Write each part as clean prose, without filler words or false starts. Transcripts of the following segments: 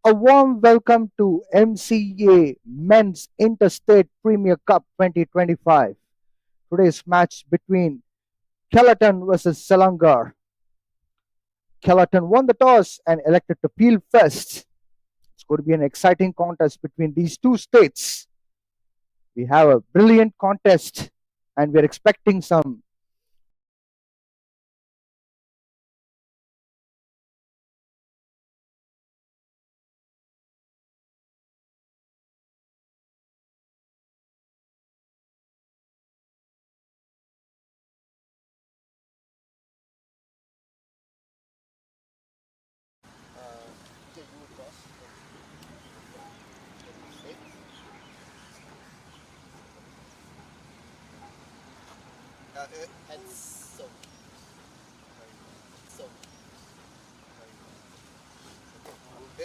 A warm welcome to MCA Men's Interstate Premier Cup 2025. Today's match between Kelantan versus Selangor. Kelantan won the toss and elected to field first. It's going to be an exciting contest between these two states. We have a brilliant contest and we're expecting some.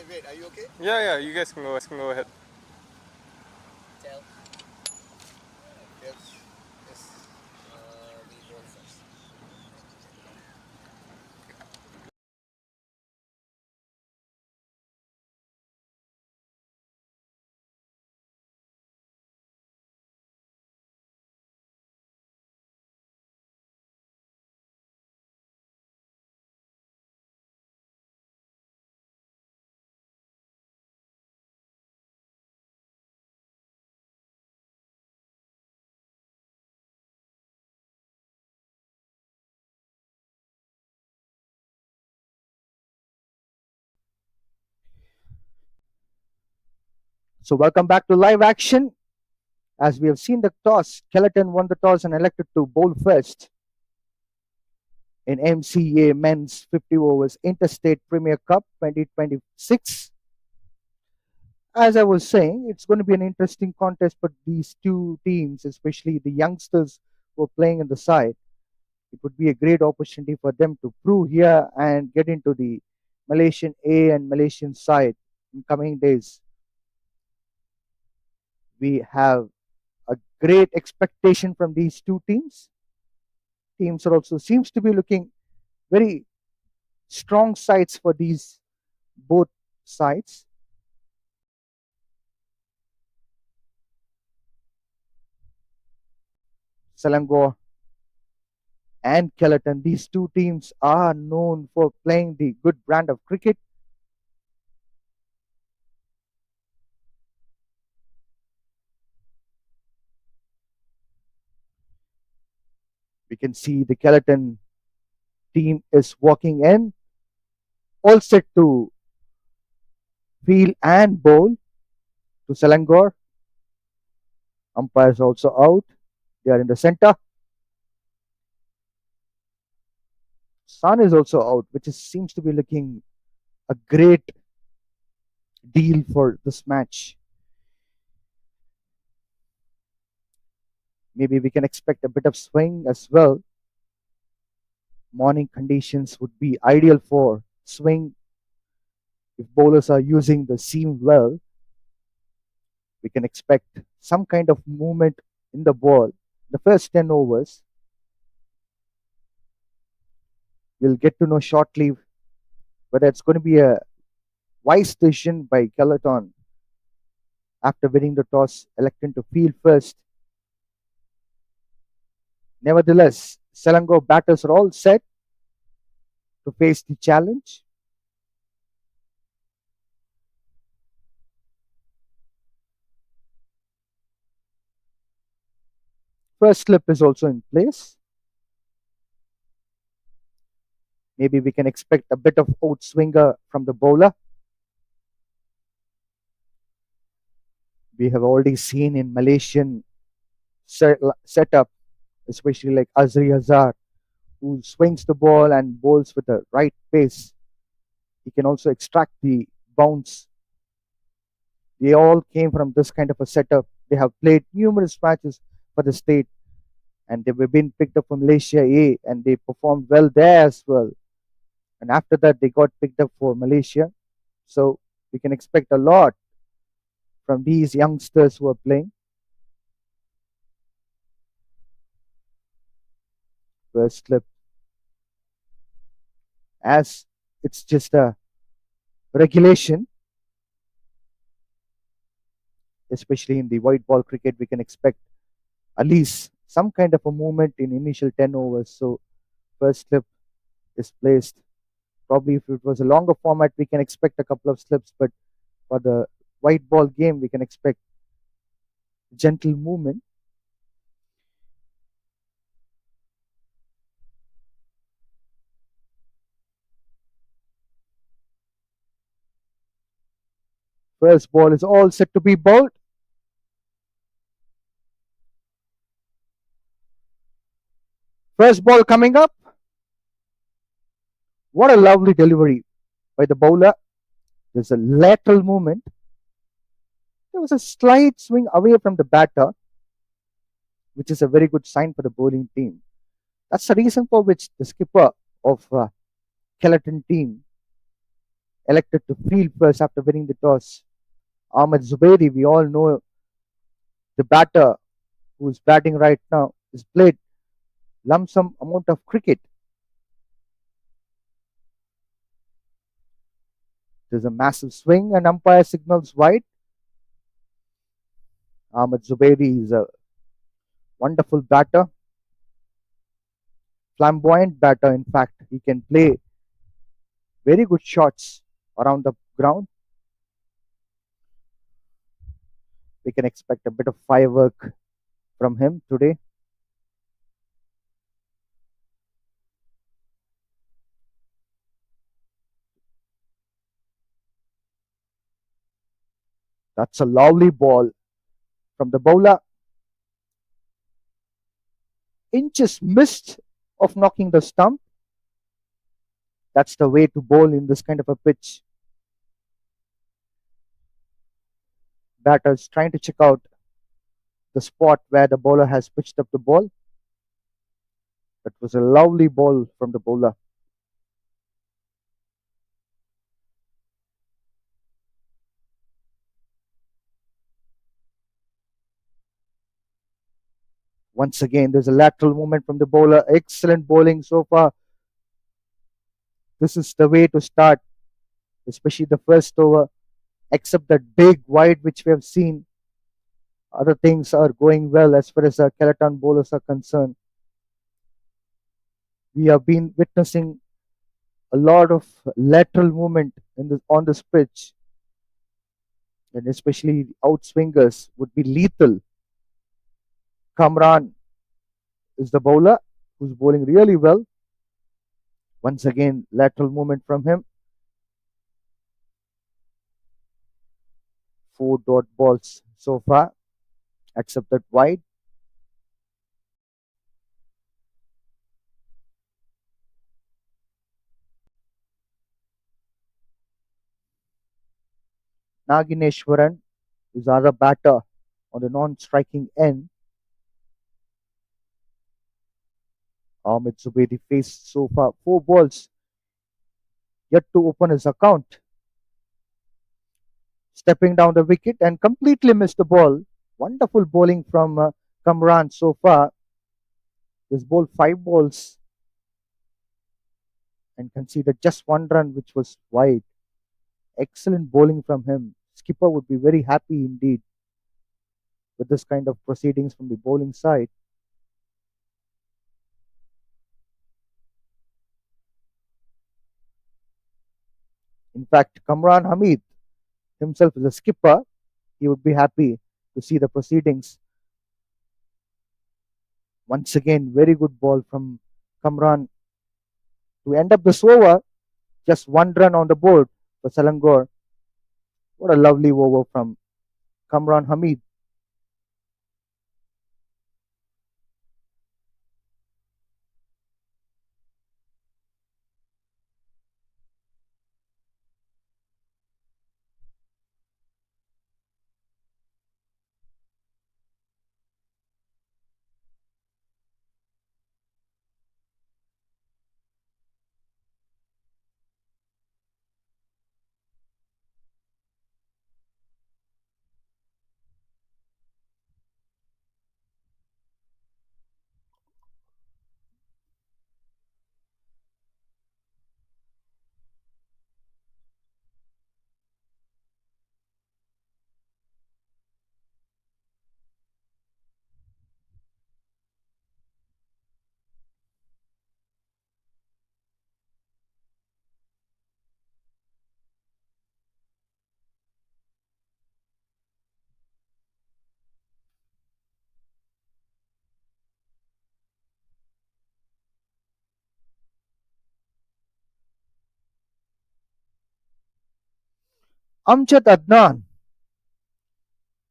Wait, are you okay? Yeah, you guys can go ahead. Tell. Yes. Yes. We won first. So, welcome back to live action. As we have seen the toss, Kelantan won the toss and elected to bowl first in MCA Men's 50 Overs Interstate Premier Cup 2026. As I was saying, it's going to be an interesting contest for these two teams, especially the youngsters who are playing in the side. It would be a great opportunity for them to prove here and get into the Malaysian A and Malaysian side in coming days. We have a great expectation from these two teams. Teams are also seems to be looking very strong sides for these both sides. Selangor and Kelantan, these two teams are known for playing the good brand of cricket. We can see the Kelantan team is walking in, all set to field and bowl to Selangor. Umpires also out. They are in the center. Sun is also out, which seems to be looking a great deal for this match. Maybe we can expect a bit of swing as well. Morning conditions would be ideal for swing if bowlers are using the seam well. We can expect some kind of movement in the ball. The first 10 overs, we'll get to know shortly whether it's going to be a wise decision by Kelantan after winning the toss, electing to field first. Nevertheless, Selangor batters are all set to face the challenge. First slip is also in place. Maybe we can expect a bit of outswinger from the bowler. We have already seen in Malaysian setup, especially like Azri Hazar, who swings the ball and bowls with the right pace. He can also extract the bounce. They all came from this kind of a setup. They have played numerous matches for the state and they've been picked up from Malaysia A and they performed well there as well. And after that, they got picked up for Malaysia. So we can expect a lot from these youngsters who are playing. First slip, as it's just a regulation, especially in the white ball cricket, we can expect at least some kind of a movement in initial 10 overs. So first slip is placed. Probably if it was a longer format, we can expect a couple of slips, but for the white ball game, we can expect gentle movement. First ball is all set to be bowled. First ball coming up. What a lovely delivery by the bowler. There's a lateral movement. There was a slight swing away from the batter, which is a very good sign for the bowling team. That's the reason for which the skipper of Kelantan team elected to field first after winning the toss. Ahmed Zubairi, we all know the batter who's batting right now, has played lump sum amount of cricket. There's a massive swing and umpire signals wide. Ahmed Zubairi is a wonderful batter, flamboyant batter. In fact, he can play very good shots around the ground. We can expect a bit of firework from him today. That's a lovely ball from the bowler. Inches missed of knocking the stump. That's the way to bowl in this kind of a pitch. Batters trying to check out the spot where the bowler has pitched up the ball. That was a lovely ball from the bowler. Once again, there's a lateral movement from the bowler. Excellent bowling so far. This is the way to start, especially the first over. Except that big wide which we have seen, other things are going well as far as the Kelantan bowlers are concerned. We have been witnessing a lot of lateral movement on this pitch, and especially outswingers would be lethal. Kamran is the bowler who's bowling really well. Once again, lateral movement from him. Four dot balls so far, except that wide. Nagineshwaran is other batter on the non-striking end. Ahmed Zubairi faced so far four balls yet to open his account. Stepping down the wicket and completely missed the ball. Wonderful bowling from Kamran so far. He's bowled five balls and conceded just one run, which was wide. Excellent bowling from him. Skipper would be very happy indeed with this kind of proceedings from the bowling side. In fact, Kamran Hamid himself is a skipper. He would be happy to see the proceedings. Once again, very good ball from Kamran to end up this over. Just one run on the board for Selangor. What a lovely over from Kamran Hamid. Amjad Adnan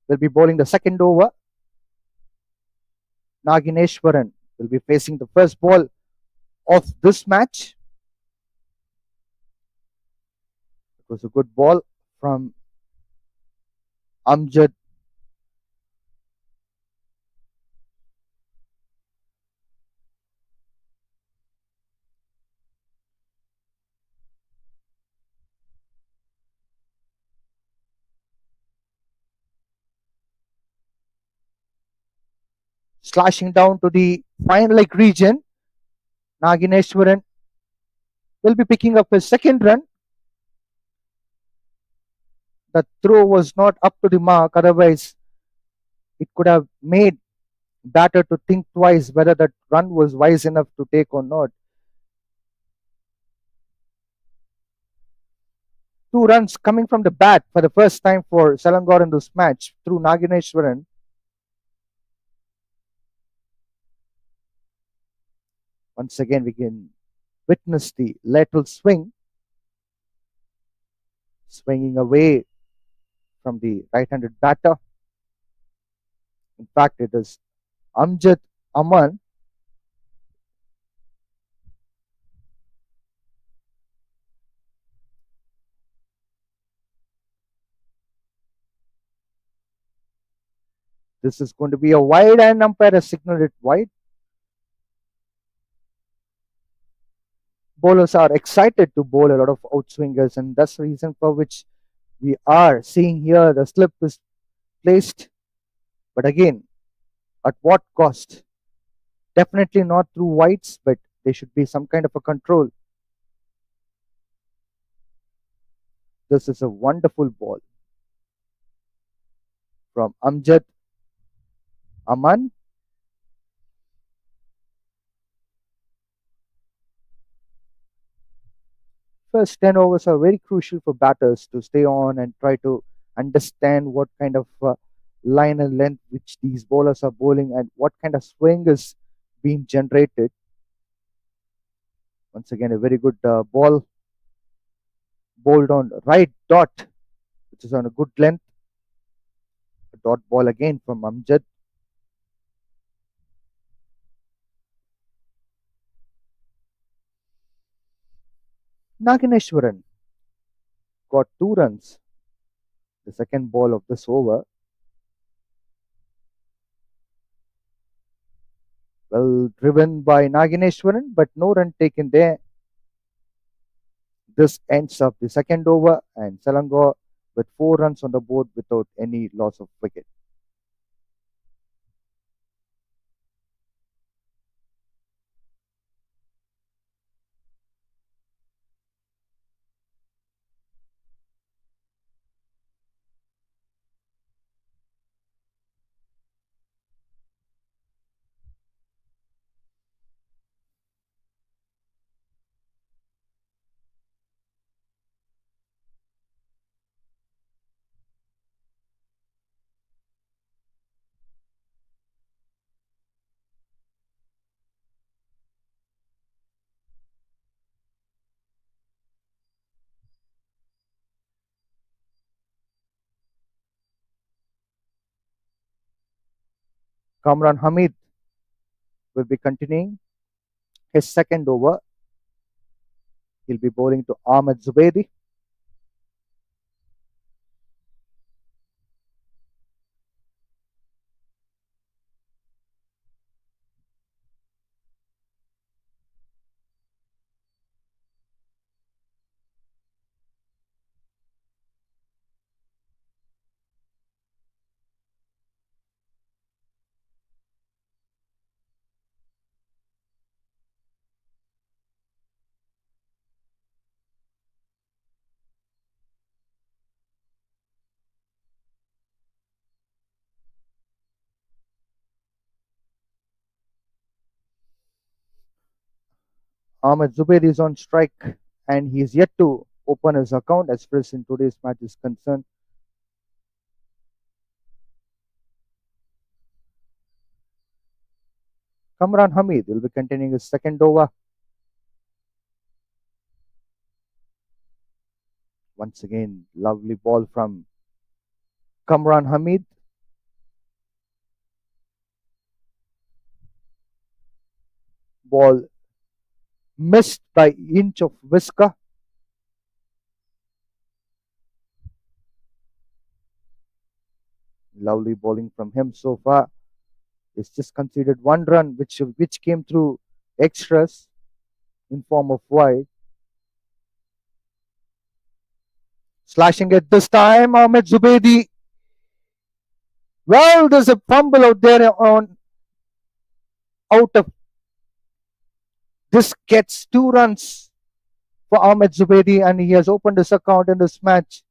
will be bowling the second over. Nagineshwaran will be facing the first ball of this match. It was a good ball from Amjad. Slashing down to the fine leg region. Nagineshwaran will be picking up his second run. The throw was not up to the mark, otherwise, it could have made batter to think twice whether that run was wise enough to take or not. 2 runs coming from the bat for the first time for Selangor in this match through Nagineshwaran. Once again, we can witness the lateral swing, swinging away from the right-handed batter. In fact, it is Amjad Aman. This is going to be a wide, and umpire has signaled it wide. Bowlers are excited to bowl a lot of outswingers, and that's the reason for which we are seeing here the slip is placed. But again, at what cost? Definitely not through wides, but there should be some kind of a control. This is a wonderful ball from Amjad Aman. First 10 overs are very crucial for batters to stay on and try to understand what kind of line and length which these bowlers are bowling and what kind of swing is being generated. Once again, a very good ball bowled on right dot, which is on a good length. A dot ball again from Amjad. Nagineshwaran got 2 runs. The second ball of this over. Well driven by Nagineshwaran, but no run taken there. This ends up the second over, and Selangor with 4 runs on the board without any loss of wicket. Kamran Hamid will be continuing his second over. He'll be bowling to Ahmed Zubaidi. Ahmed Zubaidi is on strike, and he is yet to open his account as far as in today's match is concerned. Kamran Hamid will be continuing his second over. Once again, lovely ball from Kamran Hamid. Ball missed by inch of whisker. Lovely bowling from him so far. It's just conceded one run, which came through extras in form of wide. Slashing it this time, Ahmed Zubaidi. Well, there's a fumble out there on out of this gets 2 runs for Ahmed Zubaidi, and he has opened his account in this match.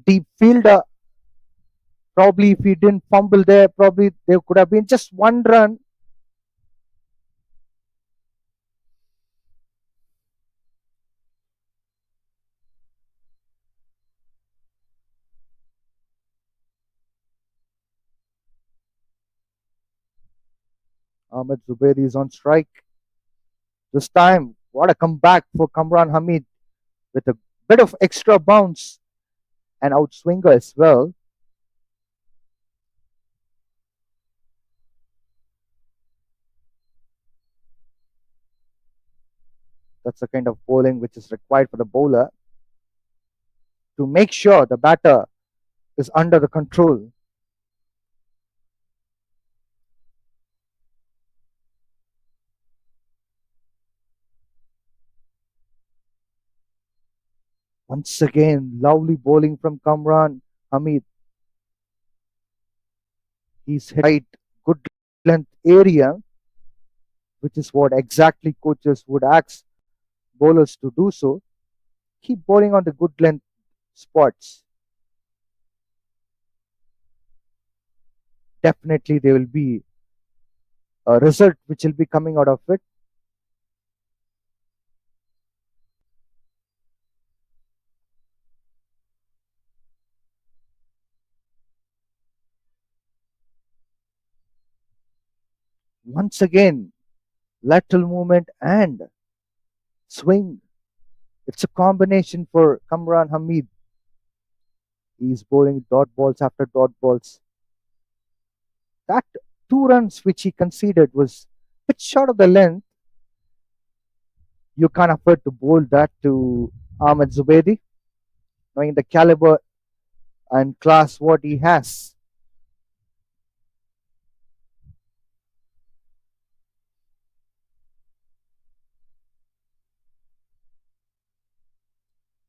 Deep fielder, probably if he didn't fumble there, probably there could have been just 1 run. Ahmed Zubaidi is on strike. This time, what a comeback for Kamran Hamid with a bit of extra bounce and outswinger as well. That's the kind of bowling which is required for the bowler to make sure the batter is under the control. Once again, lovely bowling from Kamran Hamid. He's hit right, good length area, which is what exactly coaches would ask bowlers to do so. Keep bowling on the good length spots. Definitely, there will be a result which will be coming out of it. Once again, lateral movement and swing. It's a combination for Kamran Hamid. He's bowling dot balls after dot balls. That 2 runs which he conceded was a bit short of the length. You can't afford to bowl that to Ahmed Zubaidi, knowing the caliber and class what he has.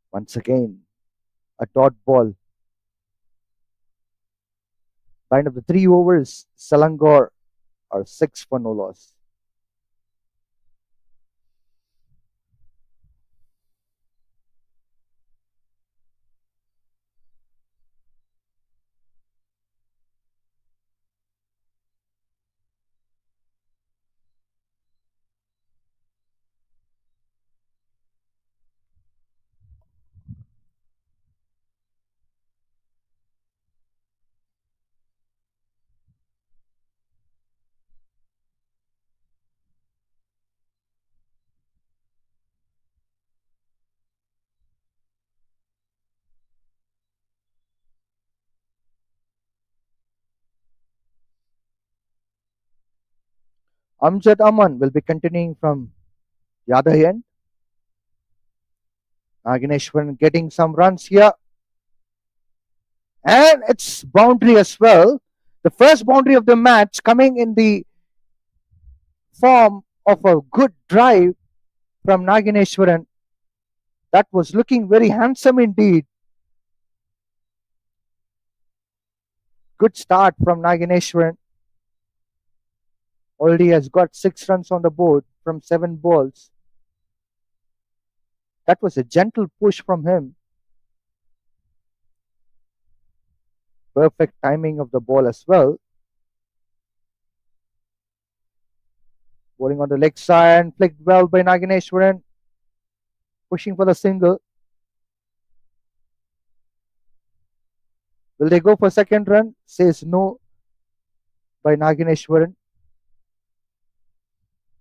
Once again, a dot ball. By end of the 3 overs, Selangor are 6 for no loss. Amjad Aman will be continuing from the other end. Nagineshwaran getting some runs here. And it's boundary as well. The first boundary of the match coming in the form of a good drive from Nagineshwaran. That was looking very handsome indeed. Good start from Nagineshwaran. Already has got 6 runs on the board from 7 balls. That was a gentle push from him. Perfect timing of the ball as well. Bowling on the leg side, flicked well by Nagineshwaran. Pushing for the single. Will they go for second run? Says no by Nagineshwaran.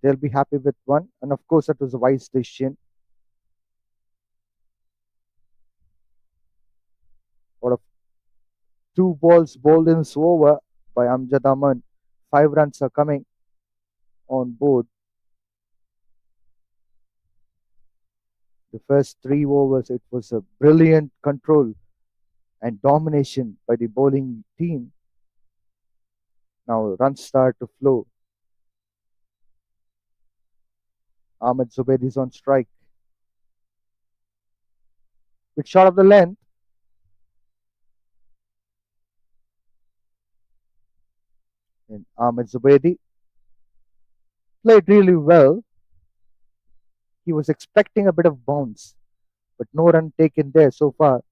They'll be happy with one. And of course, that was a wise decision. Out of two balls bowled in this over by Amjad Aman, 5 runs are coming on board. The first 3 overs, it was a brilliant control and domination by the bowling team. Now runs start to flow. Ahmed Zubaid is on strike. With shot of the length, and Ahmed Zubaidi played really well. He was expecting a bit of bounce, but no run taken there so far.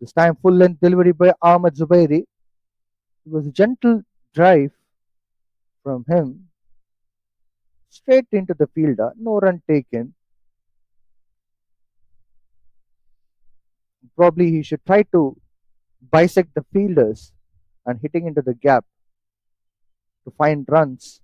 This time, full length delivery by Ahmed Zubairi. It was a gentle drive from him straight into the fielder. No run taken. Probably he should try to bisect the fielders and hitting into the gap to find runs.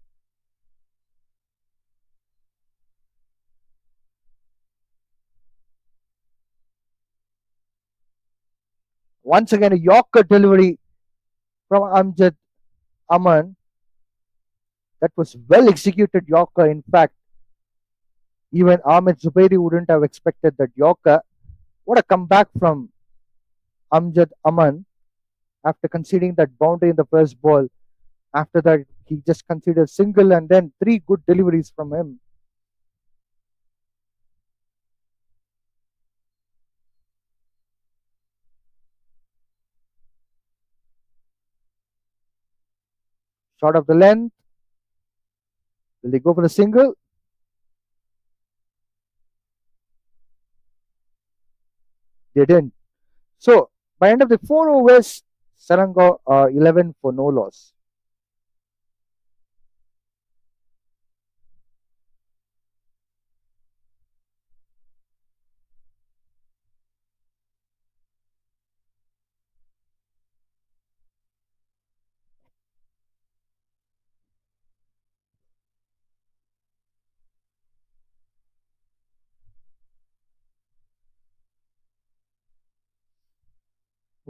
Once again, a Yorker delivery from Amjad Aman. That was well executed Yorker. In fact, even Ahmed Zubairi wouldn't have expected that Yorker. What a comeback from Amjad Aman after conceding that boundary in the first ball. After that, he just conceded a single and then 3 good deliveries from him. Shot of the length. Will they go for the single? They didn't. So, by end of the 4 overs, Selangor are 11 for no loss.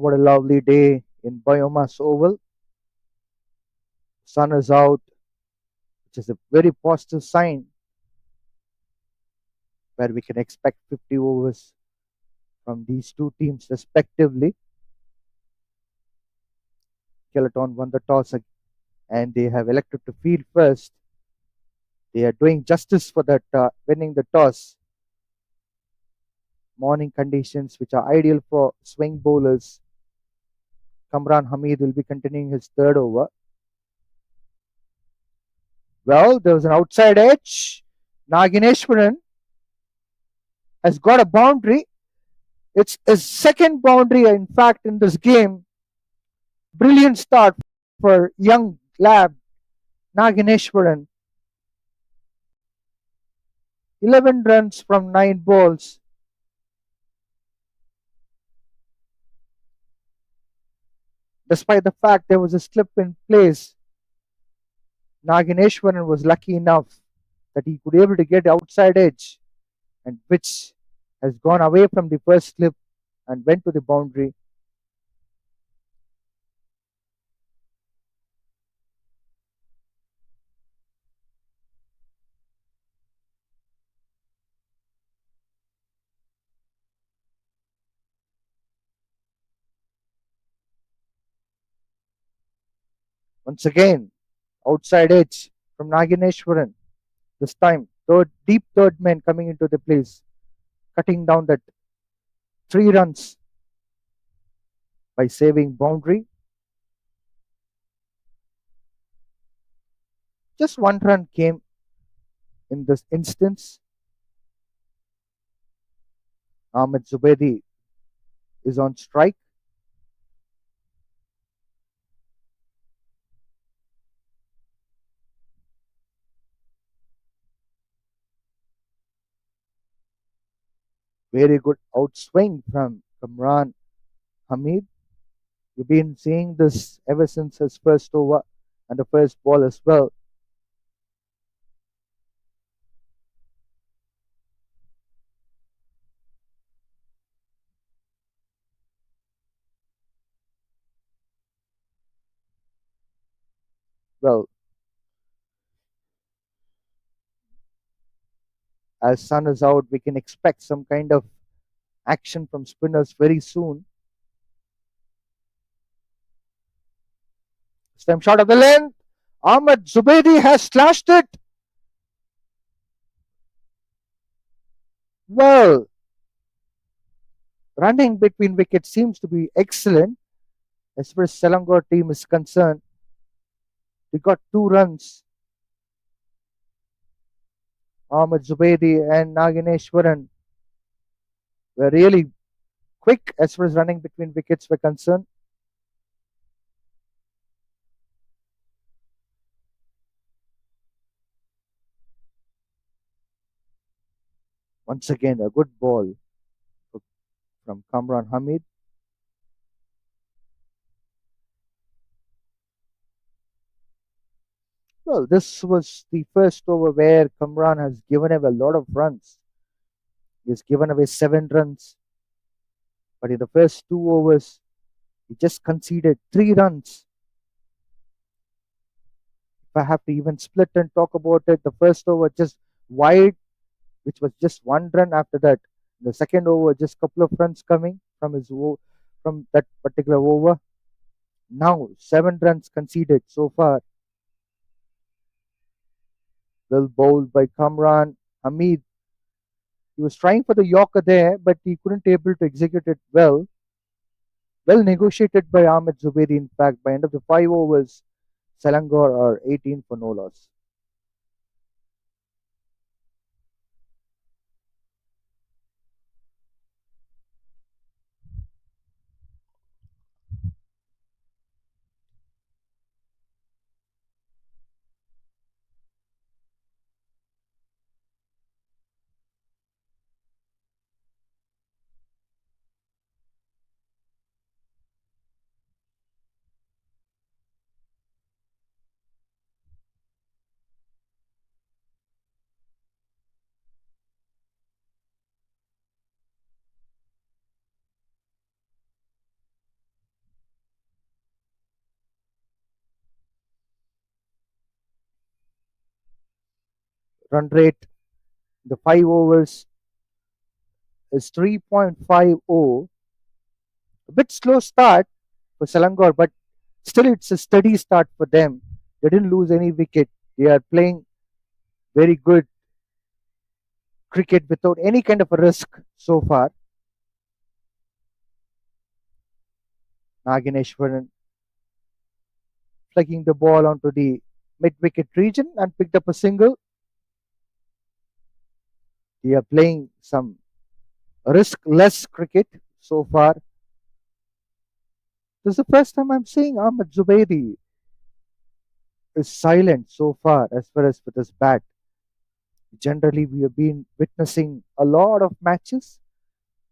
What a lovely day in BAYUEMAS Oval. Sun is out, which is a very positive sign where we can expect 50 overs from these two teams respectively. Kelantan won the toss and they have elected to field first. They are doing justice for that winning the toss. Morning conditions which are ideal for swing bowlers. Kamran Hamid will be continuing his third over. Well, there was an outside edge. Nagineshwaran has got a boundary. It's his second boundary, in fact, in this game. Brilliant start for young lad Nagineshwaran. 11 runs from 9 balls. Despite the fact there was a slip in place, Nagineshwaran was lucky enough that he could be able to get outside edge and which has gone away from the first slip and went to the boundary. Once again, outside edge from Nagineshwaran. This time, deep third man coming into the place, cutting down that 3 runs by saving boundary. Just 1 run came in this instance. Ahmed Zubaidi is on strike. Very good outswing from Kamran Hamid. You've been seeing this ever since his first over and the first ball as well. Well, as Sun is out, we can expect some kind of action from spinners very soon. Stem shot of the length. Ahmed Zubaidi has slashed it. Well, running between wickets seems to be excellent as far as Selangor team is concerned. They got 2 runs. Ahmed Zubaidi and Nagineshwaran were really quick as far as running between wickets were concerned. Once again, a good ball from Kamran Hamid. Well, this was the first over where Kamran has given away a lot of runs. He has given away 7 runs, but in the first 2 overs, he just conceded 3 runs. If I have to even split and talk about it, the first over just wide, which was just 1 run after that. The second over, just a couple of runs coming from from that particular over. Now 7 runs conceded so far. Well bowled by Kamran Hamid. He was trying for the Yorker there, but he couldn't able to execute it well. Well negotiated by Ahmed Zubairi. In fact, by end of the 5 overs, Selangor are 18 for no loss. Run rate, the 5 overs is 3.50. A bit slow start for Selangor, but still it's a steady start for them. They didn't lose any wicket. They are playing very good cricket without any kind of a risk so far. Nagineshwaran flicking the ball onto the mid-wicket region and picked up a single. They are playing some risk-less cricket so far. This is the first time I'm seeing Ahmed Zubaidi is silent so far as with his bat. Generally, we have been witnessing a lot of matches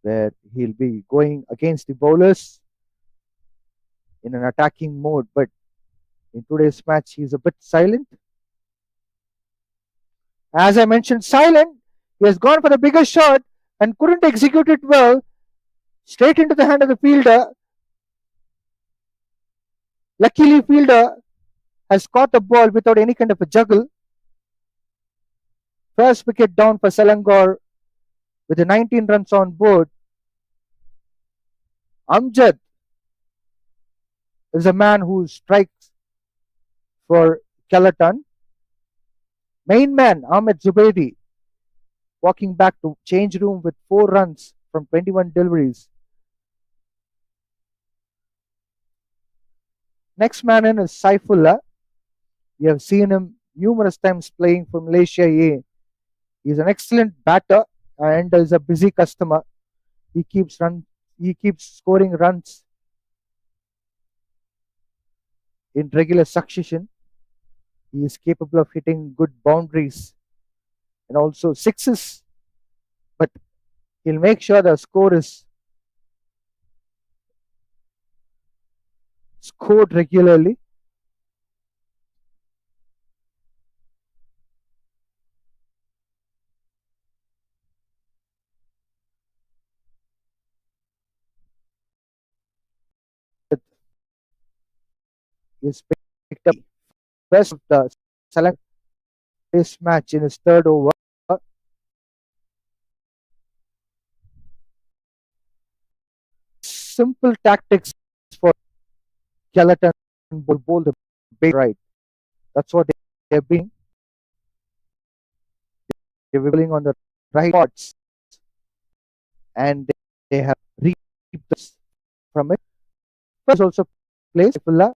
where he'll be going against the bowlers in an attacking mode, but in today's match, he's a bit silent. As I mentioned, silent. He has gone for the bigger shot and couldn't execute it well. Straight into the hand of the fielder. Luckily, fielder has caught the ball without any kind of a juggle. First wicket down for Selangor with the 19 runs on board. Amjad is a man who strikes for Kelantan. Main man, Ahmed Zubaidi, walking back to change room with 4 runs from 21 deliveries. Next man in is Saifullah. We have seen him numerous times playing for Malaysia A. He's an excellent batter and is a busy customer. He keeps scoring runs in regular succession. He is capable of hitting good boundaries and also sixes, but he'll make sure the score is scored regularly. He's picked up first of the Selangor Test match in his third over. Simple tactics for Kelantan bowl the bait right. That's what they're being. They're bowling on the right spots, and they have reaped this from it. First also plays Saifullah,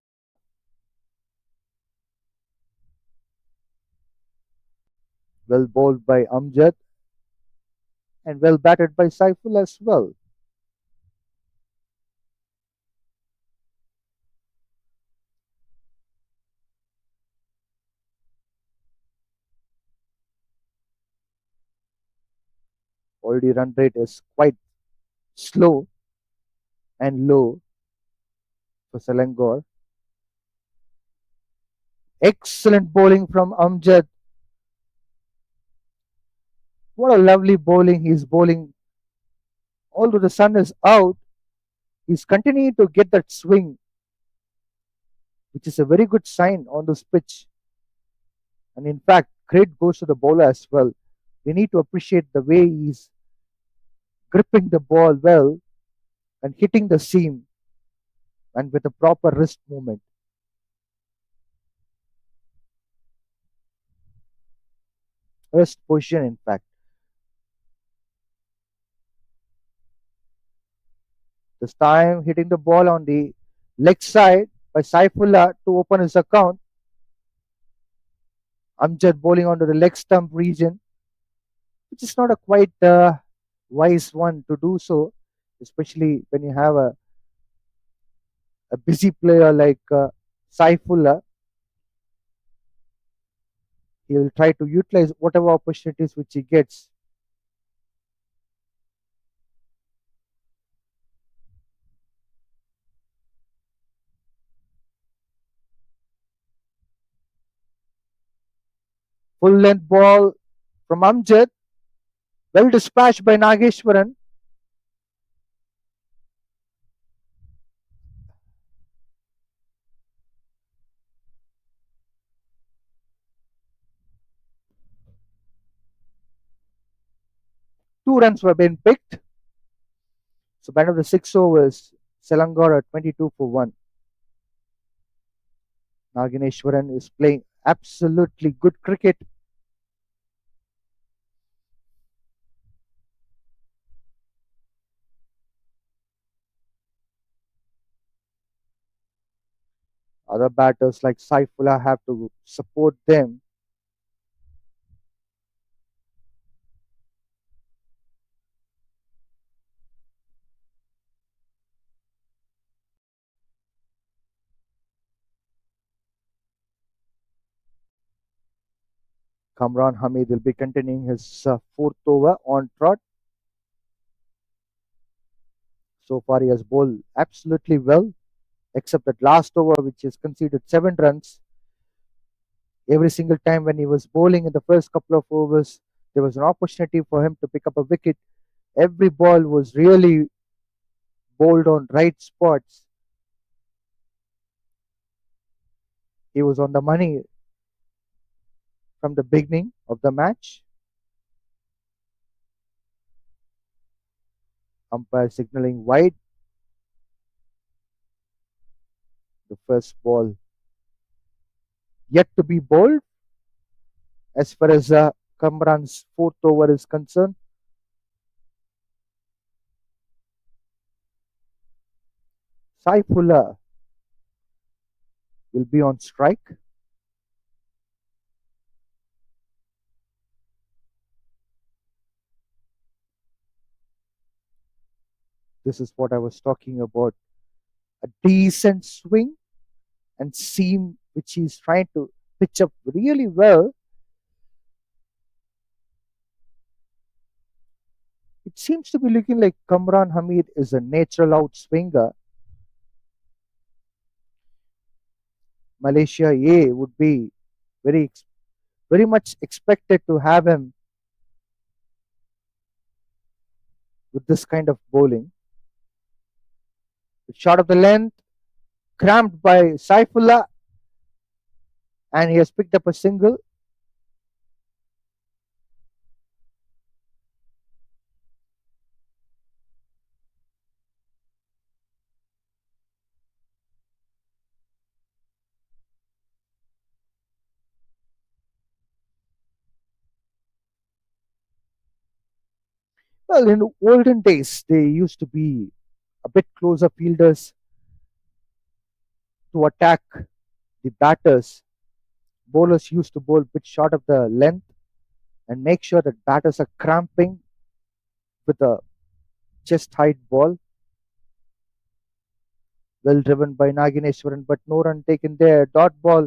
well bowled by Amjad and well batted by Saifullah as well. Already run rate is quite slow and low for Selangor. Excellent bowling from Amjad. What a lovely bowling he's bowling. Although the sun is out, he's continuing to get that swing, which is a very good sign on this pitch. And in fact, credit goes to the bowler as well. We need to appreciate the way he's gripping the ball well and hitting the seam and with a proper wrist movement. Wrist position, in fact. This time hitting the ball on the leg side by Saifullah to open his account. Amjad bowling onto the leg stump region, which is not a quite wise one to do so, especially when you have a busy player like Saifullah. He will try to utilize whatever opportunities which he gets. Full length ball from Amjad, well dispatched by Nageshwaran. Two runs were being picked. So, by the end of the 6 overs, Selangor are 22 for 1. Nagineshwaran is playing absolutely good cricket. Other batters like Saifullah have to support them. Kamran Hamid will be continuing his fourth over on trot. So far, he has bowled absolutely well, except that last over, which is conceded 7 runs. Every single time when he was bowling in the first couple of overs, there was an opportunity for him to pick up a wicket. Every ball was really bowled on right spots. He was on the money from the beginning of the match. Umpire signaling wide. The first ball yet to be bowled as far as Kamran's fourth over is concerned. Saifullah will be on strike. This is what I was talking about. A decent swing and seam which he's trying to pitch up really well. It seems to be looking like Kamran Hamid is a natural outswinger. Malaysia A would be very very much expected to have him with this kind of bowling. Shot of the length, cramped by Saifullah, and he has picked up a single. Well, in olden days, they used to be a bit closer fielders to attack the batters. Bowlers used to bowl a bit short of the length and make sure that batters are cramping with a chest height ball. Well driven by Nagineshwaran, but no run taken there. Dot ball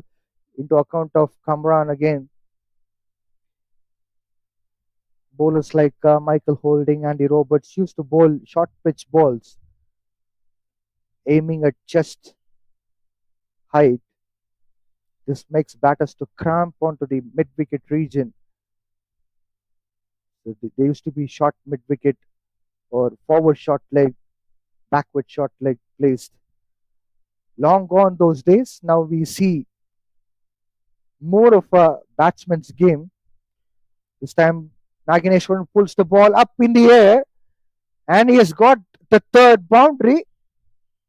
into account of Kamran again. Bowlers like Michael Holding, Andy Roberts used to bowl short pitch balls, aiming at chest height. This makes batters to cramp onto the mid wicket region. So they used to be short mid wicket or forward short leg, backward short leg placed. Long gone those days. Now we see more of a batsman's game. This time Nagineshwaran pulls the ball up in the air and he has got the third boundary.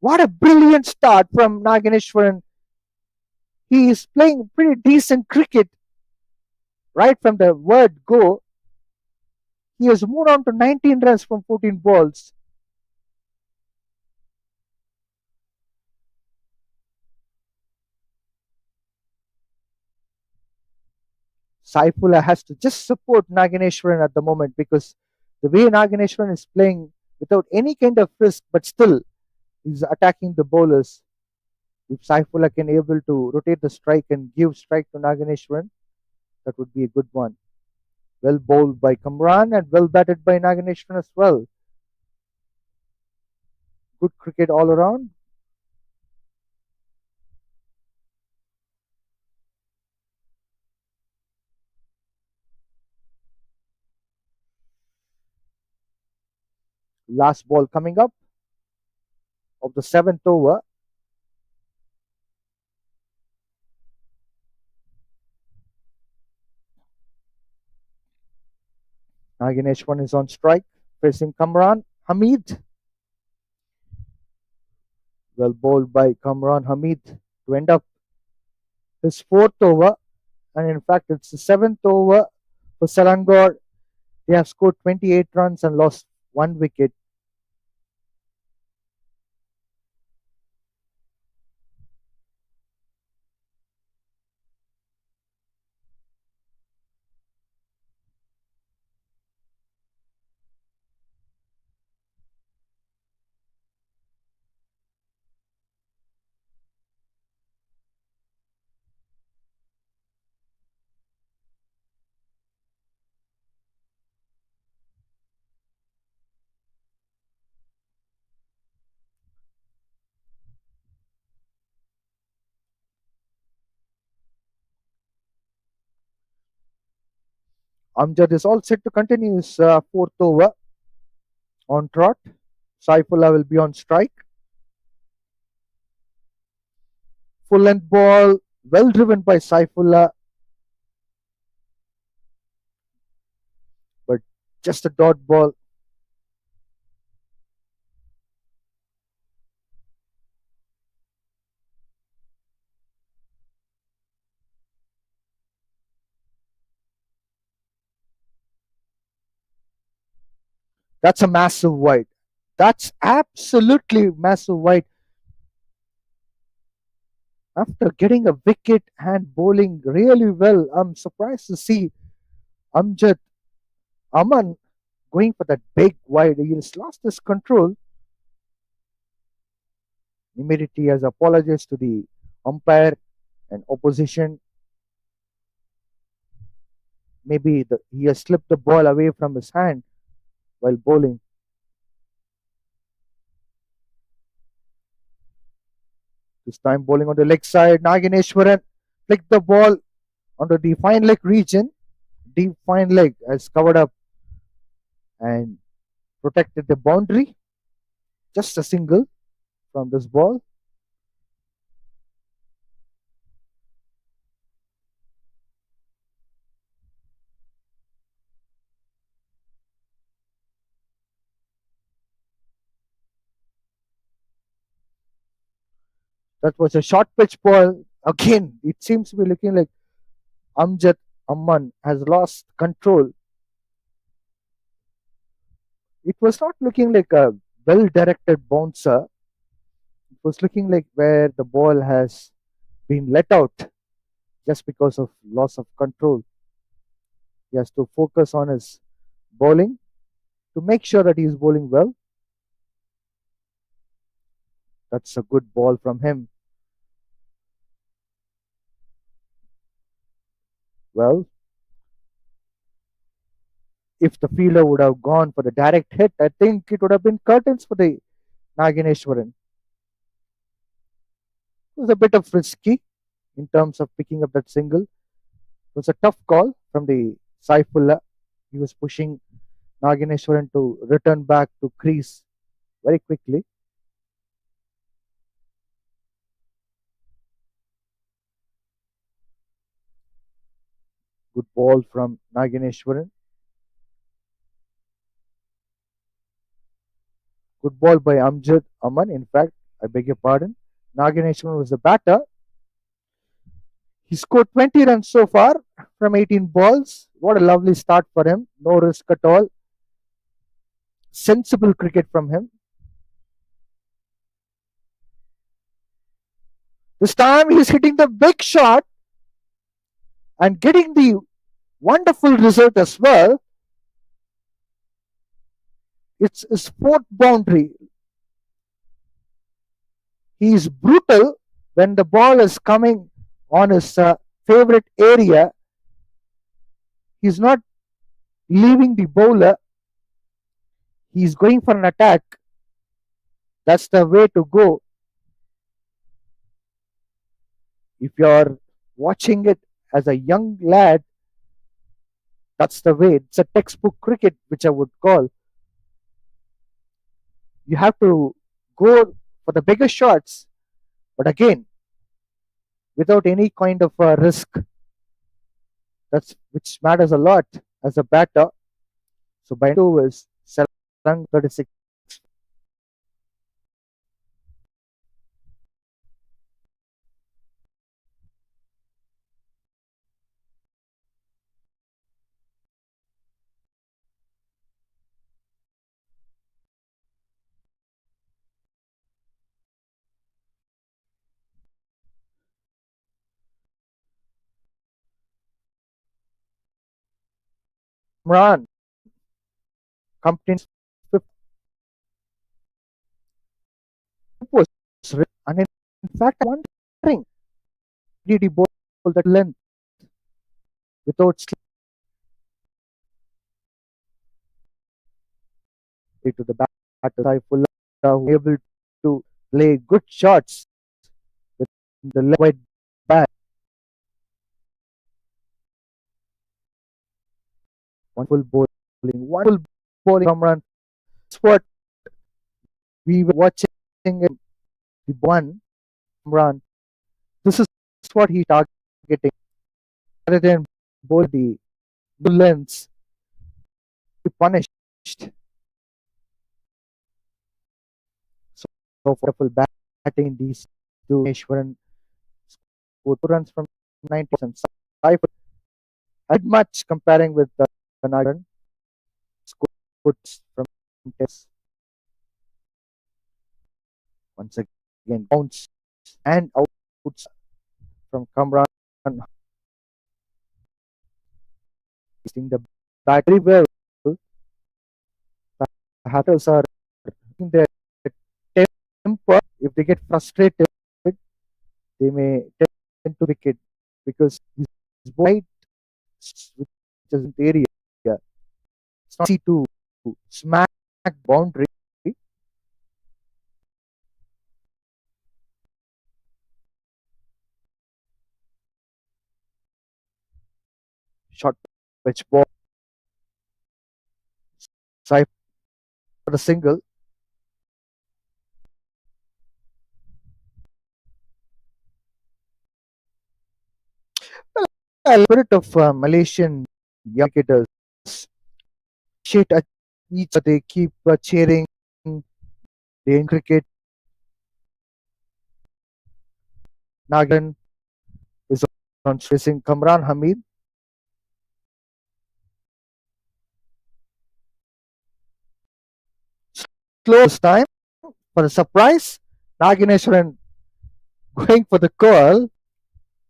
What a brilliant start from Nagineshwaran. He is playing pretty decent cricket right from the word go. He has moved on to 19 runs from 14 balls. Saifullah has to just support Nagineshwaran at the moment because the way Nagineshwaran is playing without any kind of risk, but still is attacking the bowlers. If Saifullah can able to rotate the strike and give strike to Nagineshwaran, that would be a good one. Well bowled by Kamran and well batted by Nagineshwaran as well. Good cricket all around. Last ball coming up of the seventh over. Nagineshwaran is on strike, facing Kamran Hamid. Well bowled by Kamran Hamid to end up his fourth over. And in fact, it's the seventh over for Selangor. They have scored 28 runs and lost one wicket. Amjad is all set to continue his fourth over on trot. Saifullah will be on strike. Full length ball, well driven by Saifullah, but just a dot ball. That's a massive wide. That's absolutely massive wide. After getting a wicket and bowling really well, I'm surprised to see Amjad Aman going for that big wide. He has lost his control. Immediately he has apologized to the umpire and opposition. Maybe he has slipped the ball away from his hand while bowling. This time bowling on the leg side. Nagineshwaran flicked the ball onto the fine leg region. Deep fine leg has covered up and protected the boundary. Just a single from this ball. That was a short pitch ball. Again, it seems to be looking like Amjad Amman has lost control. It was not looking like a well directed bouncer. It was looking like where the ball has been let out just because of loss of control. He has to focus on his bowling to make sure that he is bowling well. That's a good ball from him. Well, if the fielder would have gone for the direct hit, I think it would have been curtains for the Nagineshwaran. It was a bit of risky in terms of picking up that single. It was a tough call from the Saifullah. He was pushing Nagineshwaran to return back to crease very quickly. Good ball from Nagineshwaran. Good ball by Amjad Aman. In fact, I beg your pardon. Nagineshwaran was the batter. He scored 20 runs so far from 18 balls. What a lovely start for him. No risk at all. Sensible cricket from him. This time he's hitting the big shot and getting the wonderful result as well. It's his fourth boundary. He is brutal when the ball is coming on his favorite area. He's not leaving the bowler. He's going for an attack. That's the way to go. If you're watching it as a young lad, that's the way. It's a textbook cricket, which I would call. You have to go for the bigger shots, but again, without any kind of risk. That's which matters a lot as a batter. So by two is Selangor 36. Imran Company's fifth was and in fact I'm wondering did he bowl that length without slip to the batter Saifullah who able to play good shots with the left wide bat. Wonderful bowling Imran. That's what we were watching in the one Imran. This is what he targeting rather than bowl the lengths be punished. So wonderful batting these two. Ishwaran scored 2 runs from 90%. Saif had much comparing with the Nagaran scored from 10. Once again bounce and outs from Kamran hitting the bat very well. The Hatters are in their temper. If they get frustrated, they may tend to wicket because he's wide, which is in the area. It's not easy to smack boundary. Short pitch ball. Saif for the single. A spirit of Malaysian young cricketers. Shit at each other. They keep cheering. They in cricket. Nagan is on facing Kamran Hamid. Slow this time for a surprise. Nagineshwaran going for the call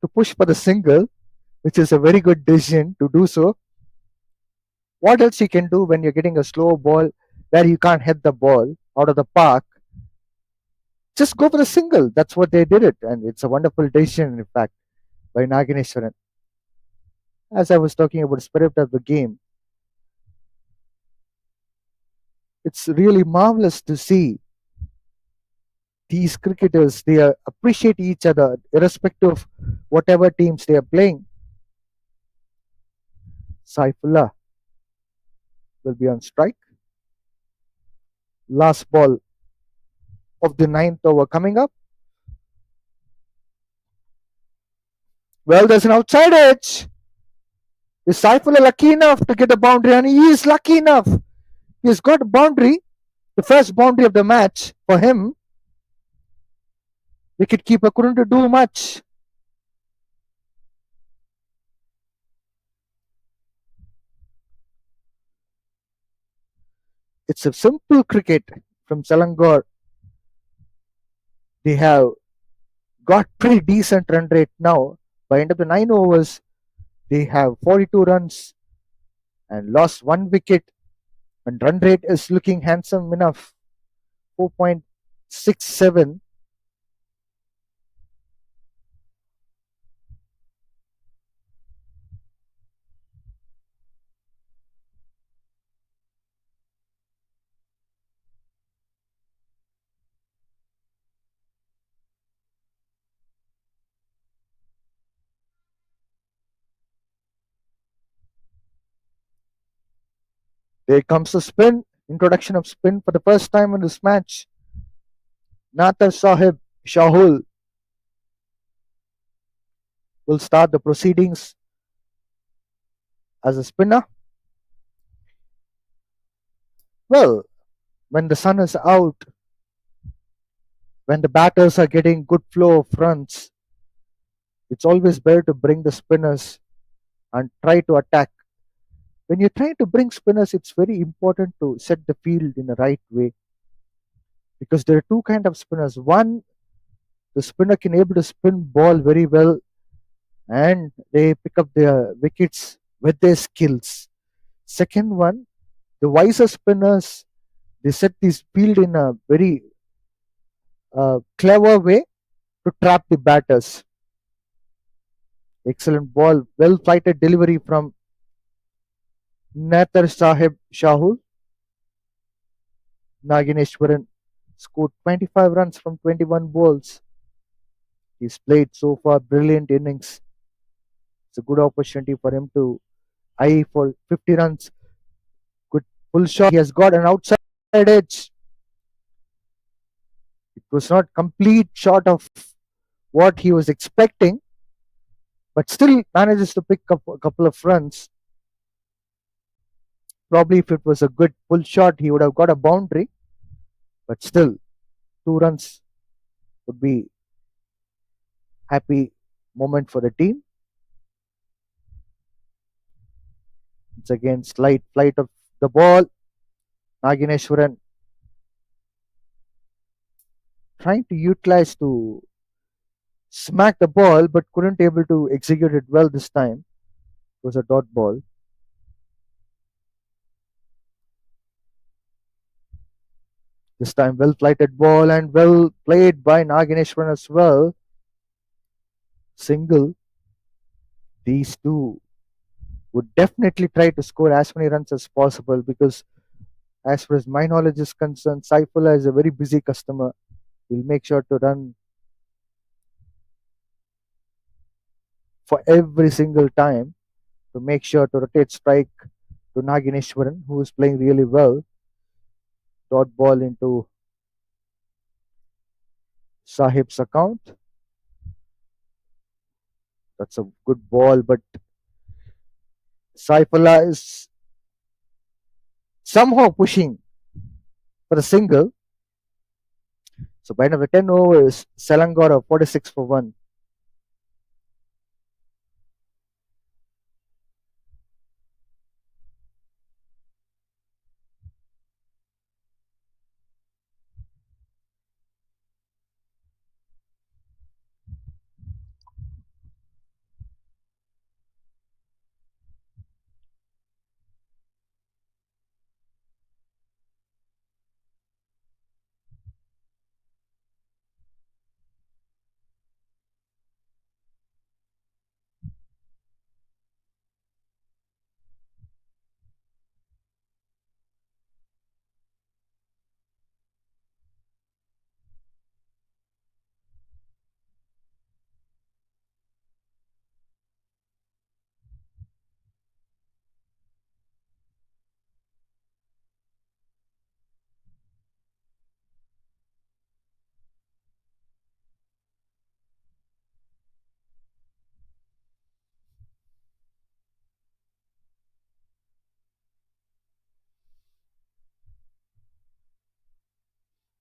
to push for the single, which is a very good decision to do so. What else you can do when you're getting a slow ball where you can't hit the ball out of the park? Just go for the single. That's what they did it, and it's a wonderful decision, in fact, by Nagineshwaran. As I was talking about the spirit of the game, it's really marvelous to see these cricketers. They appreciate each other irrespective of whatever teams they are playing. Saifullah will be on strike. Last ball of the ninth over coming up. Well, there's an outside edge. Is Saifullah lucky enough to get a boundary? And he is lucky enough. He's got a boundary, the first boundary of the match for him. Wicketkeeper couldn't do much. It's a simple cricket from Selangor. They have got pretty decent run rate now. By end of the 9 overs, they have 42 runs and lost 1 wicket. And run rate is looking handsome enough, 4.67. There comes the spin. Introduction of spin for the first time in this match. Natar Sahib Shahul will start the proceedings as a spinner. Well, when the sun is out, when the batters are getting good flow of runs, it's always better to bring the spinners and try to attack. When you're trying to bring spinners, it's very important to set the field in the right way because there are two kind of spinners. One, the spinner can able to spin ball very well and they pick up their wickets with their skills. Second one, the wiser spinners, they set this field in a very clever way to trap the batters. Excellent ball, well flighted delivery from Natar Sahib Shahul. Nagineshwaran scored 25 runs from 21 balls. He's played so far brilliant innings. It's a good opportunity for him to eye for 50 runs. Good full shot. He has got an outside edge. It was not complete shot of what he was expecting, but still manages to pick up a couple of runs. Probably if it was a good full shot, he would have got a boundary, but still 2 runs would be happy moment for the team. It's again slight flight of the ball. Nagineshwaran trying to utilize to smack the ball but couldn't able to execute it well this time. It was a dot ball. This time well flighted ball and well played by Nagineshwaran as well. Single. These two would definitely try to score as many runs as possible because as far as my knowledge is concerned, Saifullah is a very busy customer. He'll make sure to run for every single time to make sure to rotate strike to Nagineshwaran, who is playing really well. Dot ball into Sahib's account. That's a good ball, but Saifullah is somehow pushing for the single. So by end of the 10 overs, Selangor are 46 for 1.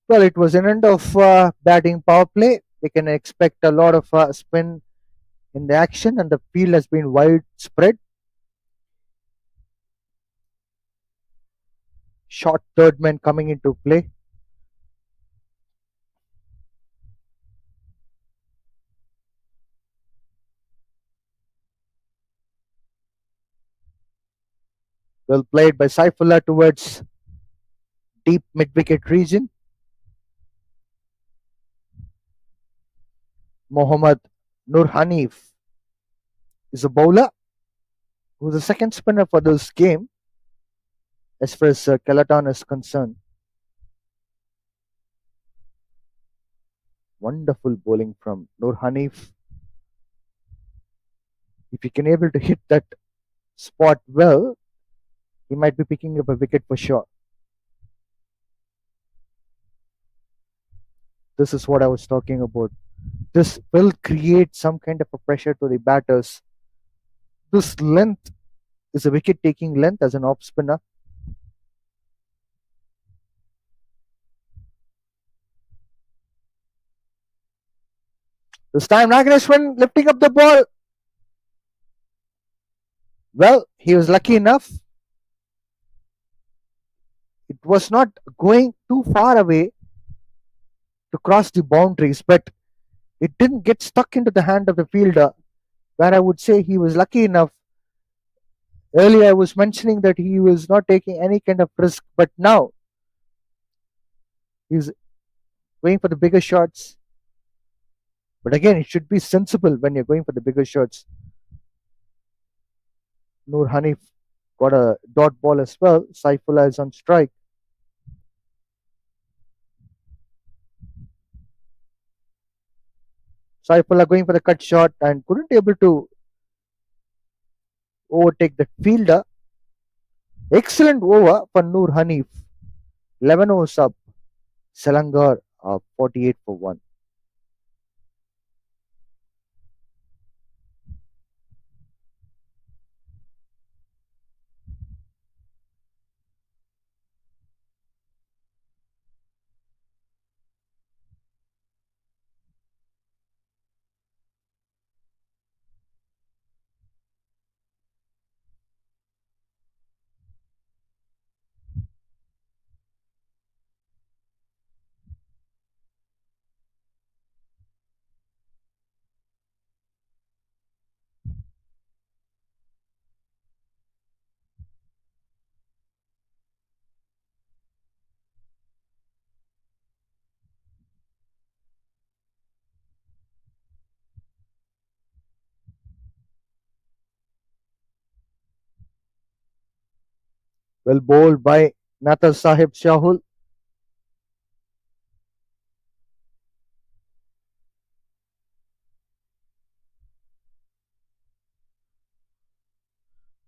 Well, it was an end of batting power play. We can expect a lot of spin in the action, and the field has been widespread. Short third man coming into play. Well played by Saifullah towards deep mid wicket region. Mohammad Nur Hanif is a bowler who's the second spinner for this game as far as Kelantan is concerned. Wonderful bowling from Nur Hanif. If he can able to hit that spot well, he might be picking up a wicket for sure. This is what I was talking about. This will create some kind of a pressure to the batters. This length is a wicket taking length as an off spinner. This time Naganeshwan lifting up the ball. Well, he was lucky enough. It was not going too far away to cross the boundaries, but it didn't get stuck into the hand of the fielder, where I would say he was lucky enough. Earlier, I was mentioning that he was not taking any kind of risk, but now he's going for the bigger shots. But again, it should be sensible when you're going for the bigger shots. Noor Hanif got a dot ball as well. Saifullah is on strike. Saifullah going for the cut shot and couldn't able to overtake the fielder. Excellent over for Noor Hanif. 11 overs up. Selangor 48 for 1. Well bowled by Nathar Sahib Shahul.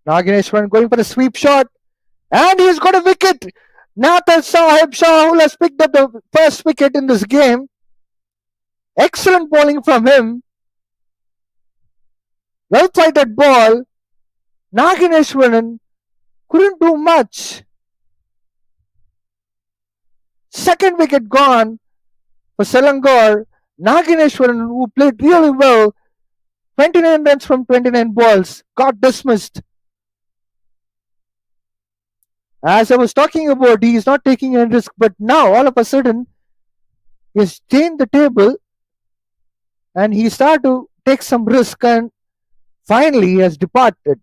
Nagineshwaran going for a sweep shot, and he's got a wicket. Nathal Sahib Shahul has picked up the first wicket in this game. Excellent bowling from him. Well fighted ball. Nagineshwaran couldn't do much. Second wicket gone for Selangor. Nagineshwaran, who played really well, 29 runs from 29 balls, got dismissed. As I was talking about, he is not taking any risk, but now all of a sudden he's changed the table and he started to take some risk, and finally he has departed.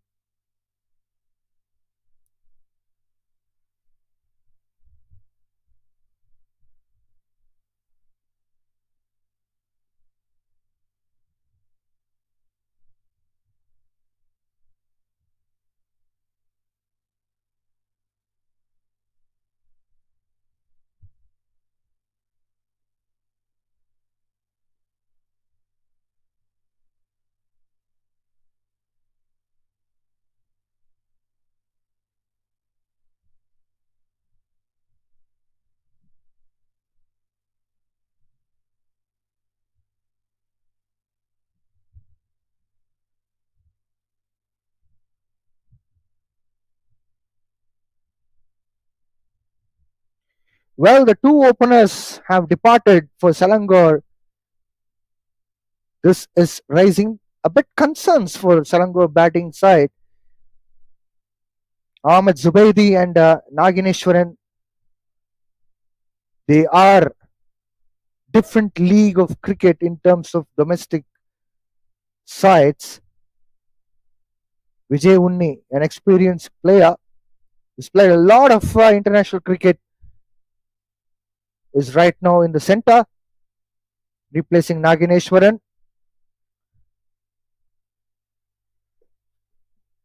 Well, the two openers have departed for Selangor. This is raising a bit concerns for Selangor batting side. Ahmed Zubaidi and Nagineshwaran, they are different league of cricket in terms of domestic sides. Vijay Unni, an experienced player, who's played a lot of international cricket, is right now in the center, replacing Nagineshwaran.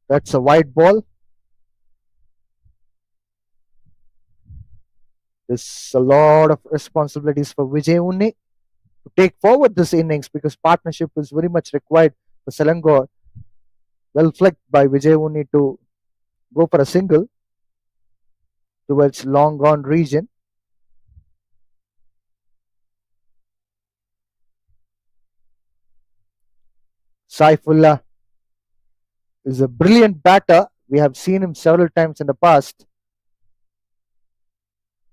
That's a wide ball. There's a lot of responsibilities for Vijay Unni to take forward this innings because partnership is very much required for Selangor. Well flicked by Vijay Unni to go for a single towards long gone region. Saifullah is a brilliant batter. We have seen him several times in the past.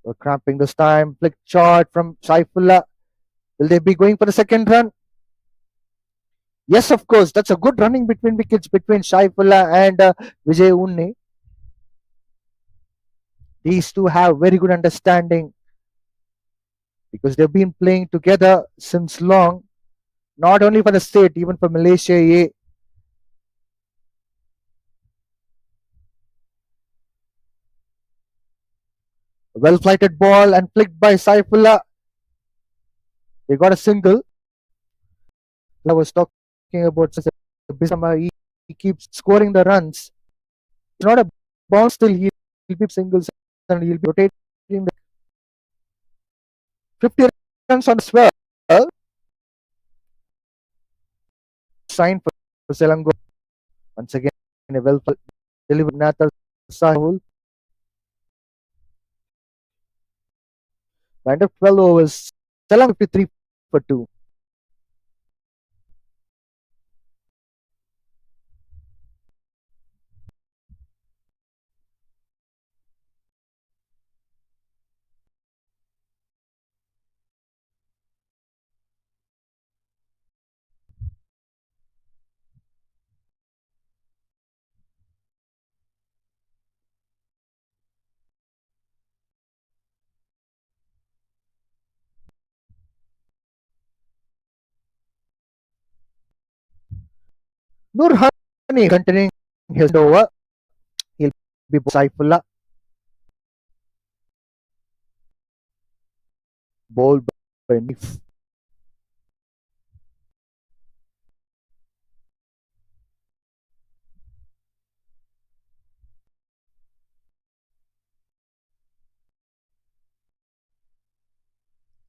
We're cramping this time. Flick shot from Saifullah. Will they be going for the second run? Yes, of course. That's a good running between wickets between Saifullah and Vijay Unni. These two have very good understanding because they've been playing together since long, not only for the state, even for Malaysia A. Well flighted ball and flicked by Saifullah. They got a single. I was talking about Bisama. He keeps scoring the runs. It's not a bounce still. He'll be singles and he'll be rotating the 50 runs on the swell. Sign for Selangor. Once again, a well delivered Nathal Sahul. Kind of 12 overs. Selangor 53 for 2. Nur Hani continuing his over. He'll be Saifullah. Bowled by Nif.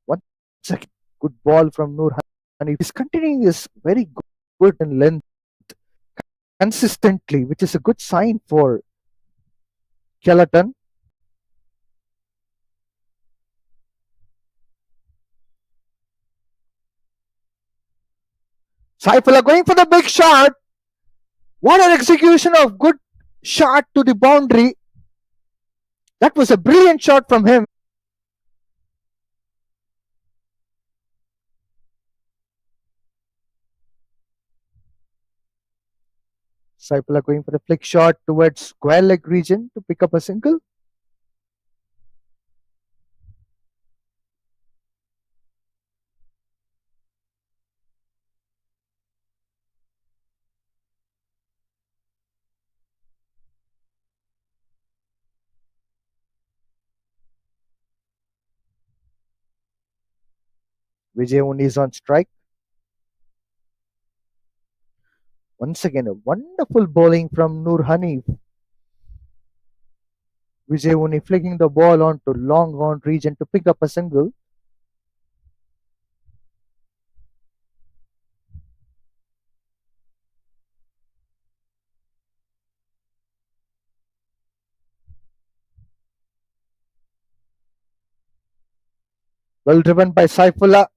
Once again, good ball from Nur Hani. He's continuing his very good in length. consistently, which is a good sign for Kelantan. Saifullah going for the big shot. What an execution of good shot to the boundary. That was a brilliant shot from him. Saifullah going for the flick shot towards square leg region to pick up a single. Vijay Unni is on strike. Once again, a wonderful bowling from Noor Hanif. Vijay Unni flicking the ball onto long on region to pick up a single. Well driven by Saifullah.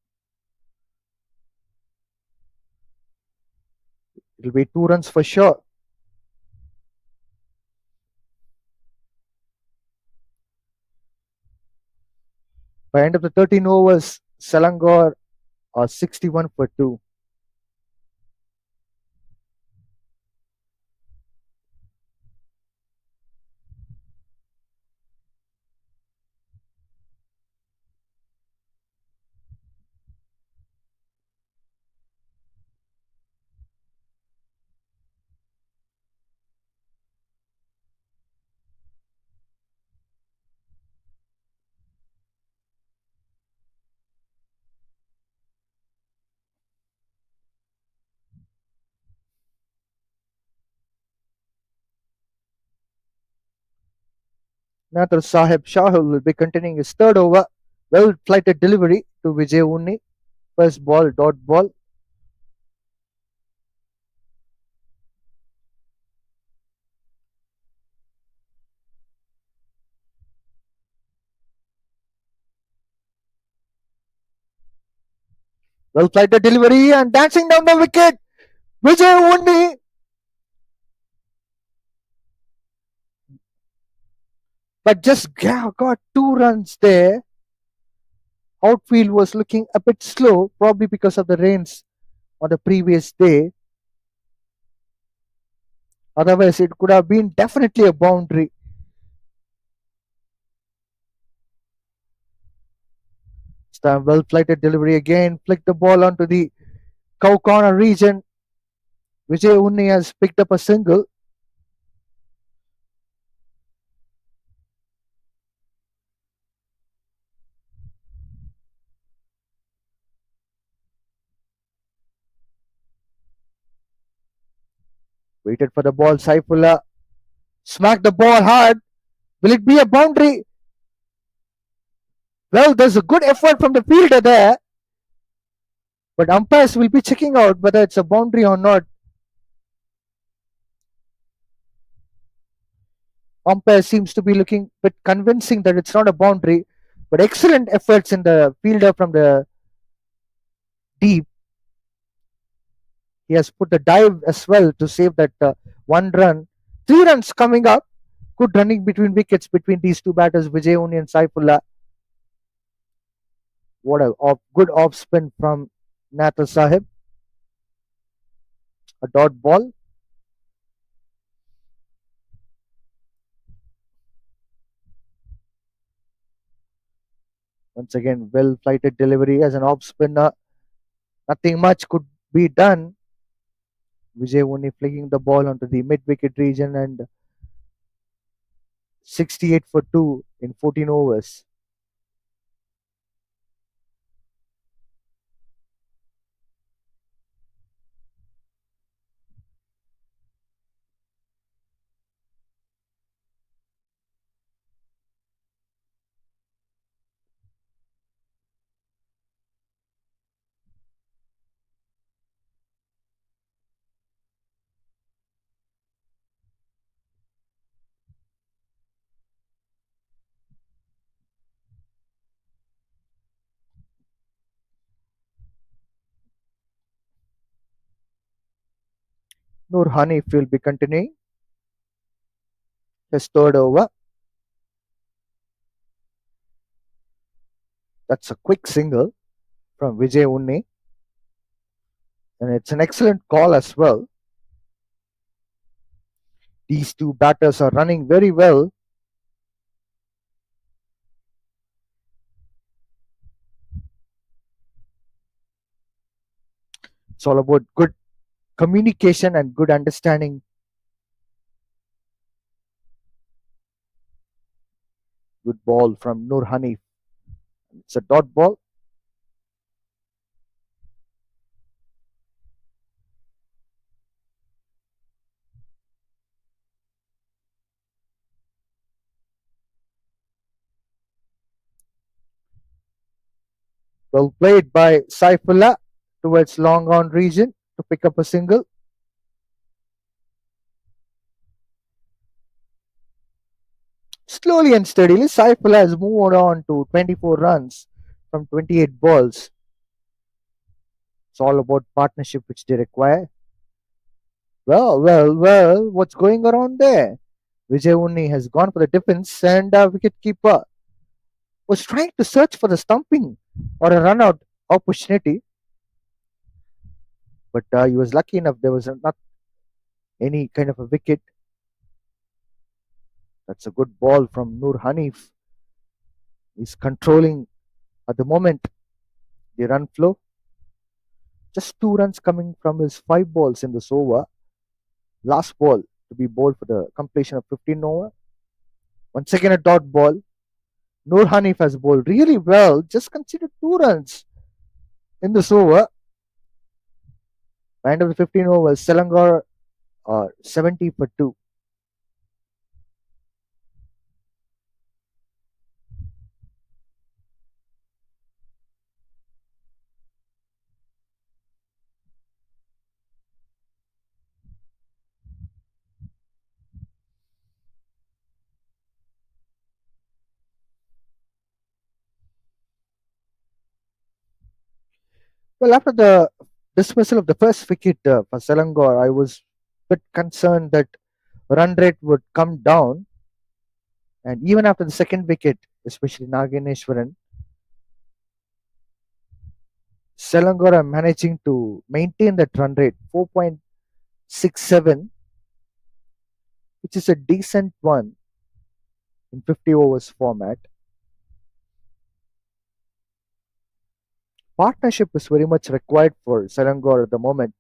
It'll be 2 runs for sure. By end of the 13 overs, Selangor are 61 for 2. Nathar Sahib Shahul will be continuing his third over. Well flighted delivery to Vijay Unni. First ball, dot ball. Well flighted delivery and dancing down the wicket. Vijay Unni. But just got 2 runs there. Outfield was looking a bit slow, probably because of the rains on the previous day. Otherwise, it could have been definitely a boundary. Stam well flighted delivery again, flicked the ball onto the cow corner region. Vijay Unni has picked up a single. Waited for the ball. Saifullah smacked the ball hard. Will it be a boundary? Well, there's a good effort from the fielder there, but umpires will be checking out whether it's a boundary or not. Umpire seems to be looking a bit convincing that it's not a boundary, but excellent efforts in the fielder from the deep. He has put the dive as well to save that 1 run. 3 runs coming up. Good running between wickets between these two batters, Vijay Unni and Saifullah. What a good off spin from Nathar Sahib. A dot ball. Once again, well flighted delivery as an off spinner. Nothing much could be done. Vijay Unni flicking the ball onto the mid wicket region and 68 for 2 in 14 overs. Nur Hanif will be continuing his third over. That's a quick single from Vijay Unni, and it's an excellent call as well. These two batters are running very well. It's all about good communication and good understanding. Good ball from Nur Hanif. It's a dot ball. Well played by Saifullah towards long on region to pick up a single. Slowly and steadily, Saifullah has moved on to 24 runs from 28 balls. It's all about partnership which they require. Well, what's going around there? Vijay Unni has gone for the defense, and wicketkeeper was trying to search for the stumping or a run out opportunity, but he was lucky enough there was not any kind of a wicket. That's a good ball from Nur Hanif. He's controlling at the moment the run flow. Just 2 runs coming from his 5 balls in this over. Last ball to be bowled for the completion of 15 over. Once again, a dot ball. Nur Hanif has bowled really well. Just considered 2 runs in this over. By end of the 15 overs, Selangor 70 for 2. Well, after the dismissal of the first wicket for Selangor, I was a bit concerned that run rate would come down. And even after the second wicket, especially Nagineshwaran, Selangor are managing to maintain that run rate 4.67, which is a decent one in 50 overs format. Partnership is very much required for Selangor at the moment.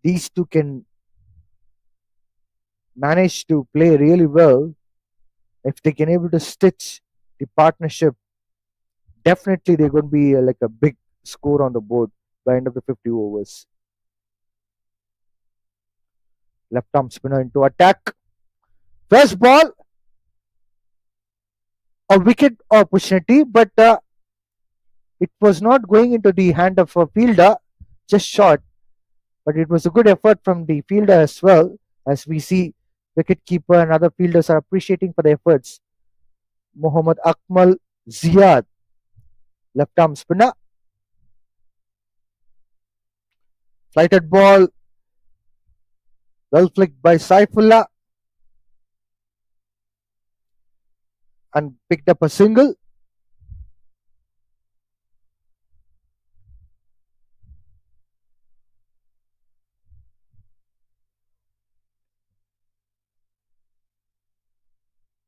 These two can manage to play really well if they can able to stitch the partnership. Definitely, they're going to be like a big score on the board by end of the 50 overs. Left arm spinner into attack. First ball, a wicket opportunity, but it was not going into the hand of a fielder, just short. But it was a good effort from the fielder as well, as we see wicketkeeper and other fielders are appreciating for the efforts. Muhammad Akmal Ziad, left arm spinner. Flighted ball, well flicked by Saifullah and picked up a single.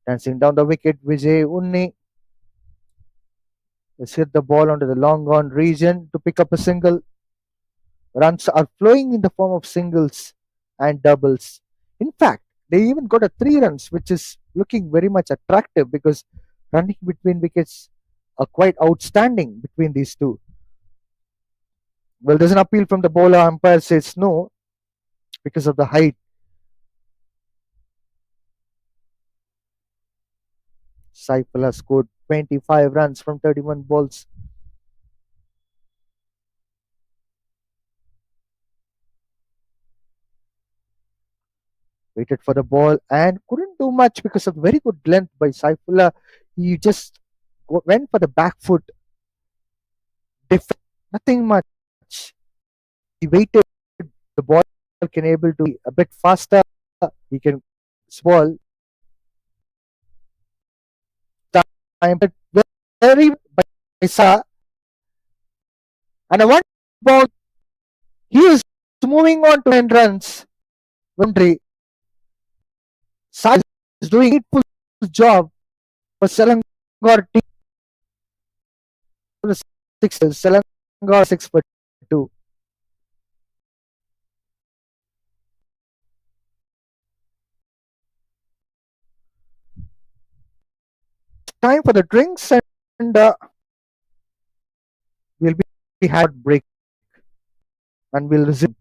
Dancing down the wicket, Vijay Unni has hit the ball onto the long on region to pick up a single. Runs are flowing in the form of singles and doubles. In fact, they even got a 3 runs, which is looking very much attractive because running between wickets are quite outstanding between these two. Well, there's an appeal from the bowler. Umpire says no because of the height. Saifullah scored 25 runs from 31 balls. Waited for the ball and couldn't do much because of very good length by Saifullah. He just went for the back foot. Nothing much. He waited the ball can able to be a bit faster. He can ball time, but very by Sa and a one ball. He is moving on to 10 runs. Boundary. Sa is doing a full job for Selangor team. Six Selangor 6 for 2. Time for the drinks and we'll be had break and we'll resume.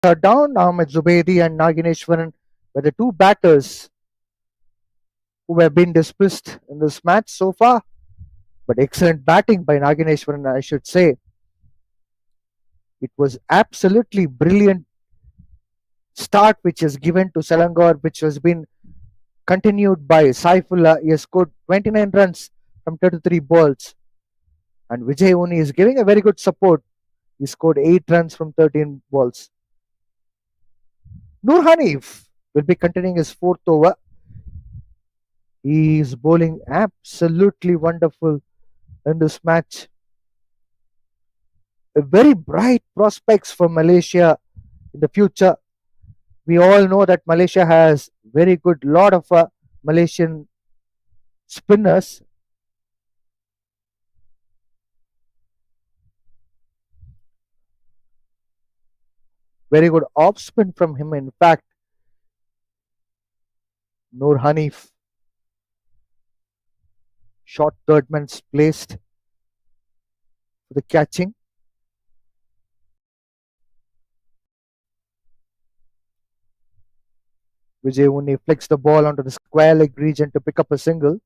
Down Ahmed Zubaidi and Nagineshwaran were the two batters who have been dismissed in this match so far. But excellent batting by Nagineshwaran, I should say. It was absolutely brilliant start which is given to Selangor, which has been continued by Saifullah. He has scored 29 runs from 33 balls. And Vijay Uni is giving a very good support. He scored 8 runs from 13 balls. Nur Hanif will be continuing his fourth over. He is bowling absolutely wonderful in this match. A very bright prospects for Malaysia in the future. We all know that Malaysia has very good lot of Malaysian spinners. Very good off spin from him. In fact, Noor Hanif, short third man's placed for the catching. Vijay Unni flicks the ball onto the square leg region to pick up a single.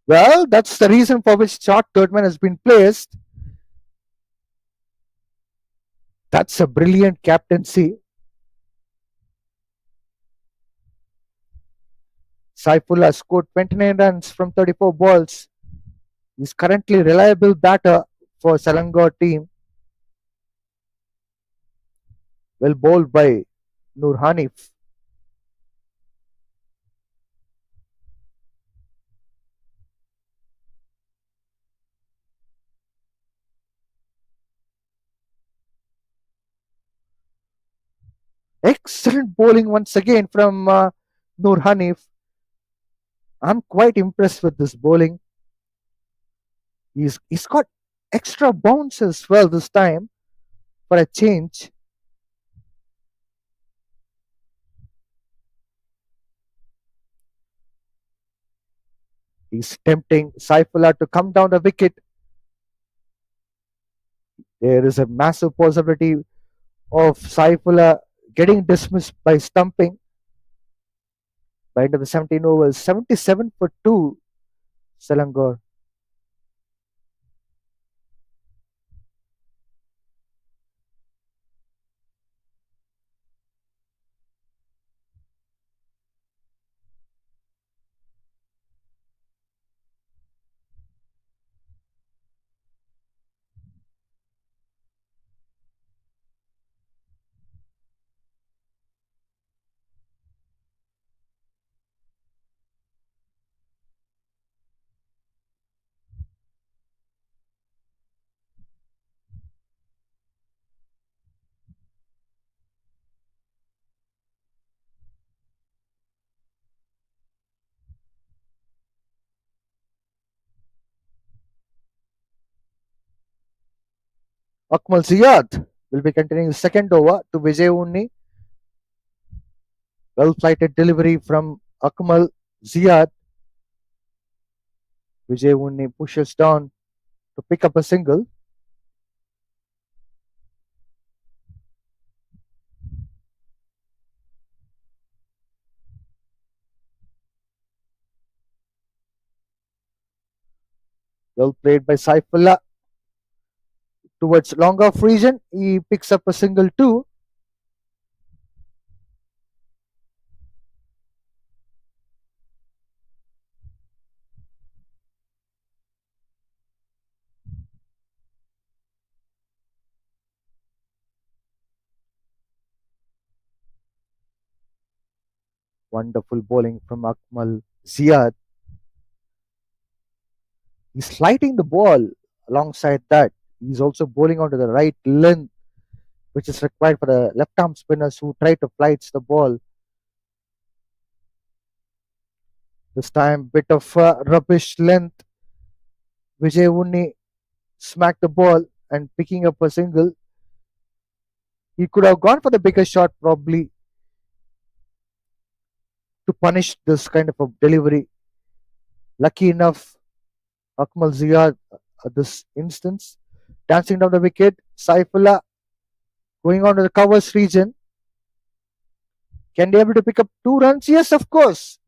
Well, that's the reason for which short third man has been placed. That's a brilliant captaincy. Saifullah scored 29 runs from 34 balls. He's currently reliable batter for Selangor team. Well bowled by Noor Hanif. Excellent bowling once again from Noor Hanif. I'm quite impressed with this bowling. He's got extra bounce as well this time for a change. He's tempting Saifullah to come down the wicket. There is a massive possibility of Saifullah getting dismissed by stumping by end of the 17 overs. 77 for 2, Selangor. Akmal Ziyad will be continuing the second over to Vijay Unni. Well flighted delivery from Akmal Ziyad. Vijay Unni pushes down to pick up a single. Well played by Saifullah towards long off region. He picks up a single too. Wonderful bowling from Akmal Ziyad. He's sliding the ball alongside that. He's also bowling onto the right length, which is required for the left arm spinners who try to flight the ball. This time, bit of rubbish length. Vijay Unni smacked the ball and picking up a single. He could have gone for the bigger shot probably to punish this kind of a delivery. Lucky enough, Akmal Ziyad at this instance dancing down the wicket. Saifullah going on to the covers region. Can they able to pick up 2 runs? Yes, of course.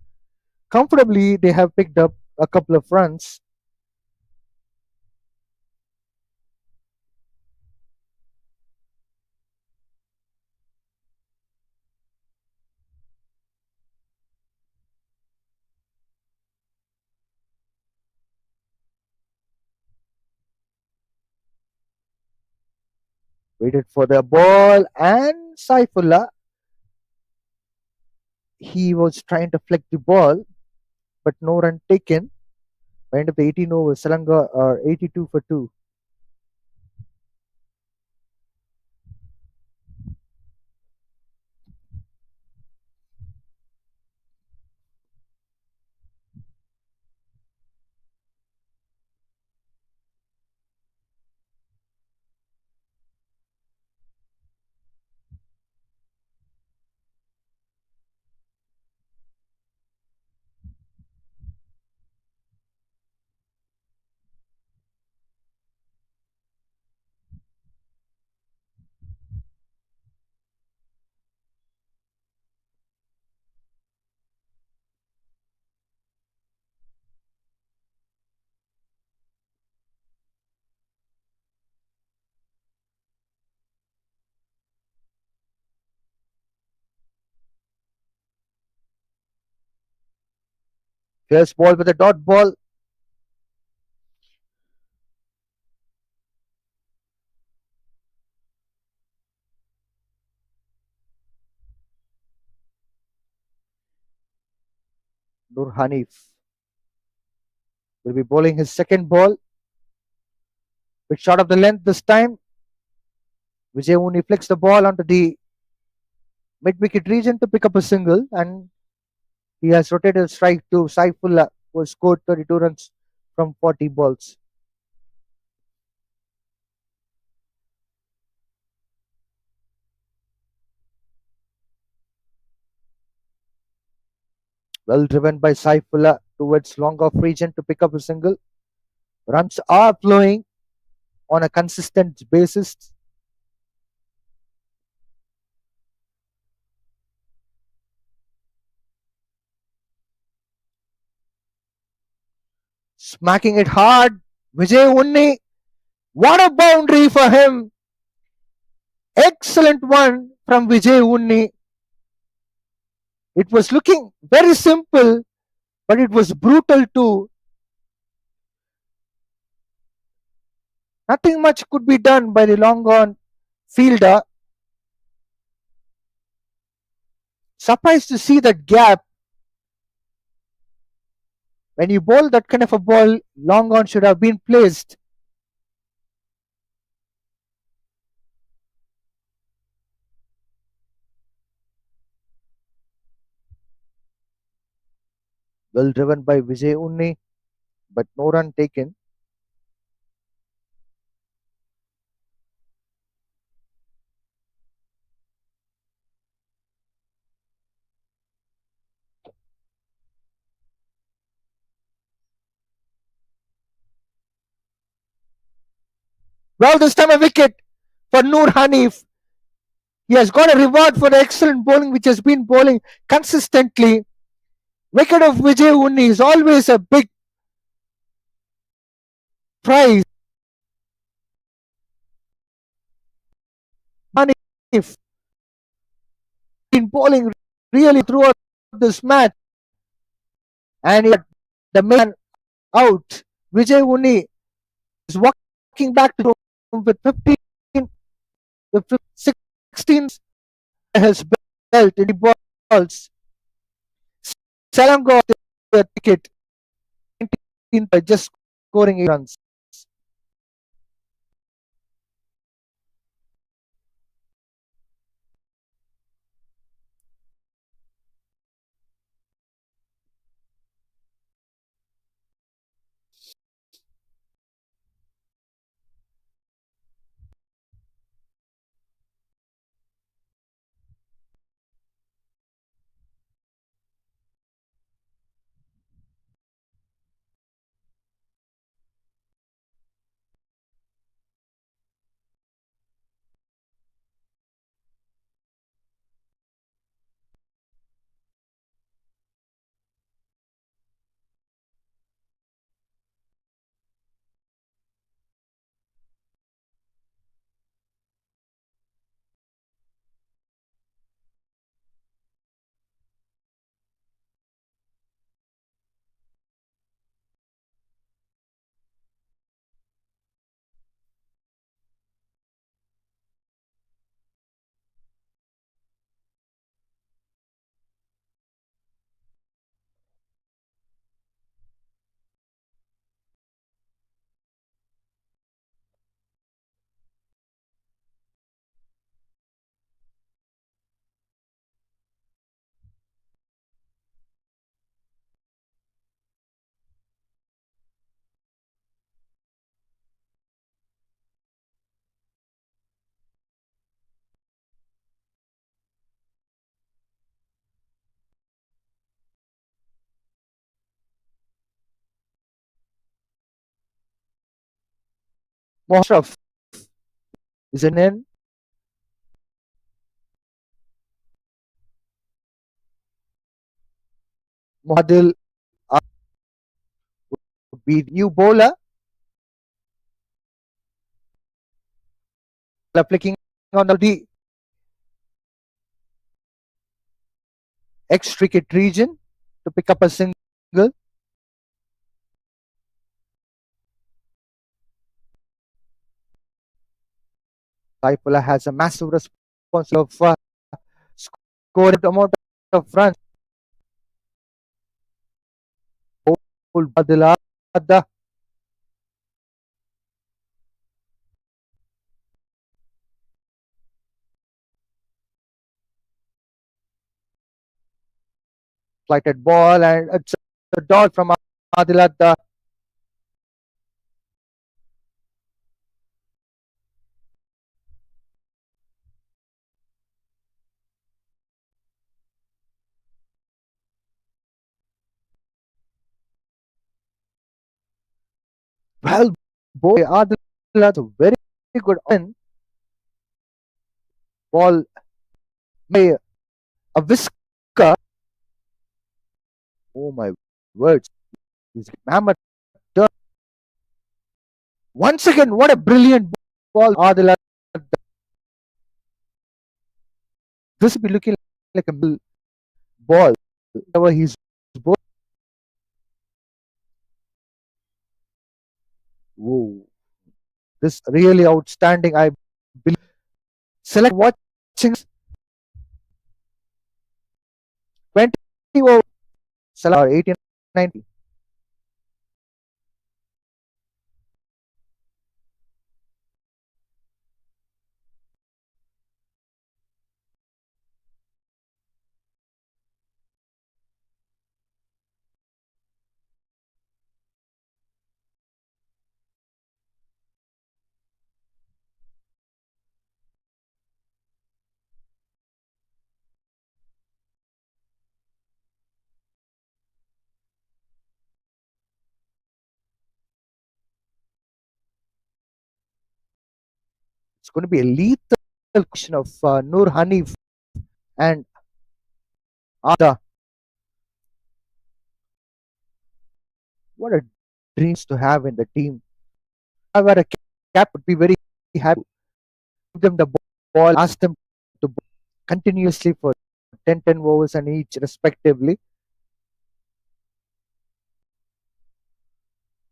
Comfortably, they have picked up a couple of runs. Waited for the ball and Saifullah. He was trying to flick the ball, but no run taken. By end of the 18 overs, Selangor are 82 for 2. First ball with a dot ball. Nur Hanif will be bowling his second ball, with shot of the length this time. Vijay only flicks the ball onto the mid wicket region to pick up a single, and he has rotated strike to Saifullah, who has scored 32 runs from 40 balls. Well driven by Saifullah towards long off region to pick up a single. Runs are flowing on a consistent basis. Smacking it hard. Vijay Unni. What a boundary for him. Excellent one from Vijay Unni. It was looking very simple, but it was brutal too. Nothing much could be done by the long on fielder. Surprised to see that gap. When you bowl that kind of a ball, long on should have been placed. Well driven by Vijay Unni, but no run taken. Well, this time a wicket for Noor Hanif. He has got a reward for the excellent bowling which has been bowling consistently. Wicket of Vijay Unni is always a big prize. Hanif been bowling really throughout this match, and the man out. Vijay Unni is walking back to home with 15, with 16 his belt in the balls. Selangor the ticket 19 by just scoring 8 runs. Ashraf is in. Mohadil would be new bowler. Flicking on the extricate region to pick up a single. Saifullah has a massive responsibility of scoring amount of runs. Badila the flighted ball and it's a dot from Adilat. The well, boy, Adilat a very good on ball by a whisker. Oh my words! He's Muhammad turn. Once again, what a brilliant ball, Adilat. This will be looking like a ball. Whatever he's bowling. Whoa, this really outstanding. I believe. Select watching 20 over Salah 18 90. It's going to be a lethal question of Nur Hanif and Ada. What a dreams to have in the team. If I were a cap, would be very happy. Give them the ball, ask them to bowl continuously for 10 overs and each respectively.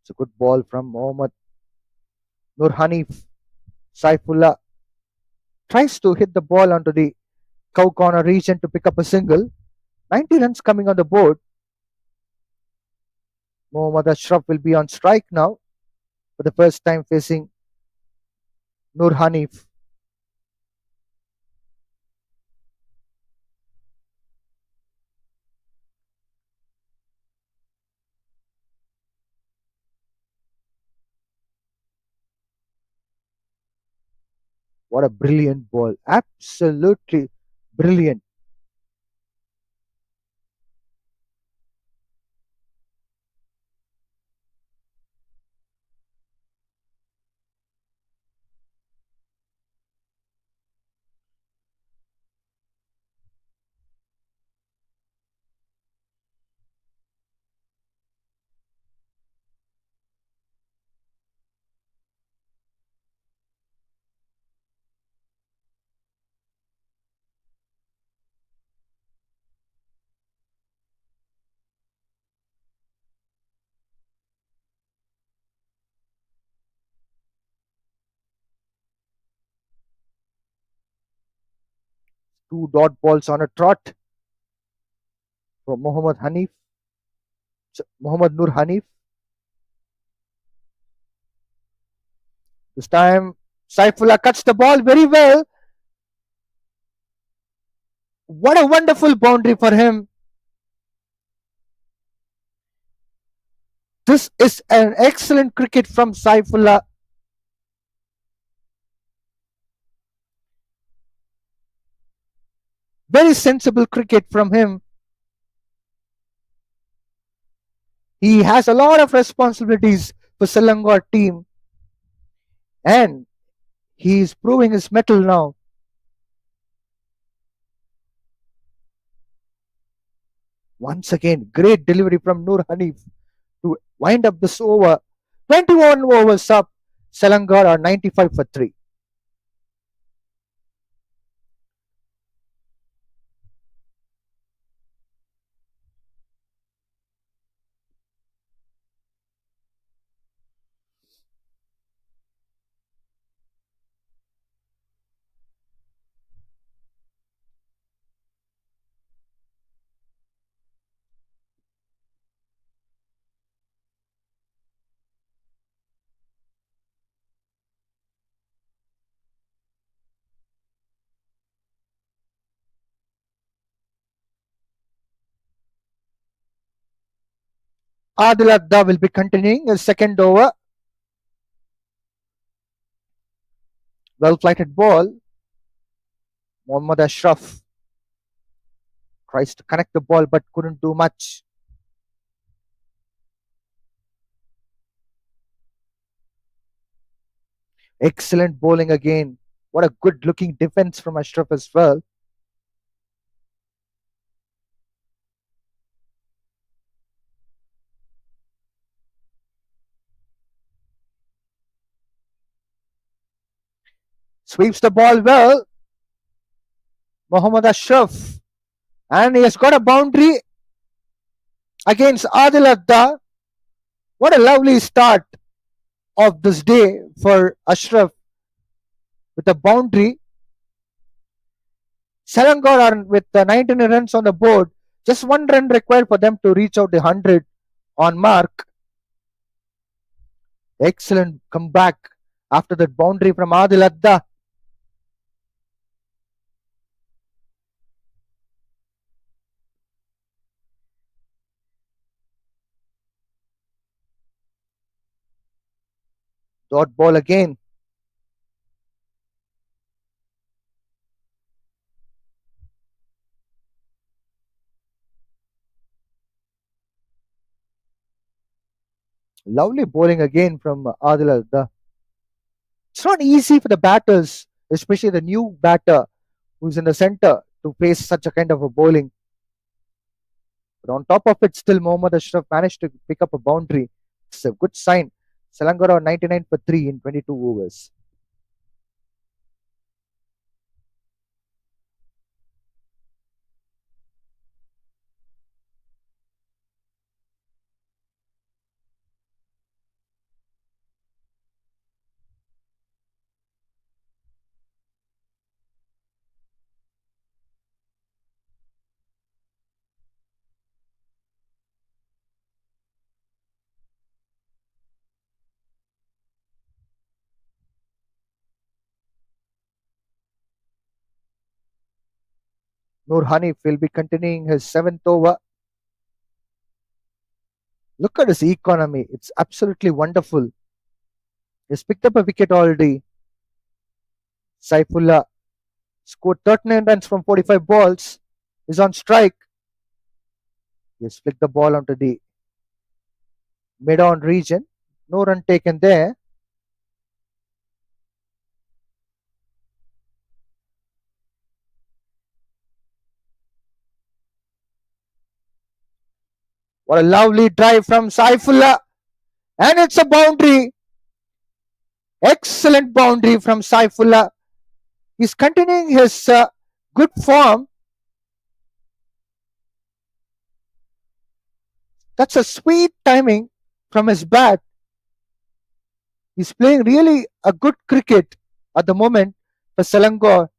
It's a good ball from Mohammad Nur Hanif. Saifullah tries to hit the ball onto the cow corner region to pick up a single. 90 runs coming on the board. Mohammad Ashraf will be on strike now for the first time facing Nur Hanif. What a brilliant ball. Absolutely brilliant. Two dot balls on a trot for Mohammad Nur Hanif. This time, Saifullah cuts the ball very well. What a wonderful boundary for him. This is an excellent cricket from Saifullah. Very sensible cricket from him. He has a lot of responsibilities for Selangor team. And he's proving his mettle now. Once again, great delivery from Nur Hanif to wind up this over. 21 overs up. Selangor are 95 for 3. Adil Adda will be continuing his second over. Well flighted ball. Mohammad Ashraf tries to connect the ball but couldn't do much. Excellent bowling again. What a good looking defense from Ashraf as well. Sweeps the ball well. Mohammad Ashraf. And he has got a boundary against Adil Adda. What a lovely start of this day for Ashraf with a boundary. Selangor are with 19 runs on the board. Just one run required for them to reach out the 100 on mark. Excellent comeback after that boundary from Adil Adda. Dot ball again. Lovely bowling again from Adil Adda. It's not easy for the batters, especially the new batter who's in the center, to face such a kind of a bowling. But on top of it, still Mohammad Ashraf managed to pick up a boundary. It's a good sign. Selangor are 99 for 3 in 22 overs. Noor Hanif will be continuing his seventh over. Look at his economy. It's absolutely wonderful. He's picked up a wicket already. Saifullah scored 39 runs from 45 balls. He's on strike. He's flicked the ball onto the mid-on region. No run taken there. What a lovely drive from Saifullah. And it's a boundary. Excellent boundary from Saifullah. He's continuing his good form. That's a sweet timing from his bat. He's playing really a good cricket at the moment for Selangor.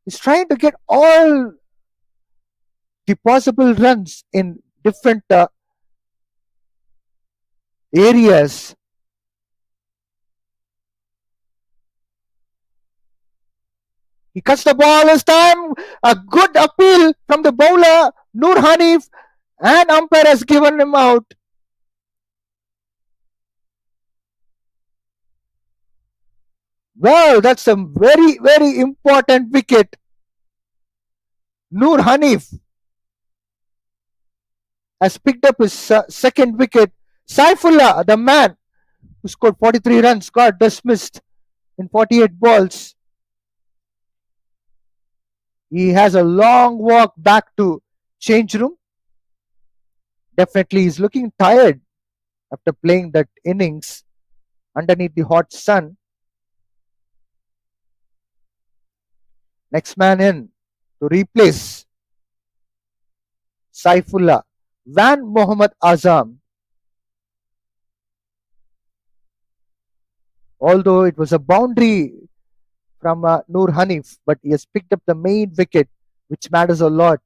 He's trying to get all the possible runs in different areas. He cuts the ball this time. A good appeal from the bowler, Noor Hanif, and umpire has given him out. Well, that's a very, very important wicket. Noor Hanif has picked up his second wicket. Saifullah, the man who scored 43 runs, got dismissed in 48 balls. He has a long walk back to change room. Definitely, he's looking tired after playing that innings underneath the hot sun. Next man in to replace Saifullah, Van Mohammad Azam. Although it was a boundary from Noor Hanif, but he has picked up the main wicket, which matters a lot.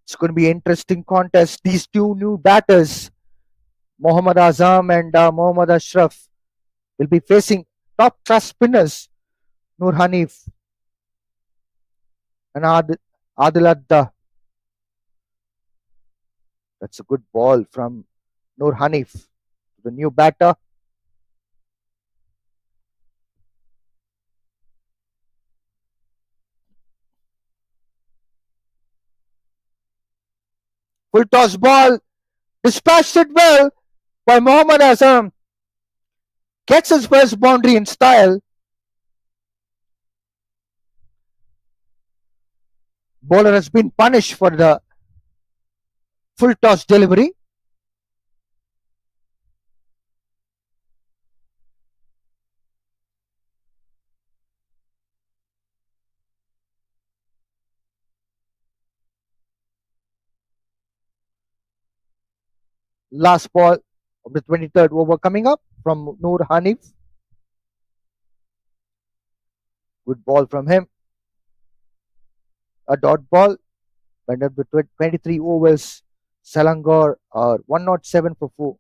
It's going to be an interesting contest. These two new batters, Mohammad Azam and Mohammad Ashraf, will be facing top class spinners Noor Hanif and Adil Adda. That's a good ball from Noor Hanif, the new batter. Full toss ball, dispatched it well by Mohammad Azam. Gets his first boundary in style. Bowler has been punished for the full toss delivery. Last ball of the 23rd over coming up from Noor Hanif. Good ball from him. A dot ball. Went up to 23 overs. Selangor are 107 for 4.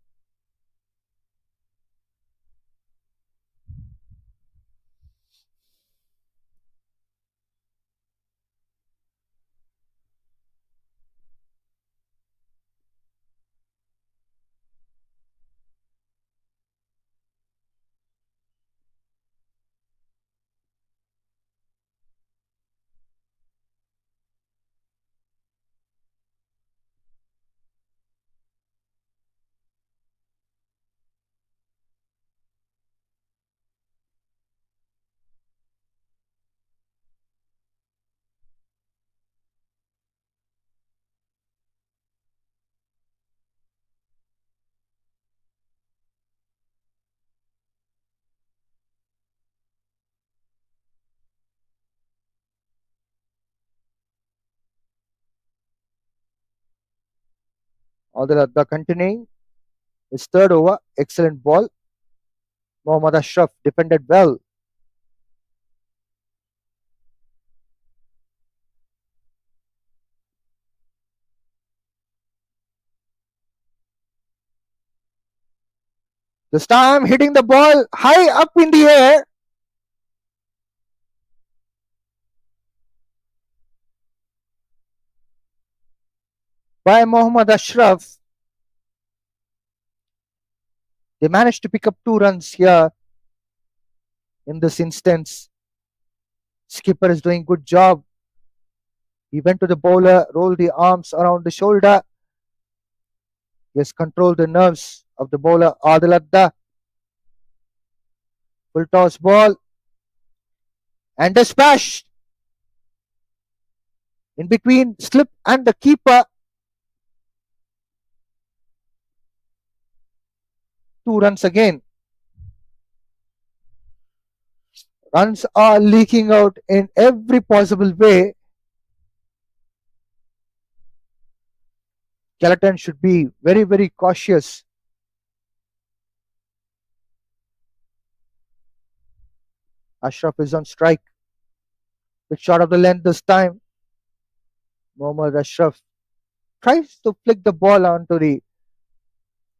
Adil continuing his third over. Excellent ball. Mohammad Ashraf defended well. This time hitting the ball high up in the air. By Mohammad Ashraf. They managed to pick up 2 runs here in this instance. Skipper is doing good job. He went to the bowler, rolled the arms around the shoulder. He has controlled the nerves of the bowler Adil Adda. Full toss ball and dispatched in between slip and the keeper. 2 runs again. Runs are leaking out in every possible way. Kelantan should be very, very cautious. Ashraf is on strike. Big shot of the length this time. Mohammad Ashraf tries to flick the ball onto the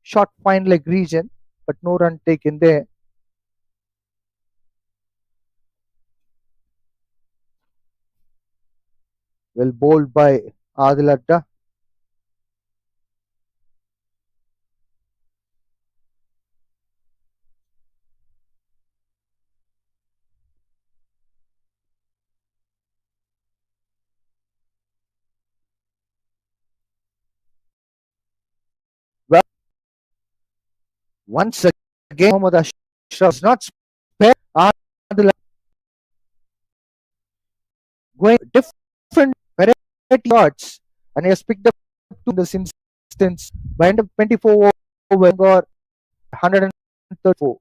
short fine leg region, but no run taken there. Well bowled by Adil Adda. Well, once again, Mohammad Ashraf is not spared. Adil going different variety shots, and he has picked up two in this instance. By end of 24 over, got 134.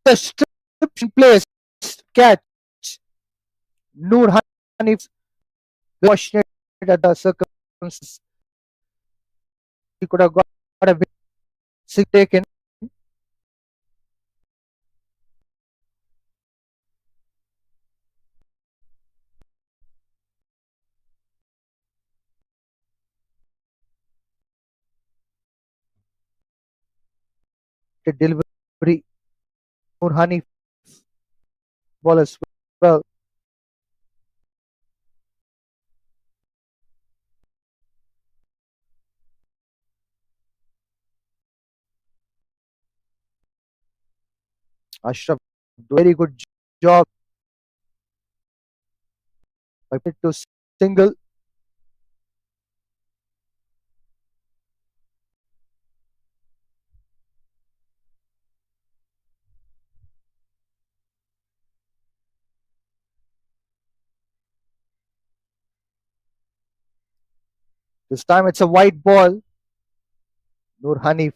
The strip in place catch. Noor Hanif fortunate at the circumstances. He could have got a wicket taken. The delivery. Noor Hanif ball as well. Ashraf, very good job by to single. This time it's a white ball. Noor Hanif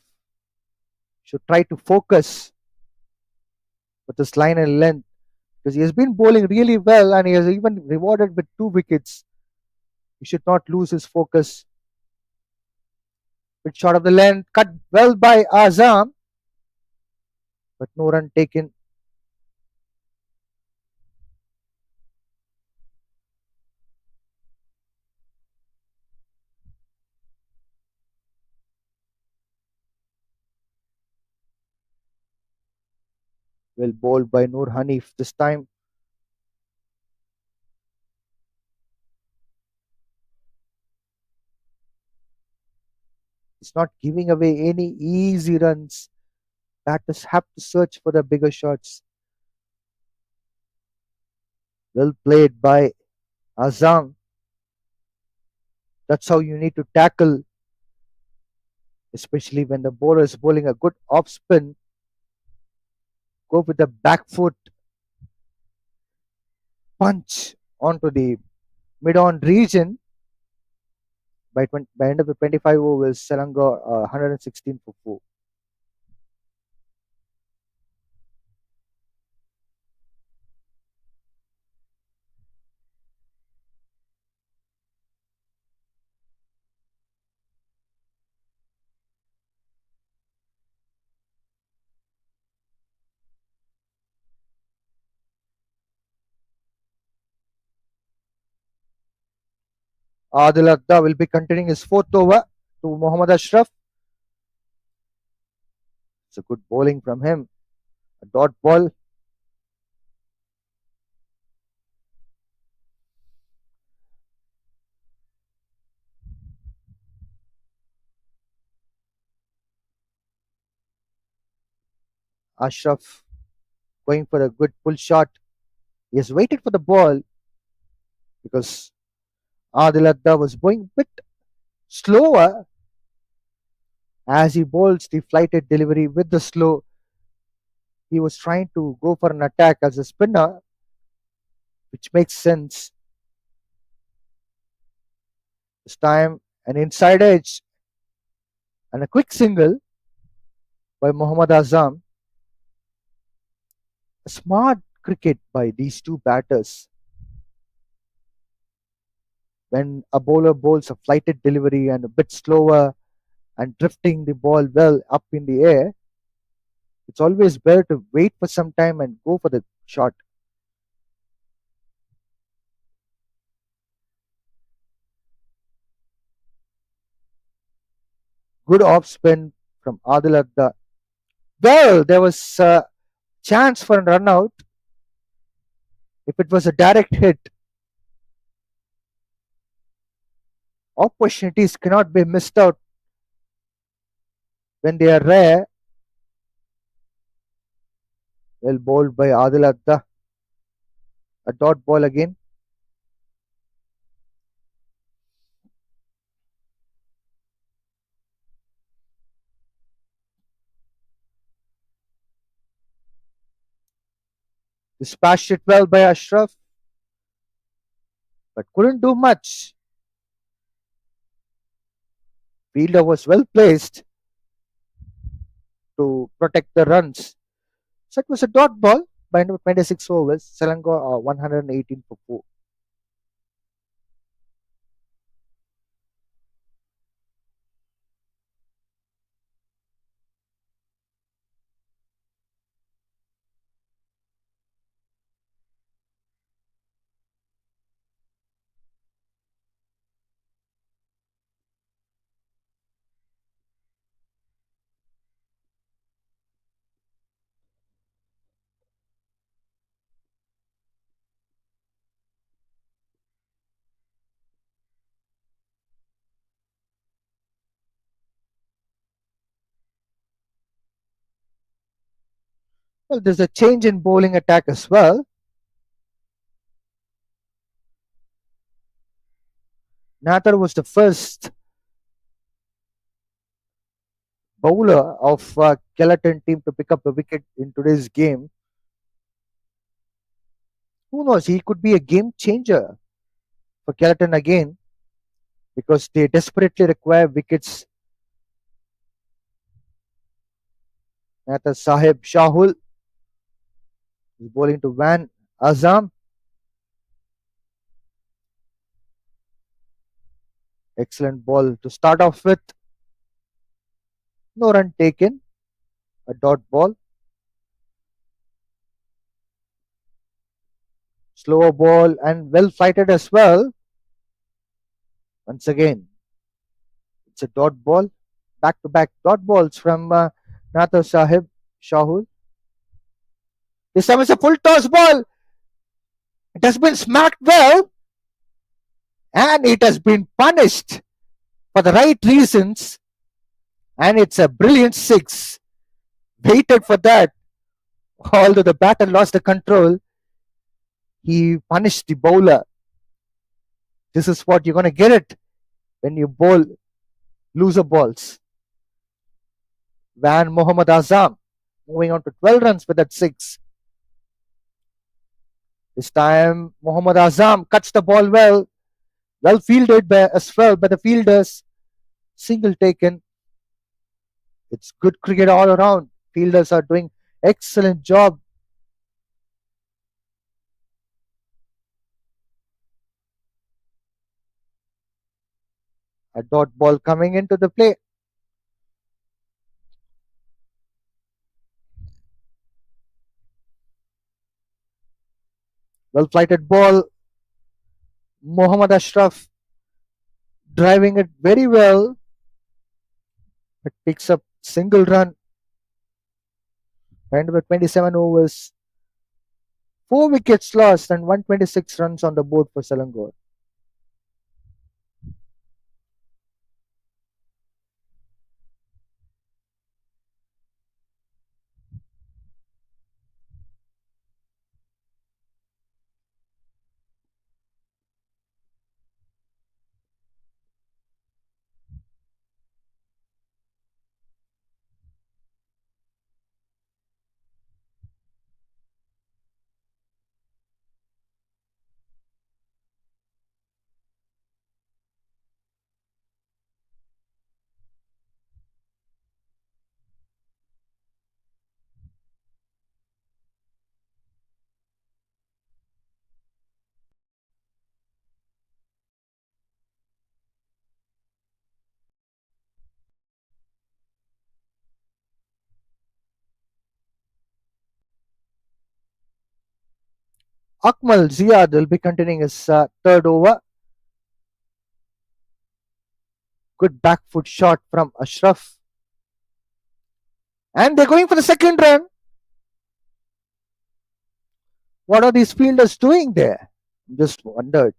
should try to focus with this line and length because he has been bowling really well and he has even rewarded with 2 wickets. He should not lose his focus. Bit short of the length, cut well by Azam, but no run taken. Well bowled by Noor Hanif this time. He's not giving away any easy runs. Batters have to search for the bigger shots. Well played by Azam. That's how you need to tackle, especially when the bowler is bowling a good off spin. Go with the back foot punch onto the mid-on region. By end of the 25 overs, Selangor 116 for 4. Adil Adda will be continuing his fourth over to Mohammad Ashraf. It's a good bowling from him. A dot ball. Ashraf going for a good pull shot. He has waited for the ball because Adil Adda was going a bit slower as he bowls the flighted delivery with the slow. He was trying to go for an attack as a spinner, which makes sense. This time, an inside edge and a quick single by Mohammad Azam. A smart cricket by these two batters. When a bowler bowls a flighted delivery and a bit slower and drifting the ball well up in the air, it's always better to wait for some time and go for the shot. Good off spin from Adil Adda. Well, there was a chance for a run out if it was a direct hit. Opportunities cannot be missed out when they are rare. Well bowled by Adil Adda. A dot ball again. Dispatched it well by Ashraf, but couldn't do much. Fielder was well placed to protect the runs. So it was a dot ball by 26 overs. Selangor 118 for 4. Well, there's a change in bowling attack as well. Nathar was the first bowler of Kelantan team to pick up a wicket in today's game. Who knows? He could be a game changer for Kelantan again because they desperately require wickets. Nathar Sahib Shahul is bowling to Van Azam. Excellent ball to start off with. No run taken. A dot ball. Slower ball and well flighted as well. Once again, it's a dot ball. Back to back dot balls from Nathar Sahib Shahul. This time it's a full toss ball. It has been smacked well and it has been punished for the right reasons. And it's a brilliant six. Waited for that. Although the batter lost the control, he punished the bowler. This is what you're going to get it when you bowl loser balls. Van Mohammad Azam moving on to 12 runs with that six. This time Mohammad Azam cuts the ball well. Well fielded as well by the fielders. Single taken. It's good cricket all around. Fielders are doing excellent job. A dot ball coming into the play. Well flighted ball. Mohammad Ashraf driving it very well. It picks up single run. End of the 27 overs, 4 wickets lost and 126 runs on the board for Selangor. Akmal Ziad will be continuing his third over. Good back foot shot from Ashraf. And they're going for the second run. What are these fielders doing there? Just wondered.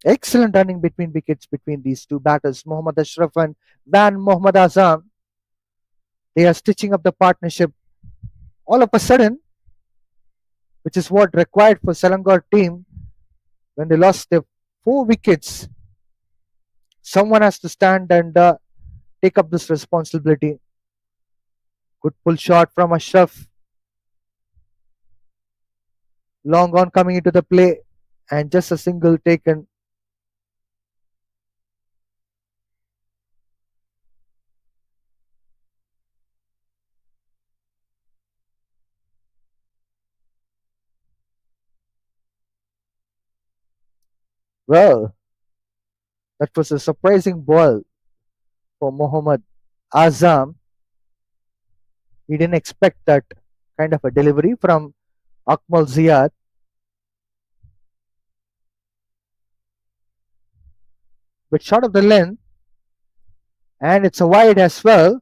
Excellent running between wickets between these two batters, Mohammad Ashraf and Van Mohammad Azam. They are stitching up the partnership all of a sudden, which is what required for Selangor team when they lost their 4 wickets. Someone has to stand and take up this responsibility. Good pull shot from Ashraf. Long on coming into the play and just a single taken. Well, that was a surprising ball for Mohammad Azam. He didn't expect that kind of a delivery from Akmal Ziad. But short of the length, and it's a wide as well.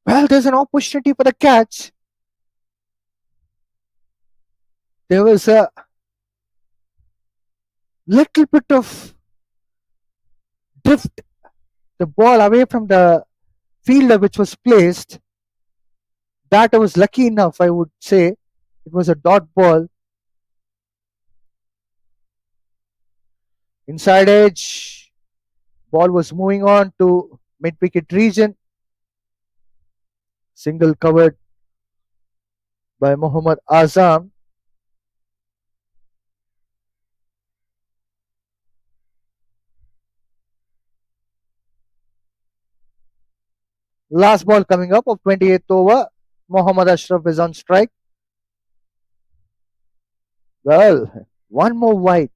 Well, there's an opportunity for the catch. There was a little bit of drift, the ball away from the fielder which was placed. That was lucky enough, I would say. It was a dot ball. Inside edge. Ball was moving on to mid wicket region. Single covered by Mohammad Azam. Last ball coming up of 28th over. Mohammad Ashraf is on strike. Well, one more wide.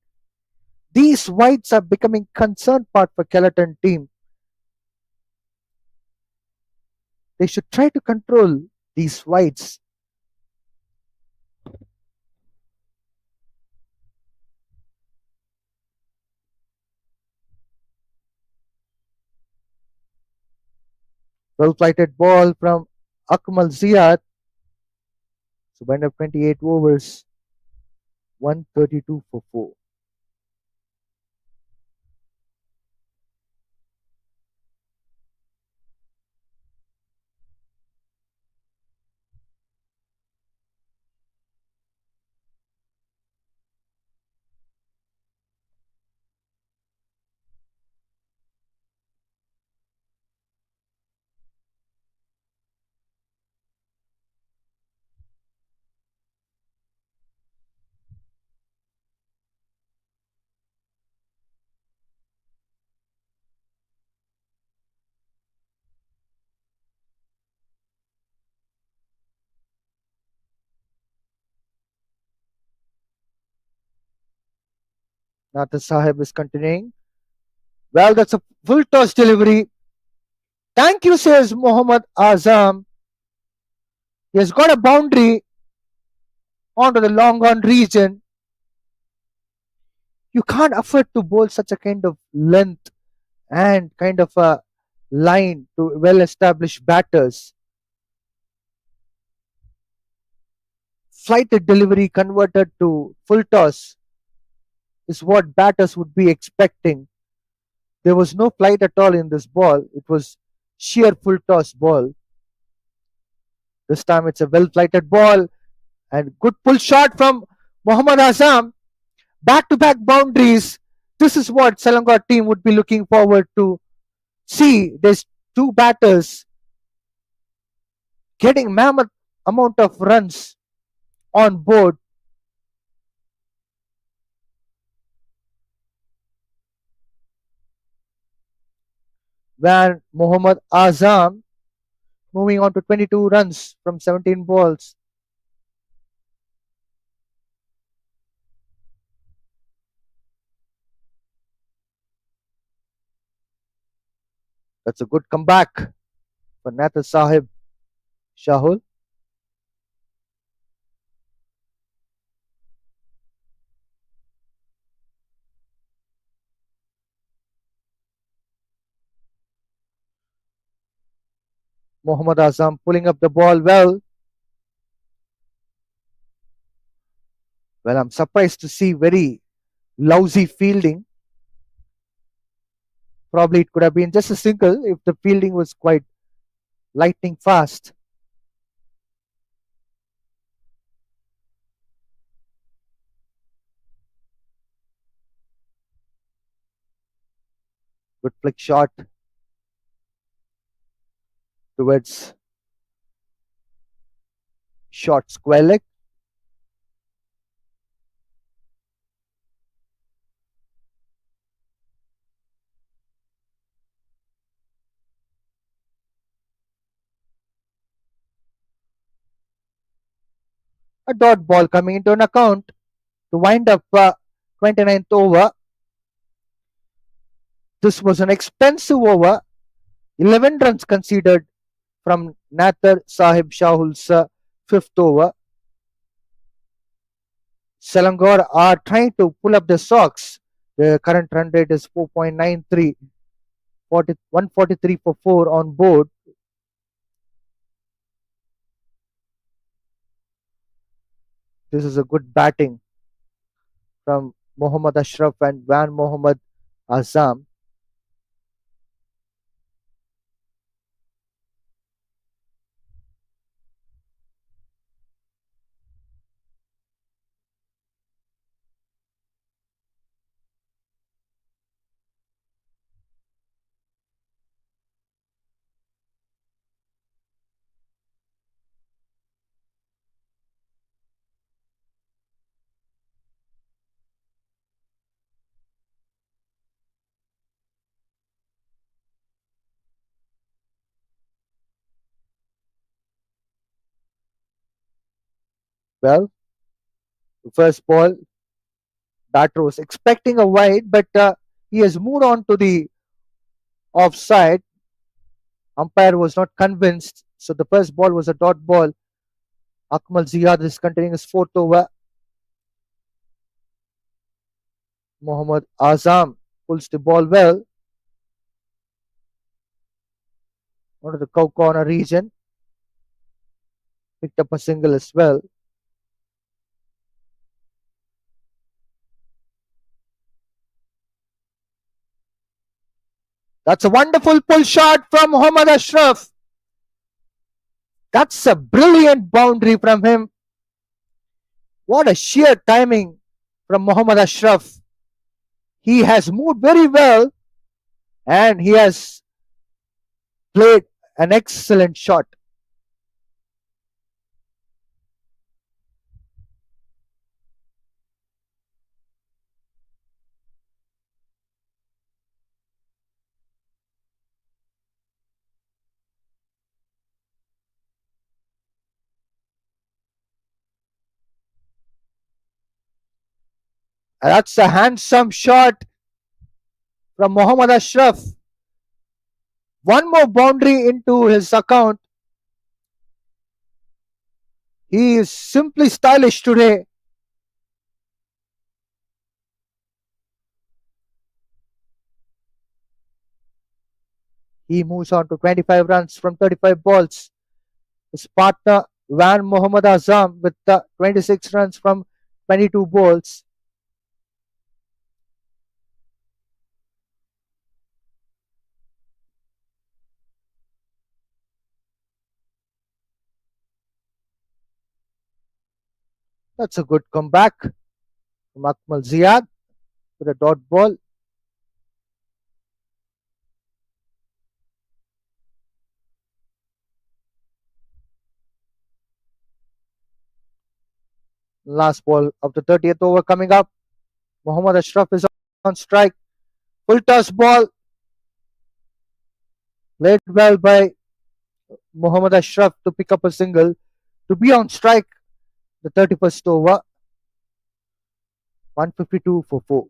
These wides are becoming concern part for Kelantan team. They should try to control these wides. Well flighted ball from Akmal Ziad. So by end of 28 overs, 132 for 4. Nath Sahib is continuing. Well, that's a full toss delivery. Thank you, says Muhammad Azam. He has got a boundary onto the long on region. You can't afford to bowl such a kind of length and kind of a line to well established batters. Flighted delivery converted to full toss is what batters would be expecting. There was no flight at all in this ball. It was sheer full toss ball. This time it's a well flighted ball and good pull shot from Muhammad Azam. Back to back boundaries. This is what Selangor team would be looking forward to see. There's two batters getting mammoth amount of runs on board. When Muhammad Azam moving on to 22 runs from 17 balls. That's a good comeback for Nathar Sahib Shahul. Muhammad Azam pulling up the ball well. Well, I'm surprised to see very lousy fielding. Probably it could have been just a single if the fielding was quite lightning fast. Good flick shot towards short square leg. A dot ball coming into an account to wind up 29th over. This was an expensive over. 11 runs conceded from Nathar Sahib Shahul's fifth over. Selangor are trying to pull up the socks. The current run rate is 4.93, 143 for 4 on board. This is a good batting from Mohammad Ashraf and Van Mohammad Azam. Well, the first ball, batter was expecting a wide, but he has moved on to the offside. Umpire was not convinced, so the first ball was a dot ball. Akmal Ziyad is continuing his fourth over. Mohammad Azam pulls the ball well onto the cow corner region. Picked up a single as well. That's a wonderful pull shot from Muhammad Ashraf. That's a brilliant boundary from him. What a sheer timing from Muhammad Ashraf. He has moved very well and he has played an excellent shot. That's a handsome shot from Mohammad Ashraf. One more boundary into his account. He is simply stylish today. He moves on to 25 runs from 35 balls. His partner Van Mohammad Azam with the 26 runs from 22 balls. That's a good comeback from Akmal Ziad with a dot ball. Last ball of the 30th over coming up. Mohammad Ashraf is on strike. Full toss ball played well by Mohammad Ashraf to pick up a single to be on strike the 31st over. 152 for 4.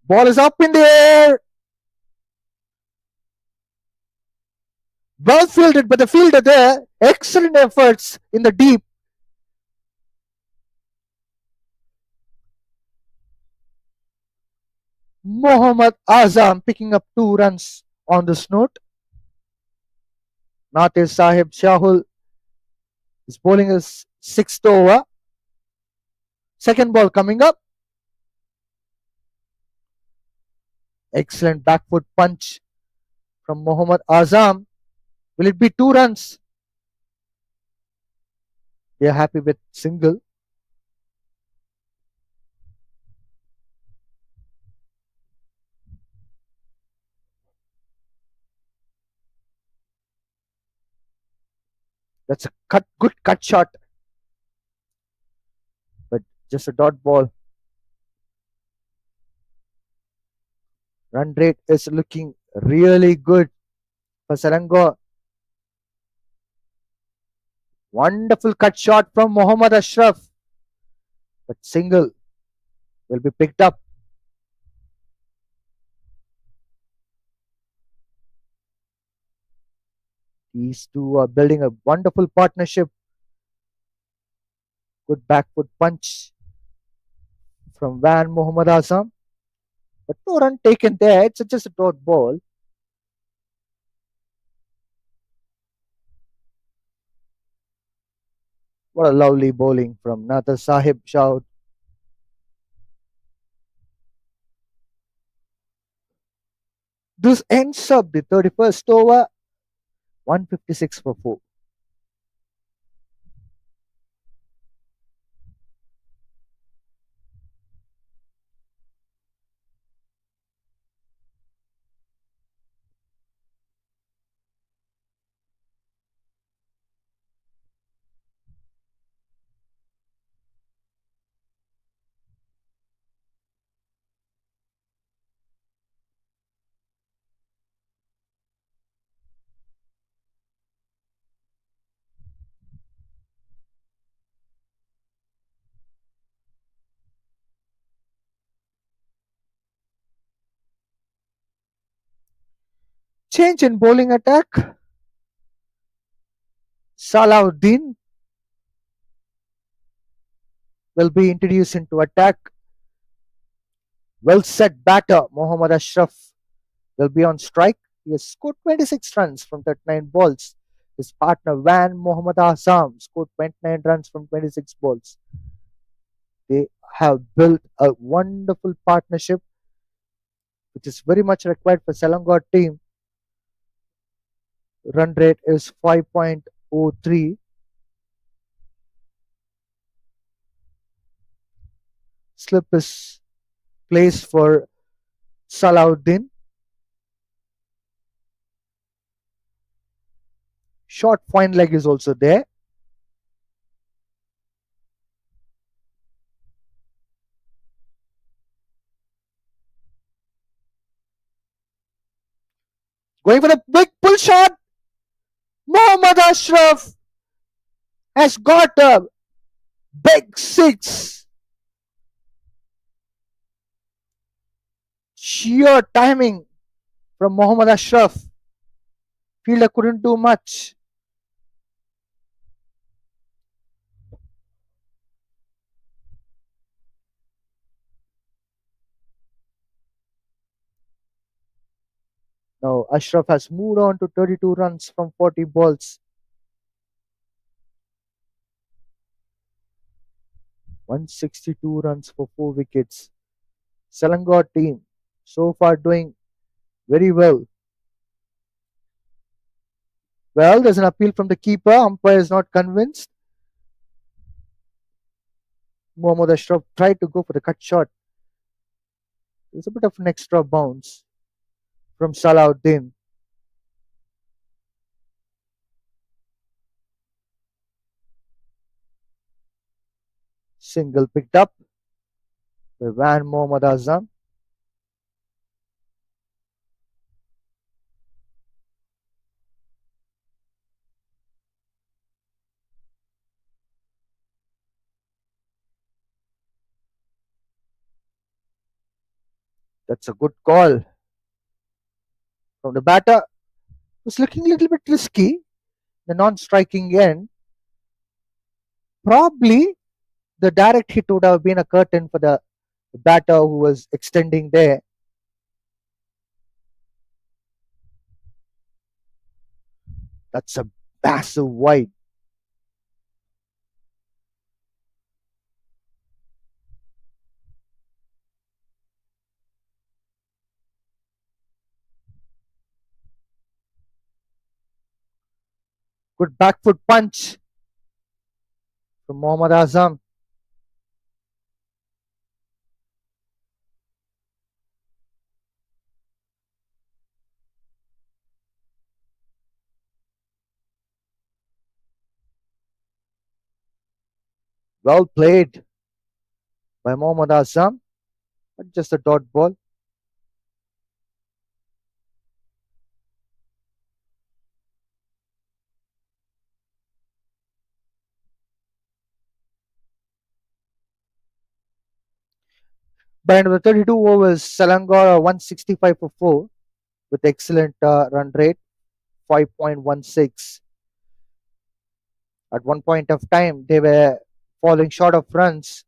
Ball is up in the air. Well fielded by the fielder there. Excellent efforts in the deep. Mohammad Azam picking up 2 runs on this note. Natir Sahib Shahul is bowling his 6th over. Second ball coming up. Excellent back foot punch from Mohammad Azam. Will it be 2 runs? They are happy with single. That's a good cut shot, but just a dot ball. Run rate is looking really good for Selangor. Wonderful cut shot from Mohammad Ashraf, but single will be picked up. These two are building a wonderful partnership. Good back foot punch from Van Mohammad Azam. But no run taken there. It's just a dot ball. What a lovely bowling from Nader Sahib Shah. This ends up the 31st over. 156 for 4. Change in bowling attack. Salahuddin will be introduced into attack. Well set batter Mohammad Ashraf will be on strike. He has scored 26 runs from 39 balls. His partner Van Mohammad Azam scored 29 runs from 26 balls. have built a wonderful partnership which is very much required for Selangor team. Run rate is 5.03. Slip is placed for Salahuddin. Short fine leg is also there. Going for the big pull shot. Mohammad Ashraf has got a big six. Sheer timing from Mohammad Ashraf. Fielder couldn't do much. Now Ashraf has moved on to 32 runs from 40 balls. 162 runs for 4 wickets. Selangor team so far doing very well. Well, there's an appeal from the keeper. Umpire is not convinced. Mohammad Ashraf tried to go for the cut shot. There's a bit of an extra bounce from Salahuddin. Single picked up by Van Mohammad Azam. That's a good call from the batter. Was looking a little bit risky. The non-striking end. Probably the direct hit would have been a curtain for the batter who was extending there. That's a massive wide. Good back foot punch from Mohammad Azam. Well played by Mohammad Azam, but just a dot ball. By end of the 32 overs, Selangor are 165 for 4 with excellent run rate, 5.16. At one point of time, they were falling short of runs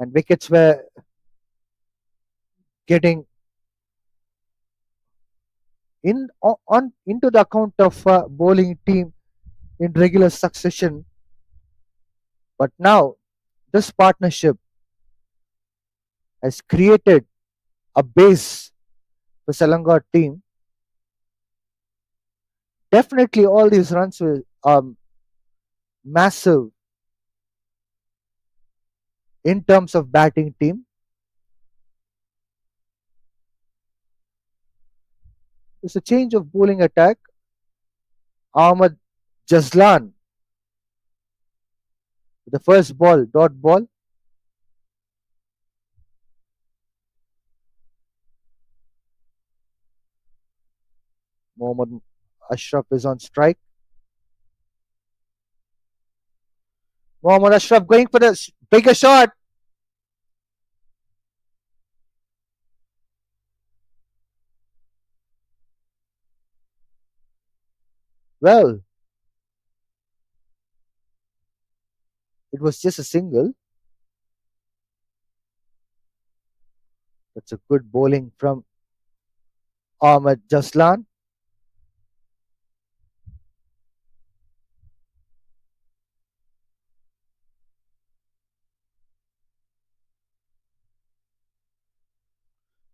and wickets were getting in on into the account of bowling team in regular succession. But now this partnership has created a base for Selangor team. Definitely, all these runs were massive in terms of batting team. There's a change of bowling attack. Ahmad Jazlan, the first ball, dot ball. Mohammad Ashraf is on strike. Mohammad Ashraf going for the bigger shot. Well, it was just a single. That's a good bowling from Ahmad Jaslan.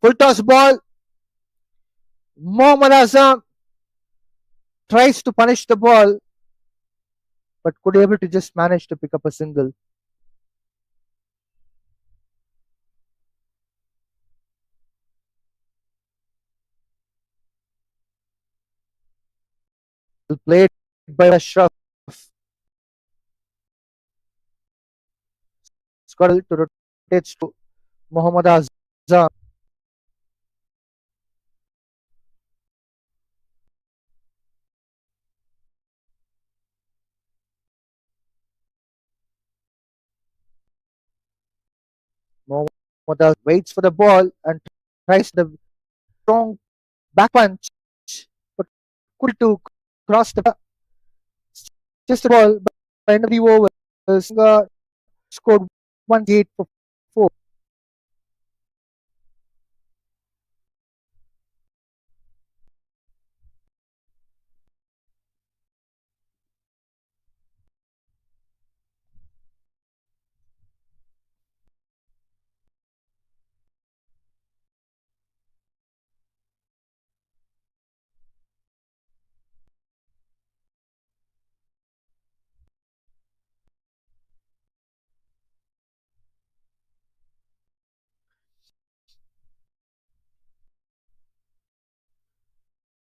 Full toss ball. Mohammad Azam tries to punish the ball, but could able to just manage to pick up a single. Played by Ashraf. Scuttle to rotates to Mohammad Azam. Mohammad Azam waits for the ball and tries the strong back punch, but could to cross the just the ball. By end of the over, Singha scored 1 8 for 4.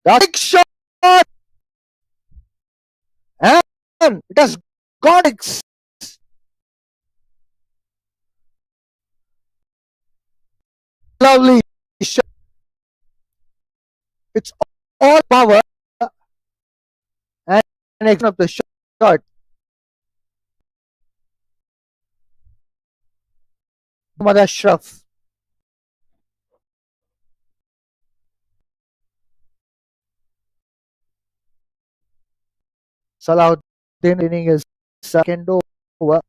The big shot and it has gone. Lovely shot. It's all power and action of the shot. Muhammad Ashraf. Salahuddin inning his second over.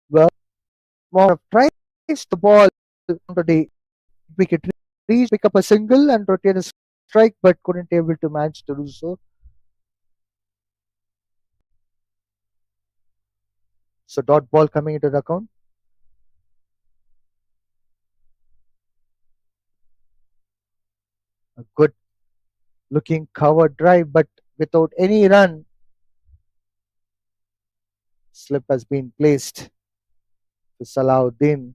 Well, Mohammad tries the ball onto the wicket. Reach, pick up a single and rotate a strike, but couldn't able to manage to do so. So dot ball coming into the account. A good looking cover drive, but without any run. Slip has been placed to Salahuddin.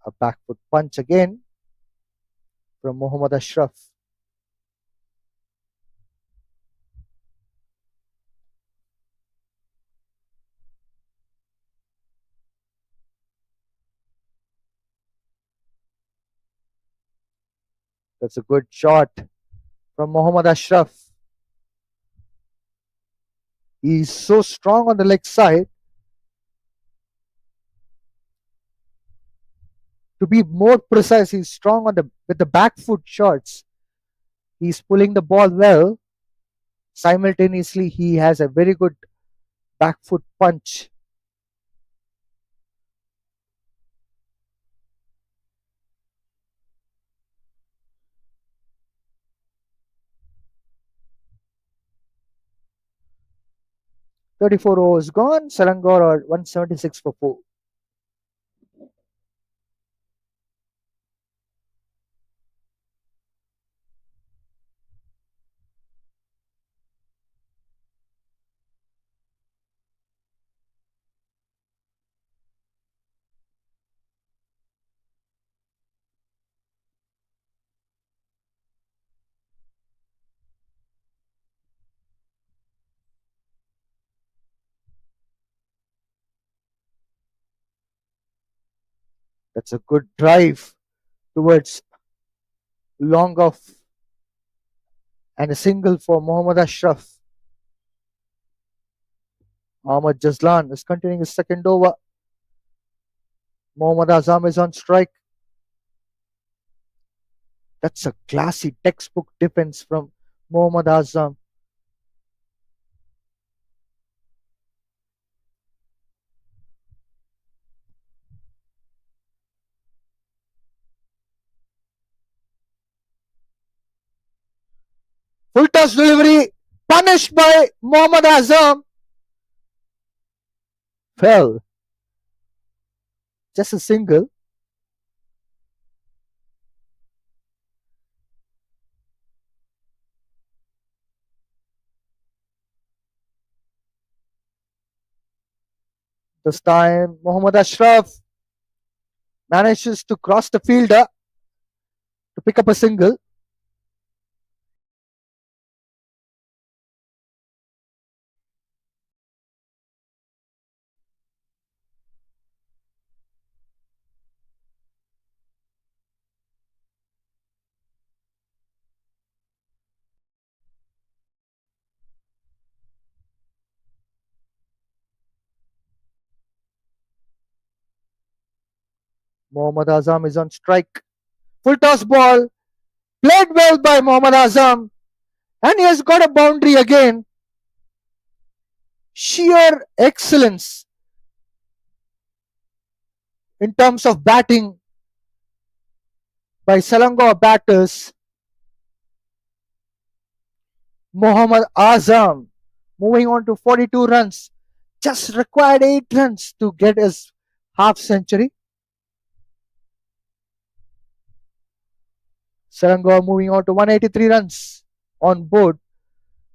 A back foot punch again from Mohammad Ashraf. That's a good shot from Mohammad Ashraf. He's so strong on the leg side. To be more precise, he's strong on the with the back foot shots. He's pulling the ball well. Simultaneously, he has a very good back foot punch. Thirty-four overs gone. Selangor are 176 for 4. That's a good drive towards long off and a single for Mohammad Ashraf. Ahmad Jazlan is continuing his second over. Mohammad Azam is on strike. That's a classy textbook defense from Mohammad Azam. Full toss delivery, punished by Mohammad Azam. Fell. Just a single. This time, Mohammad Ashraf manages to cross the fielder to pick up a single. Mohammad Azam is on strike. Full toss ball, played well by Mohammad Azam, and he has got a boundary again. Sheer excellence in terms of batting by Selangor batters. Mohammad Azam moving on to 42 runs. Just required 8 runs to get his half century. Selangor moving on to 183 runs on board.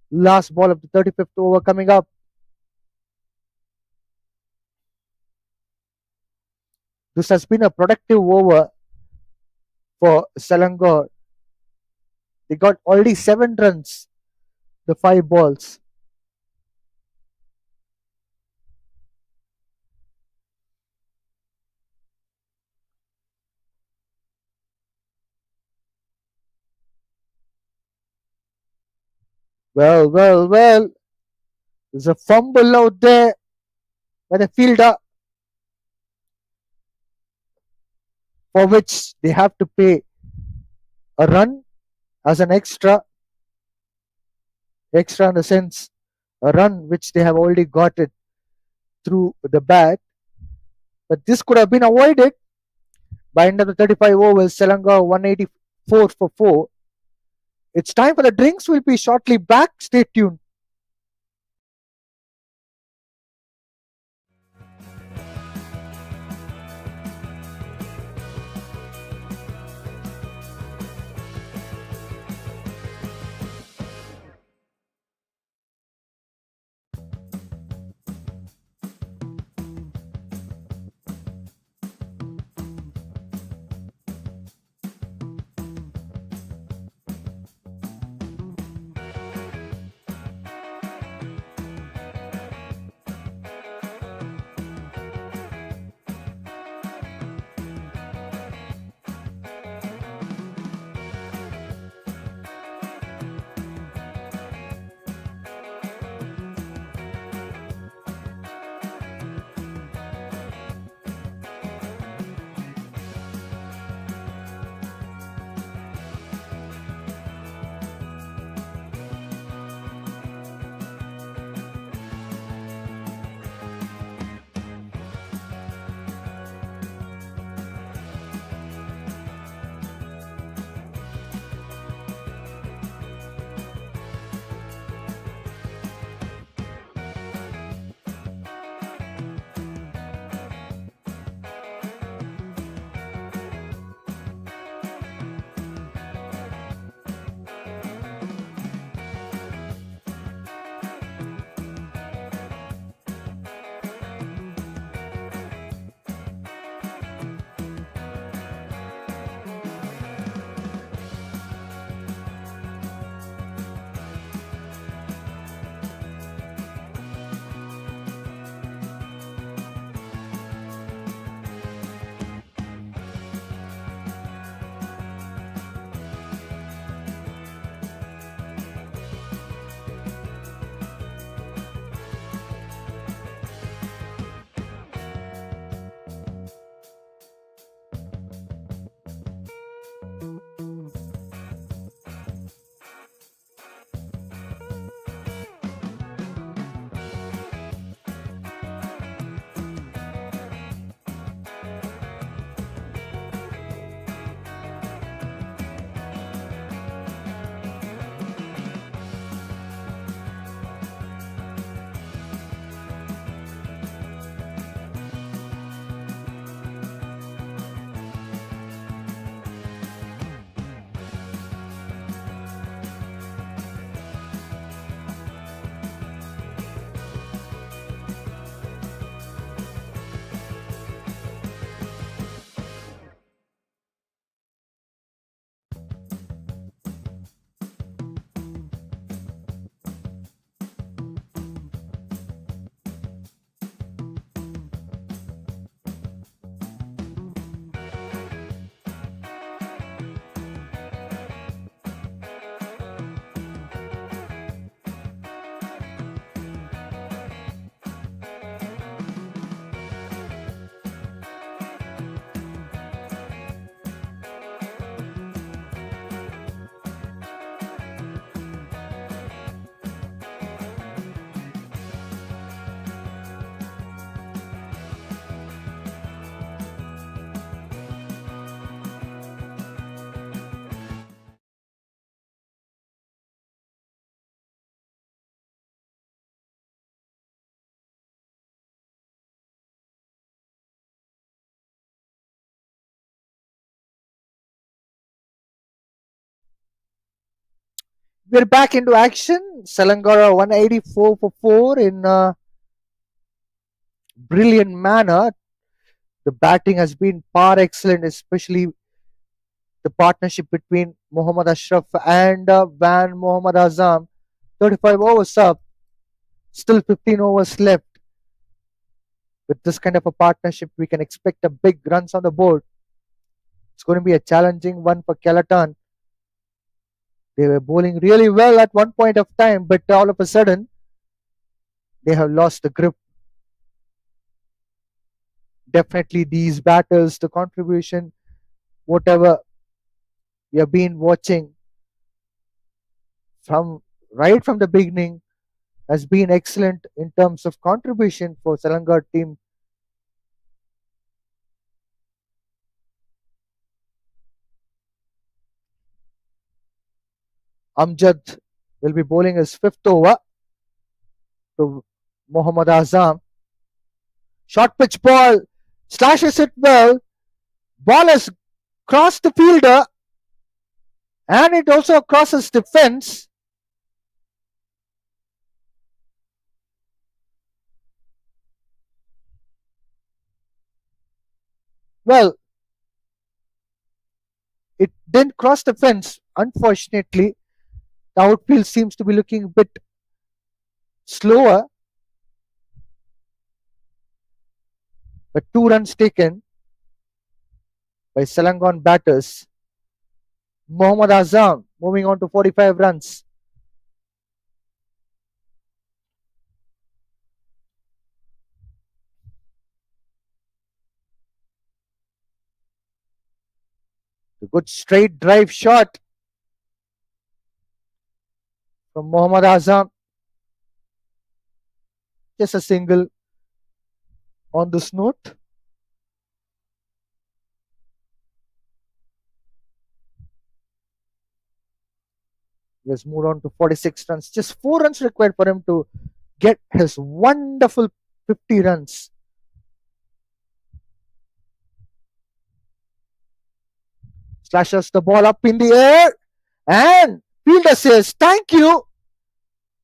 Last ball of the 35th over coming up. This has been a productive over for Selangor. They got already 7 runs, the 5 balls. Well. There's a fumble out there by the fielder for which they have to pay a run as an extra. Extra in the sense a run which they have already got it through the bat. But this could have been avoided by end of the 35 overs. Selangor 184 for 4. It's time for the drinks. We'll be shortly back. Stay tuned. We're back into action. Selangor 184 for 4 in a brilliant manner. The batting has been par excellent, especially the partnership between Mohammad Ashraf and Van Mohammad Azam. 35 overs up, still 15 overs left. With this kind of a partnership, we can expect a big runs on the board. It's going to be a challenging one for Kelantan. They were bowling really well at one point of time, but all of a sudden, they have lost the grip. Definitely, these batters, the contribution, whatever we have been watching from right from the beginning, has been excellent in terms of contribution for Selangor team. Amjad will be bowling his fifth over to Mohammad Azam. Short pitch ball, slashes it well. Ball has crossed the fielder and it also crosses defense. Well, it didn't cross the fence. Unfortunately, the outfield seems to be looking a bit slower, but 2 runs taken by Selangor batters. Mohammad Azam moving on to 45 runs. A good straight drive shot from Mohammad Azam. Just a single on this note. He has moved on to 46 runs. Just 4 runs required for him to get his wonderful 50 runs. Slashes the ball up in the air and fielder says, "Thank you."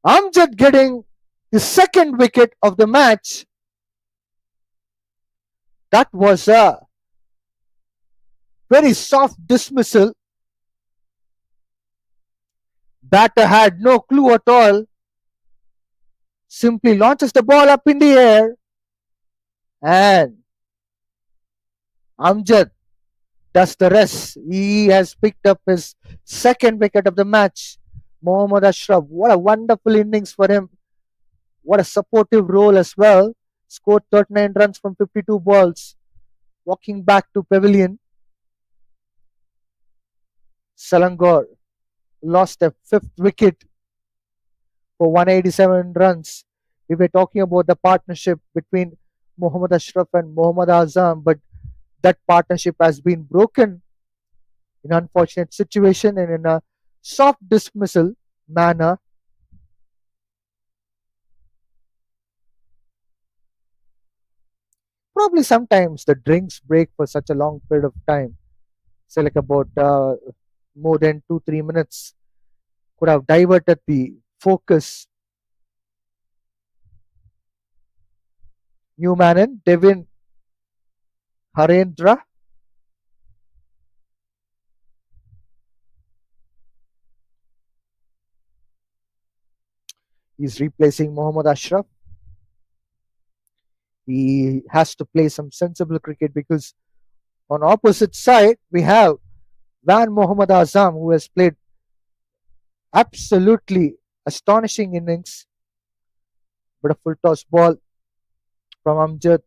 Amjad getting the second wicket of the match. That was a very soft dismissal. Batter had no clue at all. Simply launches the ball up in the air and Amjad does the rest. He has picked up his second wicket of the match. Mohammad Ashraf, what a wonderful innings for him. What a supportive role as well. Scored 39 runs from 52 balls. Walking back to pavilion. Selangor lost a fifth wicket for 187 runs. We were talking about the partnership between Mohammad Ashraf and Mohammad Azam, but that partnership has been broken in an unfortunate situation and in a soft dismissal manner. Probably sometimes the drinks break for such a long period of time, say like about more than 2-3 minutes, could have diverted the focus. New man in Devin Harendra. He's replacing Mohammad Ashraf. He has to play some sensible cricket because on opposite side we have Van Mohammad Azam, who has played absolutely astonishing innings. But a full toss ball from Amjad,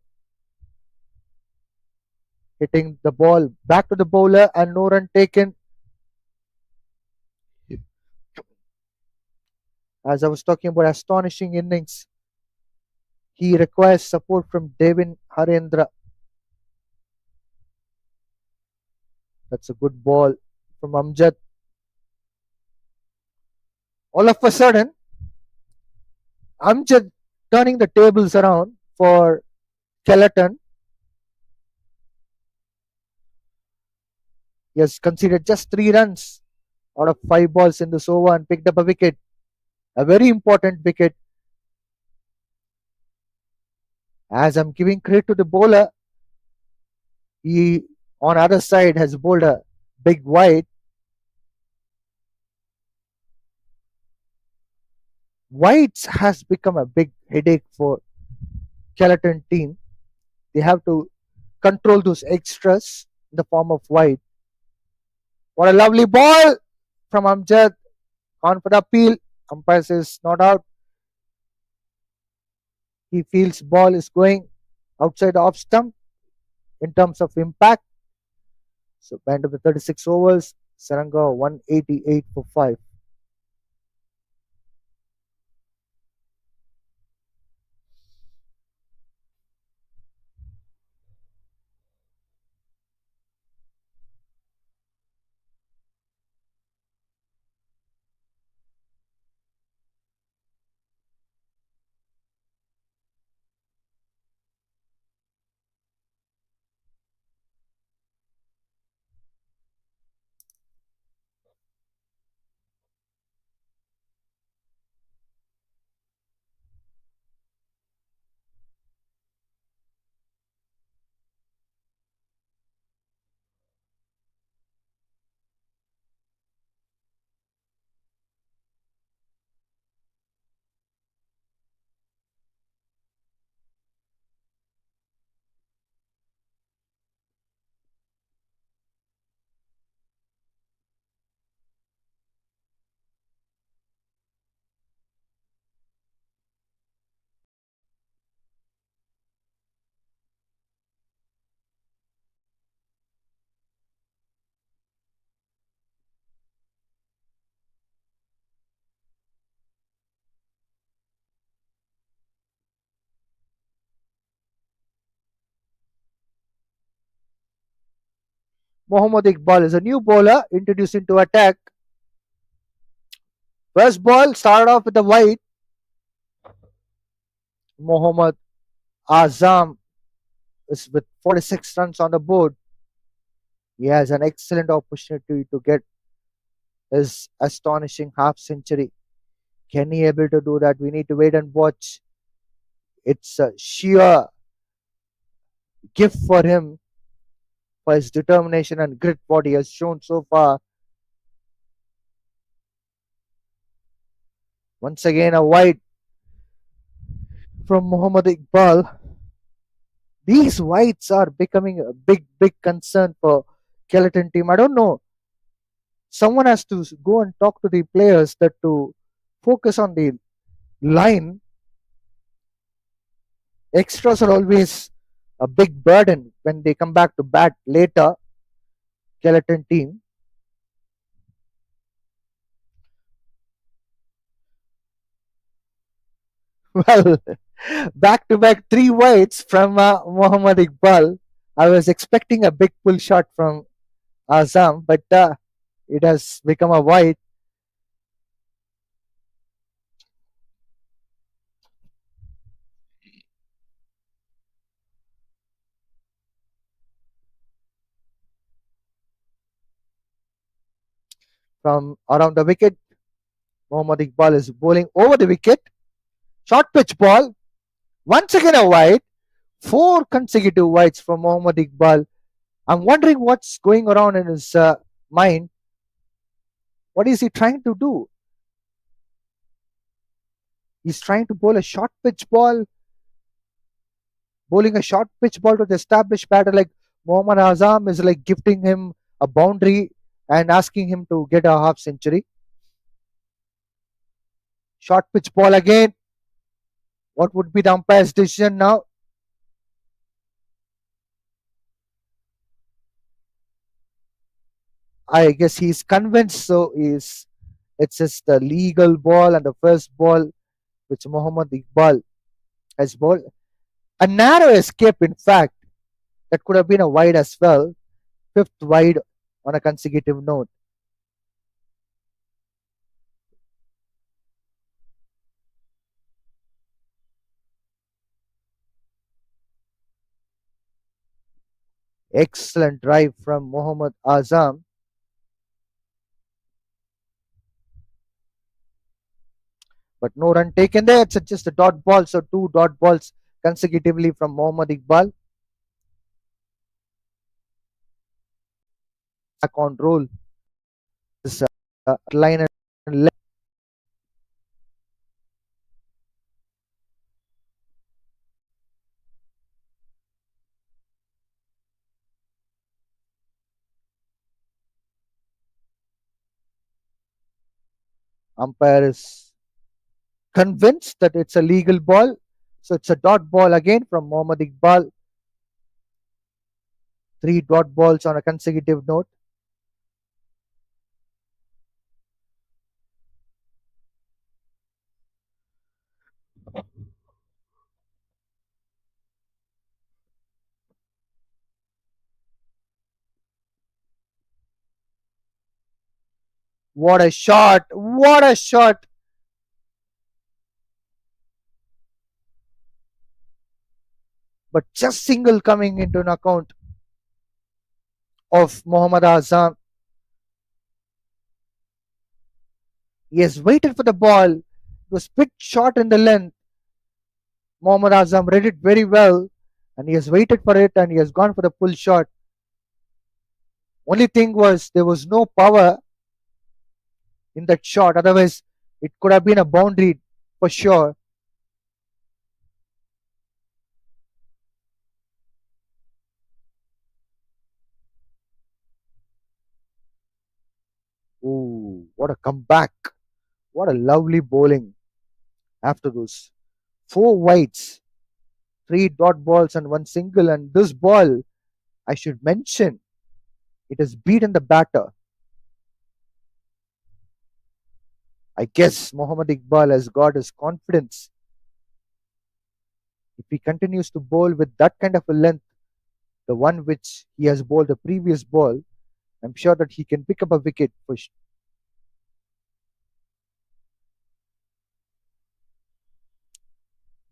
hitting the ball back to the bowler and no run taken. As I was talking about astonishing innings, he requires support from Devin Harendra. That's a good ball from Amjad. All of a sudden, Amjad turning the tables around for Kelantan. He has conceded just 3 runs out of 5 balls in this over and picked up a wicket, a very important wicket. As I'm giving credit to the bowler, he on other side has bowled a big wide. Wides has become a big headache for Kelantan team. They have to control those extras in the form of wide. What a lovely ball from Amjad. On for the appeal. Umpire says not out. He feels ball is going outside the off stump in terms of impact. So end of the 36 overs, Selangor 188 for 5. Mohammad Iqbal is a new bowler introduced into attack. First ball started off with a wide. Mohammad Azam is with 46 runs on the board. He has an excellent opportunity to get his astonishing half century. Can he able to do that? We need to wait and watch. It's a sheer gift for him for his determination and grit what he has shown so far. Once again, a wide from Muhammad Iqbal. These wides are becoming a big concern for Skeleton team. I don't know. Someone has to go and talk to the players that to focus on the line. Extras are always a big burden when they come back to bat later. Skeleton team. Well, back to back three wides from Muhammad Iqbal. I was expecting a big pull shot from Azam, but it has become a wide from around the wicket. Muhammad Iqbal is bowling over the wicket. Short pitch ball. Once again a wide. Four consecutive wides from Muhammad Iqbal. I'm wondering what's going around in his mind. What is he trying to do? He's trying to bowl a short pitch ball, bowling a short pitch ball to the established batter like Mohammad Azam is like gifting him a boundary and asking him to get a half century. Short pitch ball again. What would be the umpire's decision now? I guess he's convinced, so is it's just the legal ball and the first ball which Mohammad Iqbal has bowled. A narrow escape, in fact, that could have been a wide as well. Fifth wide on a consecutive note. Excellent drive from Mohammad Azam. but no run taken there. It's just a dot ball, so two dot balls consecutively from Mohammad Iqbal. Back on roll. This line and left umpire is convinced that it's a legal ball. So it's a dot ball again from Mohammad Iqbal. Three dot balls on a consecutive note. What a shot! What a shot! But just single coming into an account of Mohammad Azam. He has waited for the ball. It was bit short in the length. Mohammad Azam read it very well, and he has waited for it and he has gone for the full shot. Only thing was there was no power in that shot. Otherwise, it could have been a boundary for sure. Ooh, what a comeback! What a lovely bowling after those four wides, three dot balls, and one single. And this ball, I should mention, it has beaten the batter. I guess Mohammad Iqbal has got his confidence. If he continues to bowl with that kind of a length, the one which he has bowled the previous ball, I'm sure that he can pick up a wicket for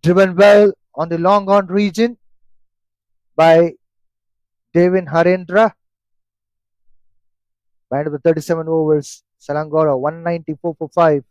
driven well on the long on region by Devin Harendra. By end of the 37 overs, Selangor 194 for 5.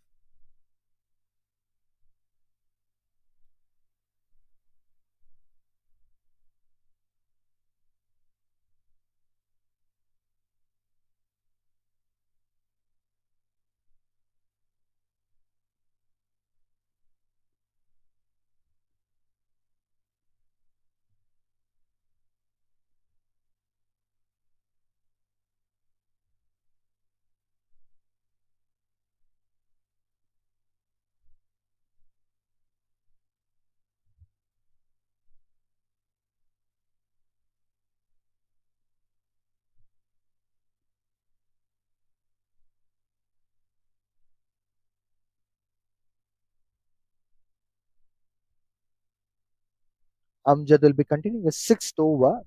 Amjad will be continuing a sixth over.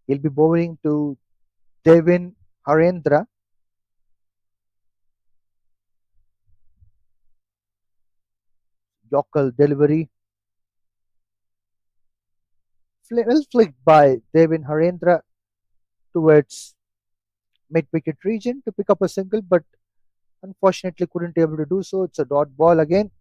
He'll be bowling to Devin Harendra. Yorker delivery. Well flicked by Devin Harendra towards mid wicket region to pick up a single, but unfortunately couldn't able to do so. It's a dot ball again.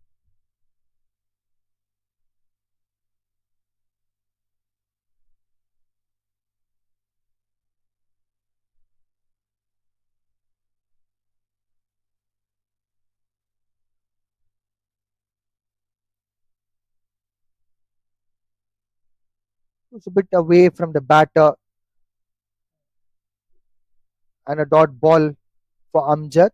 It's a bit away from the batter and a dot ball for Amjad.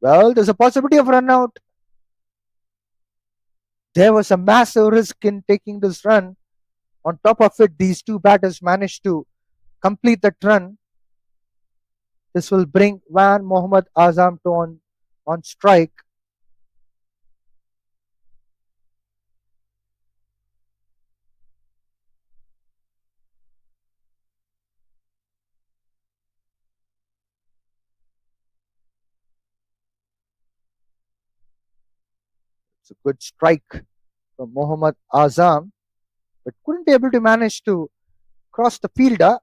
Well, there's a possibility of run out. There was a massive risk in taking this run. On top of it, these two batters managed to complete that run. This will bring Van Mohammad Azam to on strike. It's a good strike from Mohammad Azam, but couldn't able to manage to cross the fielder.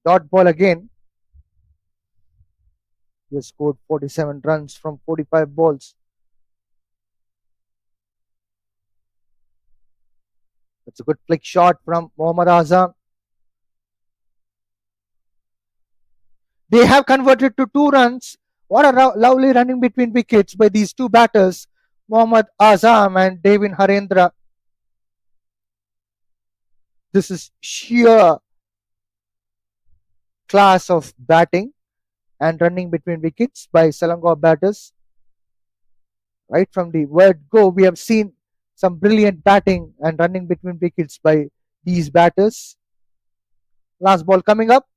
Dot ball again. He has scored 47 runs from 45 balls. It's a good flick shot from Mohammad Azam. They have converted to 2 runs. What a lovely running between wickets by these two batters, Mohammad Azam and Devin Harendra. This is sheer class of batting and running between wickets by Selangor batters. Right from the word go, we have seen some brilliant batting and running between wickets by these batters. Last ball coming up.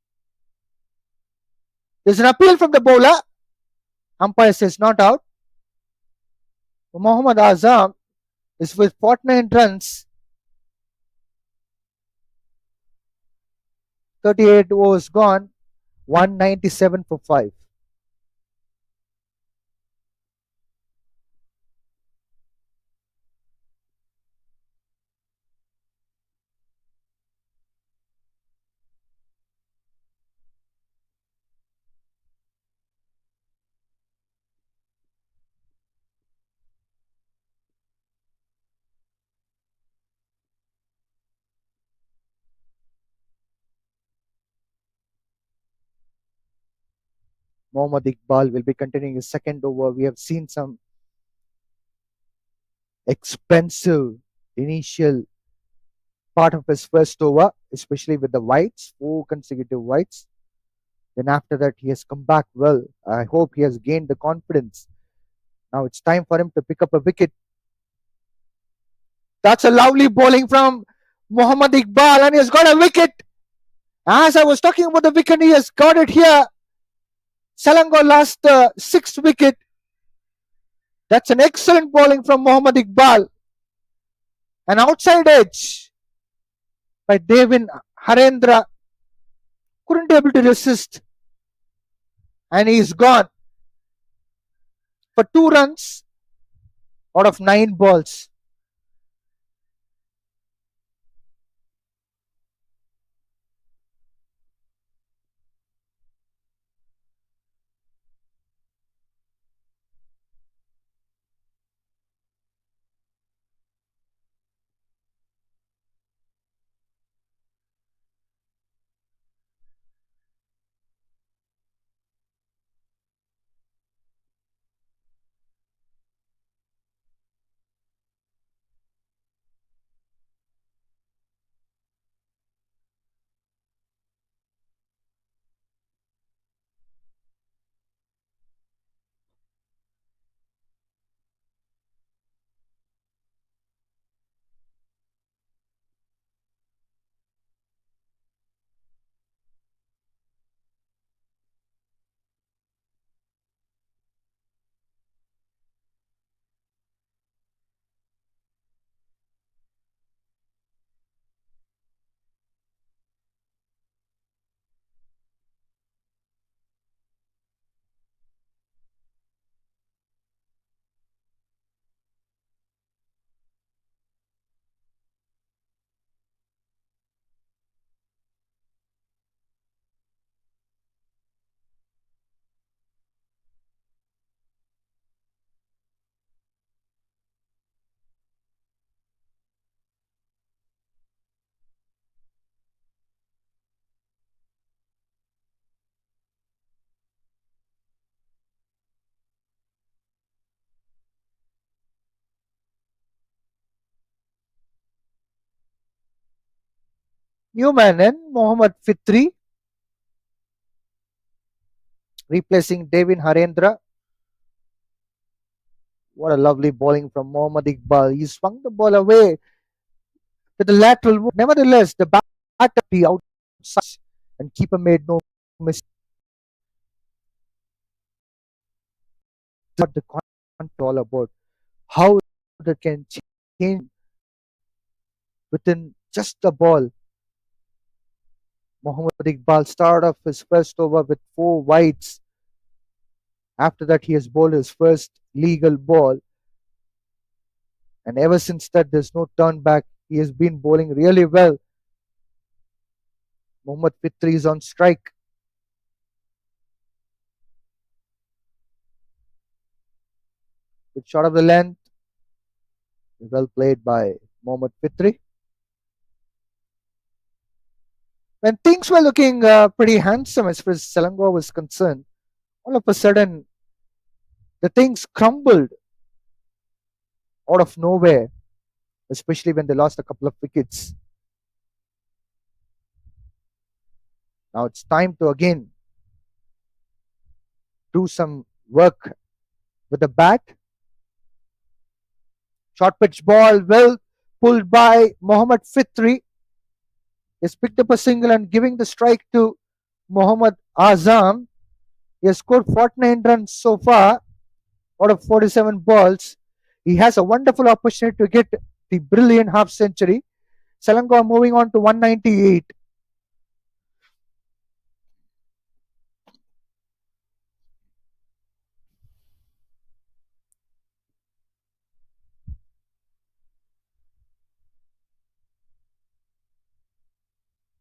There's an appeal from the bowler. Umpire says not out. Mohammad Azam is with 49 runs, 38 overs gone, 197 for 5. Mohammad Iqbal will be continuing his second over. We have seen some expensive initial part of his first over, especially with the whites, 4 consecutive whites. Then after that, he has come back well. I hope he has gained the confidence. Now it's time for him to pick up a wicket. That's a lovely bowling from Mohammad Iqbal, and he has got a wicket. As I was talking about the wicket, he has got it here. Selangor lost the 6th wicket. That's an excellent bowling from Mohammad Iqbal. An outside edge by Devin Harendra. Couldn't be able to resist. And he's gone for 2 runs out of 9 balls. New man in Mohammad Fitri replacing Devin Harendra. What a lovely bowling from Mohammad Iqbal. He swung the ball away with the lateral move. Nevertheless, the batter be outside and keeper made no mistake. What the control about how that can change within just the ball. Mohammad Iqbal started off his first over with 4 wides. After that, he has bowled his first legal ball. And ever since that, there's no turn back. He has been bowling really well. Mohammad Fitri is on strike. Good shot of the length. Well played by Mohammad Fitri. When things were looking pretty handsome as far as Selangor was concerned, all of a sudden the things crumbled out of nowhere, especially when they lost a couple of wickets. Now it's time to again do some work with the bat. Short pitch ball, well pulled by Mohammad Fitri. He's picked up a single and giving the strike to Mohammad Azam. He has scored 49 runs so far out of 47 balls. He has a wonderful opportunity to get the brilliant half century. Selangor moving on to 198.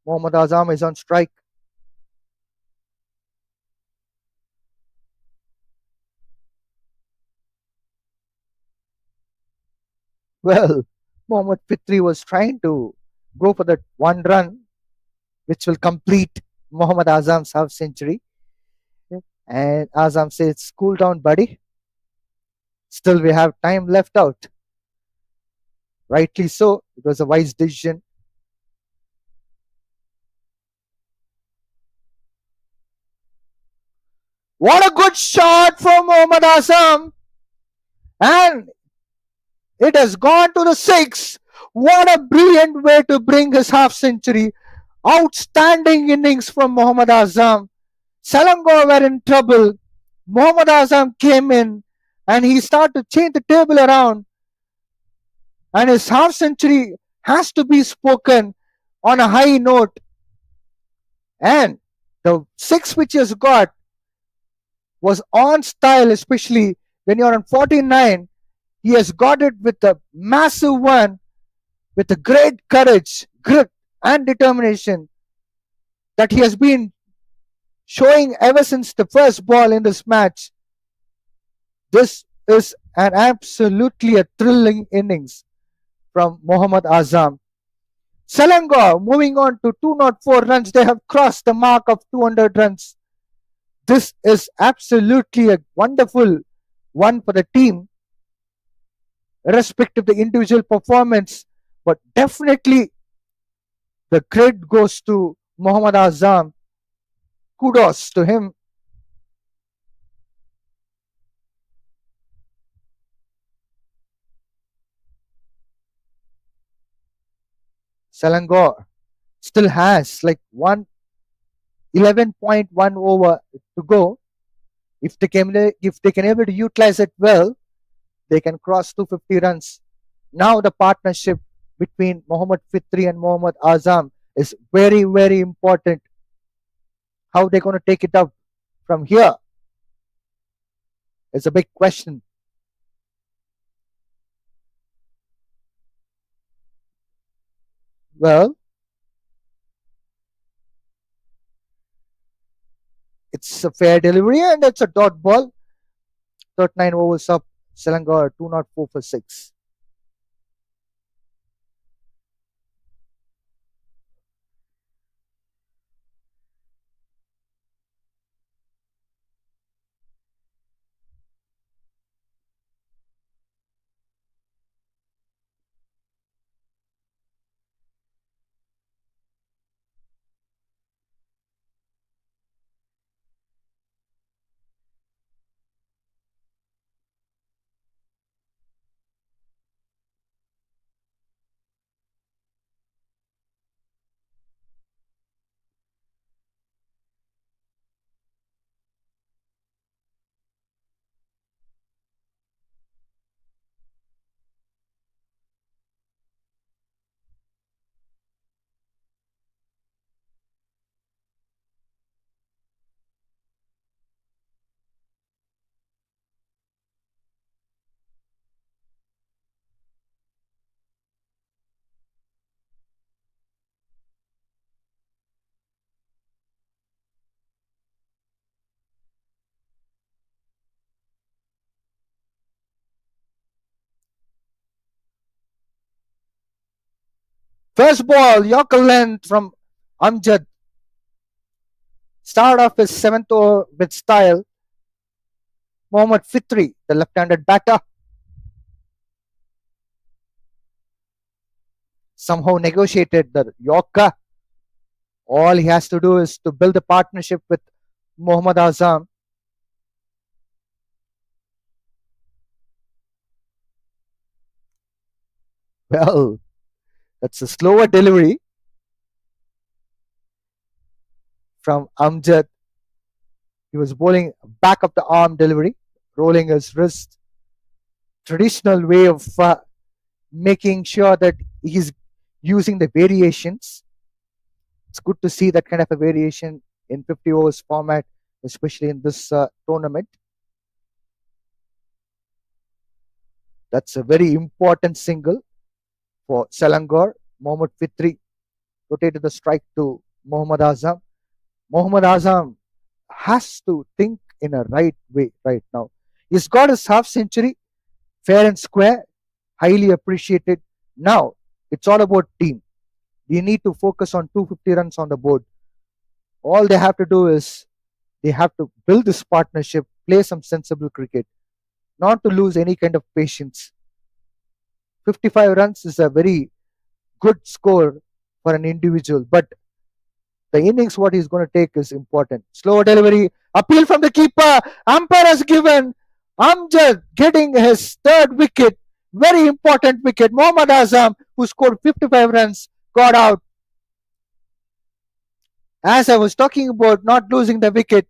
Mohammad Azam is on strike. Well, Mohammad Fitri was trying to go for that one run, which will complete Mohammad Azam's half century. And Azam says, cool down, buddy. Still, we have time left out. Rightly so. It was a wise decision. What a good shot from Mohammad Azam. And it has gone to the six. What a brilliant way to bring his half century. Outstanding innings from Mohammad Azam. Selangor were in trouble. Mohammad Azam came in and he started to change the table around. And his half century has to be spoken on a high note. And the six which he has got was on style, especially when you're on 49. He has got it with a massive one, with a great courage, grit, and determination that he has been showing ever since the first ball in this match. This is an absolutely a thrilling innings from Mohammad Azam. Selangor moving on to 204 runs. They have crossed the mark of 200 runs. This is absolutely a wonderful one for the team, irrespective of the individual performance. But definitely the credit goes to Mohammad Azam. Kudos to him. Selangor still has like 11.1 over to go. If they can able to utilize it well, they can cross 250 runs. Now the partnership between Mohammad Fitri and Mohammad Azam is very, very important. How they're going to take it up from here is a big question. Well, it's a fair delivery and it's a dot ball. 39 overs up. Selangor 204 for 6. First ball, Yorker length from Amjad. Start off his seventh over with style. Mohammad Fitri, the left-handed batter, somehow negotiated the Yorker. All he has to do is to build a partnership with Mohammad Azam. Well, that's a slower delivery from Amjad. He was bowling back of the arm delivery, rolling his wrist. Traditional way of making sure that he's using the variations. It's good to see that kind of a variation in 50 overs format, especially in this tournament. That's a very important single for Selangor. Mohammad Fitri rotated the strike to Mohammad Azam. Mohammad Azam has to think in a right way right now. He's got his half century, fair and square, highly appreciated. Now it's all about team. They need to focus on 250 runs on the board. All they have to do is they have to build this partnership, play some sensible cricket, not to lose any kind of patience. 55 runs is a very good score for an individual, but the innings what he's going to take is important. Slow delivery, appeal from the keeper. Umpire has given Amjad getting his third wicket. Very important wicket. Mohammad Azam, who scored 55 runs, got out. As I was talking about not losing the wicket,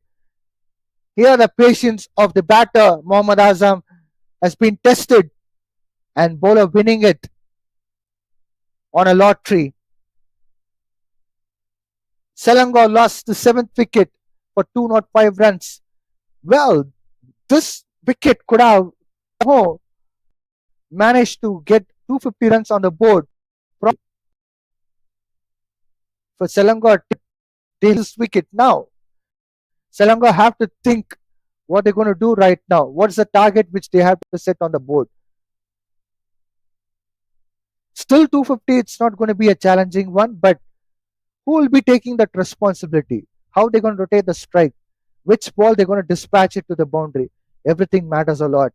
here the patience of the batter, Mohammad Azam, has been tested and bowler winning it on a lottery. Selangor lost the seventh wicket for 205 runs. Well, this wicket could have managed to get 250 runs on the board for Selangor to take this wicket now. Selangor have to think what they're going to do right now. What's the target which they have to set on the board? Still 250, it's not going to be a challenging one, but who will be taking that responsibility? How they're going to rotate the strike? Which ball they're going to dispatch it to the boundary? Everything matters a lot.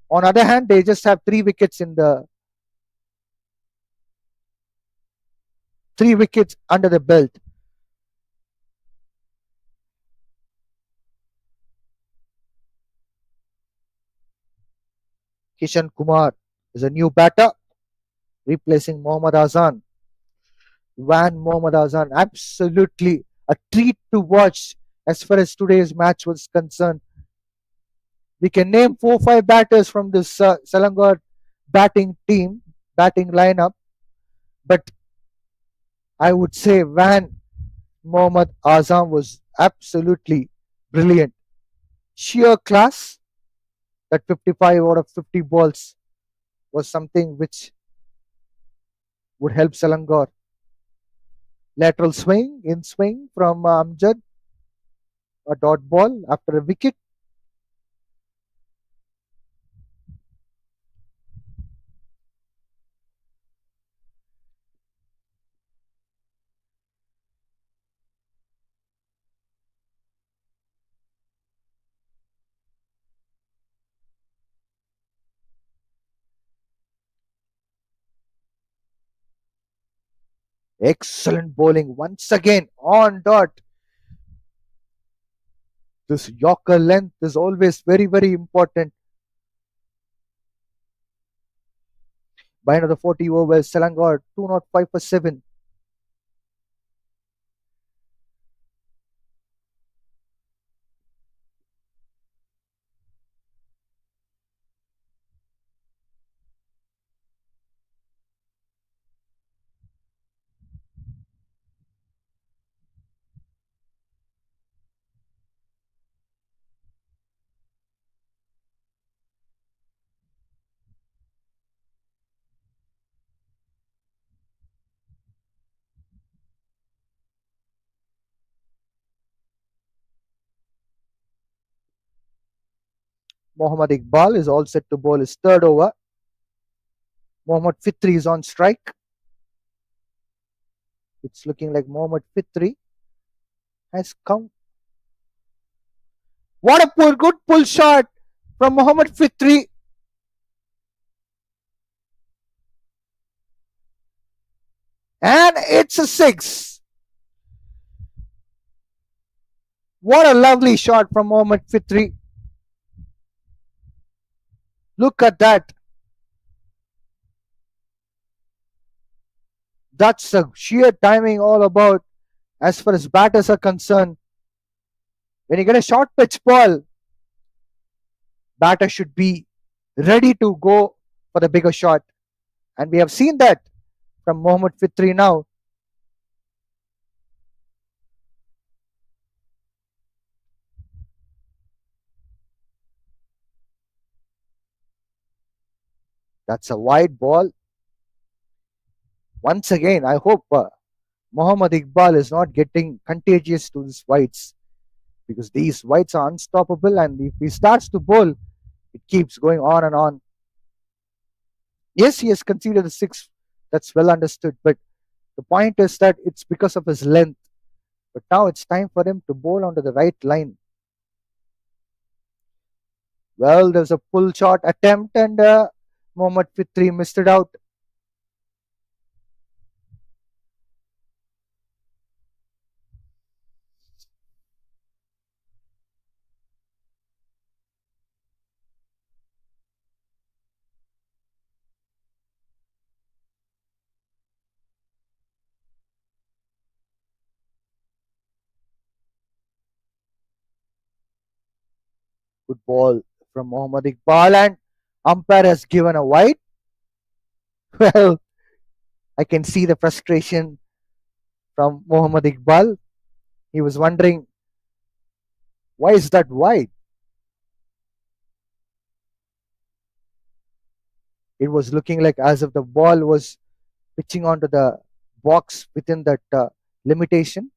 On the other hand, they just have three wickets under the belt. Kishan Kumar is a new batter, replacing Mohammad Azan. Mohammad Azan, absolutely a treat to watch as far as today's match was concerned. We can name 4-5 batters from this Selangor batting lineup, but I would say Mohammad Azam was absolutely brilliant. Sheer class. That 55 out of 50 balls was something which would help Selangor. Lateral swing from Amjad, a dot ball after a wicket. Excellent bowling once again on dot. This Yorker length is always very, very important. By another 40 overs, Selangor 205 for 7. Mohammad Iqbal is all set to bowl his third over. Mohammad Fitri is on strike. It's looking like Mohammad Fitri has come. What a good pull shot from Mohammad Fitri. And it's a six. What a lovely shot from Mohammad Fitri. Look at that. That's the sheer timing all about as far as batters are concerned. When you get a short pitch ball, batter should be ready to go for the bigger shot. And we have seen that from Mohammad Fitri now. That's a wide ball. Once again, I hope Mohammad Iqbal is not getting contagious to these wides because these wides are unstoppable. And if he starts to bowl, it keeps going on and on. Yes, he has conceded a six. That's well understood. But the point is that it's because of his length. But now it's time for him to bowl onto the right line. Well, there's a pull shot attempt, and Mohammad Fitri missed it out. Good ball from Mohammad Iqbal, and umpire has given a wide. Well, I can see the frustration from Mohammad Iqbal. He was wondering, why is that wide? It was looking like as if the ball was pitching onto the box within that limitation.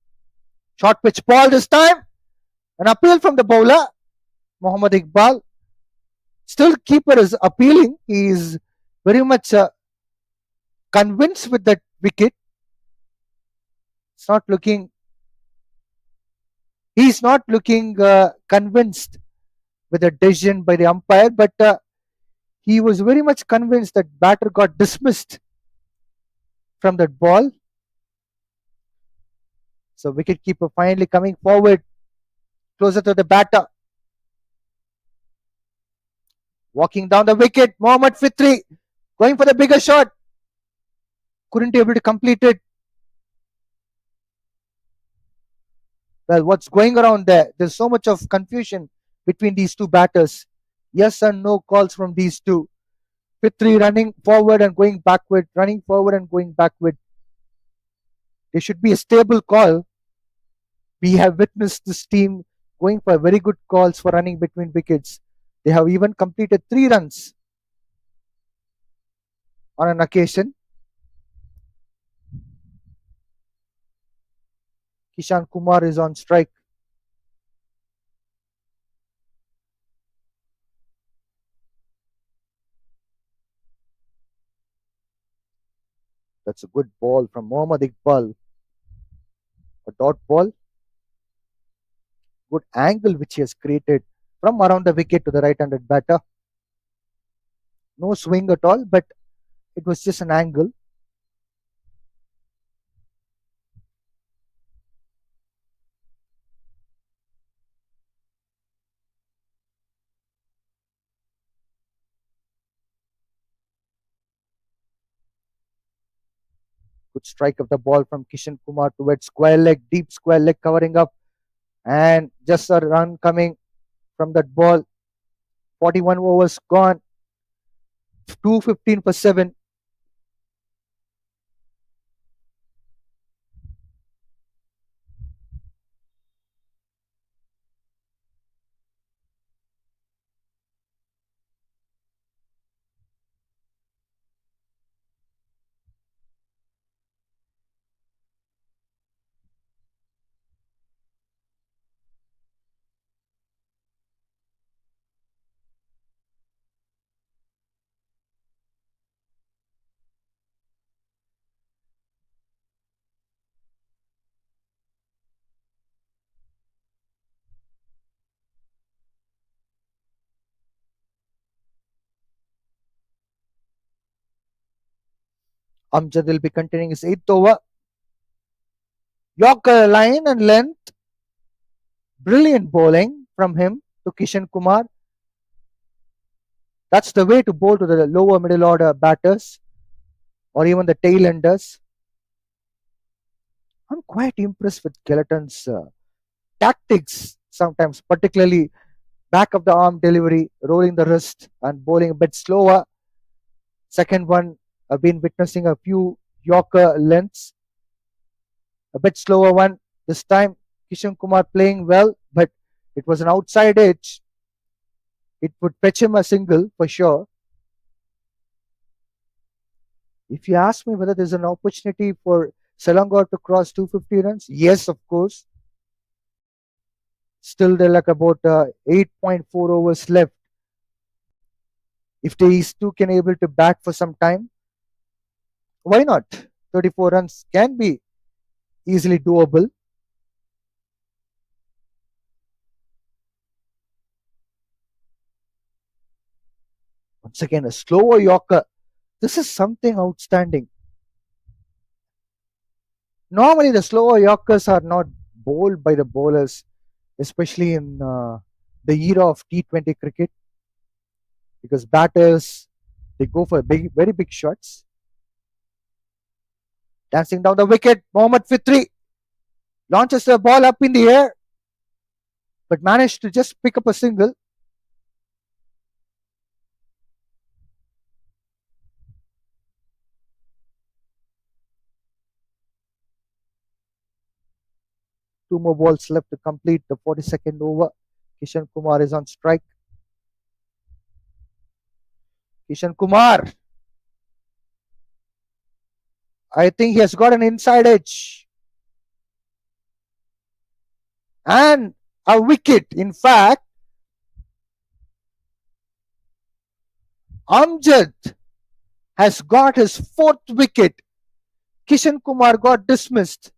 Short pitch ball this time. An appeal from the bowler, Mohammad Iqbal. Still, keeper is appealing. He is very much convinced with that wicket. It's not looking. He's not looking convinced with the decision by the umpire, but he was very much convinced that batter got dismissed from that ball. So wicketkeeper finally coming forward, closer to the batter, walking down the wicket. Mohammad Fitri going for the bigger shot. Couldn't be able to complete it. Well, what's going around there? There's so much of confusion between these two batters. Yes and no calls from these two. Fitri running forward and going backward, running forward and going backward. There should be a stable call. We have witnessed this team going for very good calls for running between wickets. They have even completed 3 runs on an occasion. Kishan Kumar is on strike. That's a good ball from Mohammad Iqbal. A dot ball. Good angle which he has created from around the wicket to the right-handed batter. No swing at all, but it was just an angle. Good strike of the ball from Kishan Kumar towards square leg, deep square leg covering up, and just a run coming from that ball. 41 overs gone, 215 for 7. Amjad will be continuing his 8th over. Yorker line and length. Brilliant bowling from him to Kishan Kumar. That's the way to bowl to the lower middle order batters or even the tail enders. I'm quite impressed with Kelantan's tactics sometimes, particularly back of the arm delivery, rolling the wrist and bowling a bit slower. Second one, I've been witnessing a few Yorker lengths, a bit slower one. This time, Kishan Kumar playing well, but it was an outside edge. It would fetch him a single for sure. If you ask me whether there's an opportunity for Selangor to cross 250 runs, yes, of course. Still, there are like about 8.4 overs left. If these two can able to bat for some time, why not? 34 runs can be easily doable. Once again, a slower Yorker. This is something outstanding. Normally, the slower Yorkers are not bowled by the bowlers, especially in the era of T20 cricket, because batters they go for big, very big shots. Dancing down the wicket, Mohammad Fitri launches the ball up in the air, but managed to just pick up a single. Two more balls left to complete the 42nd over. Kishan Kumar is on strike. Kishan Kumar, I think he has got an inside edge and a wicket. In fact, Amjad has got his fourth wicket. Kishan Kumar got dismissed.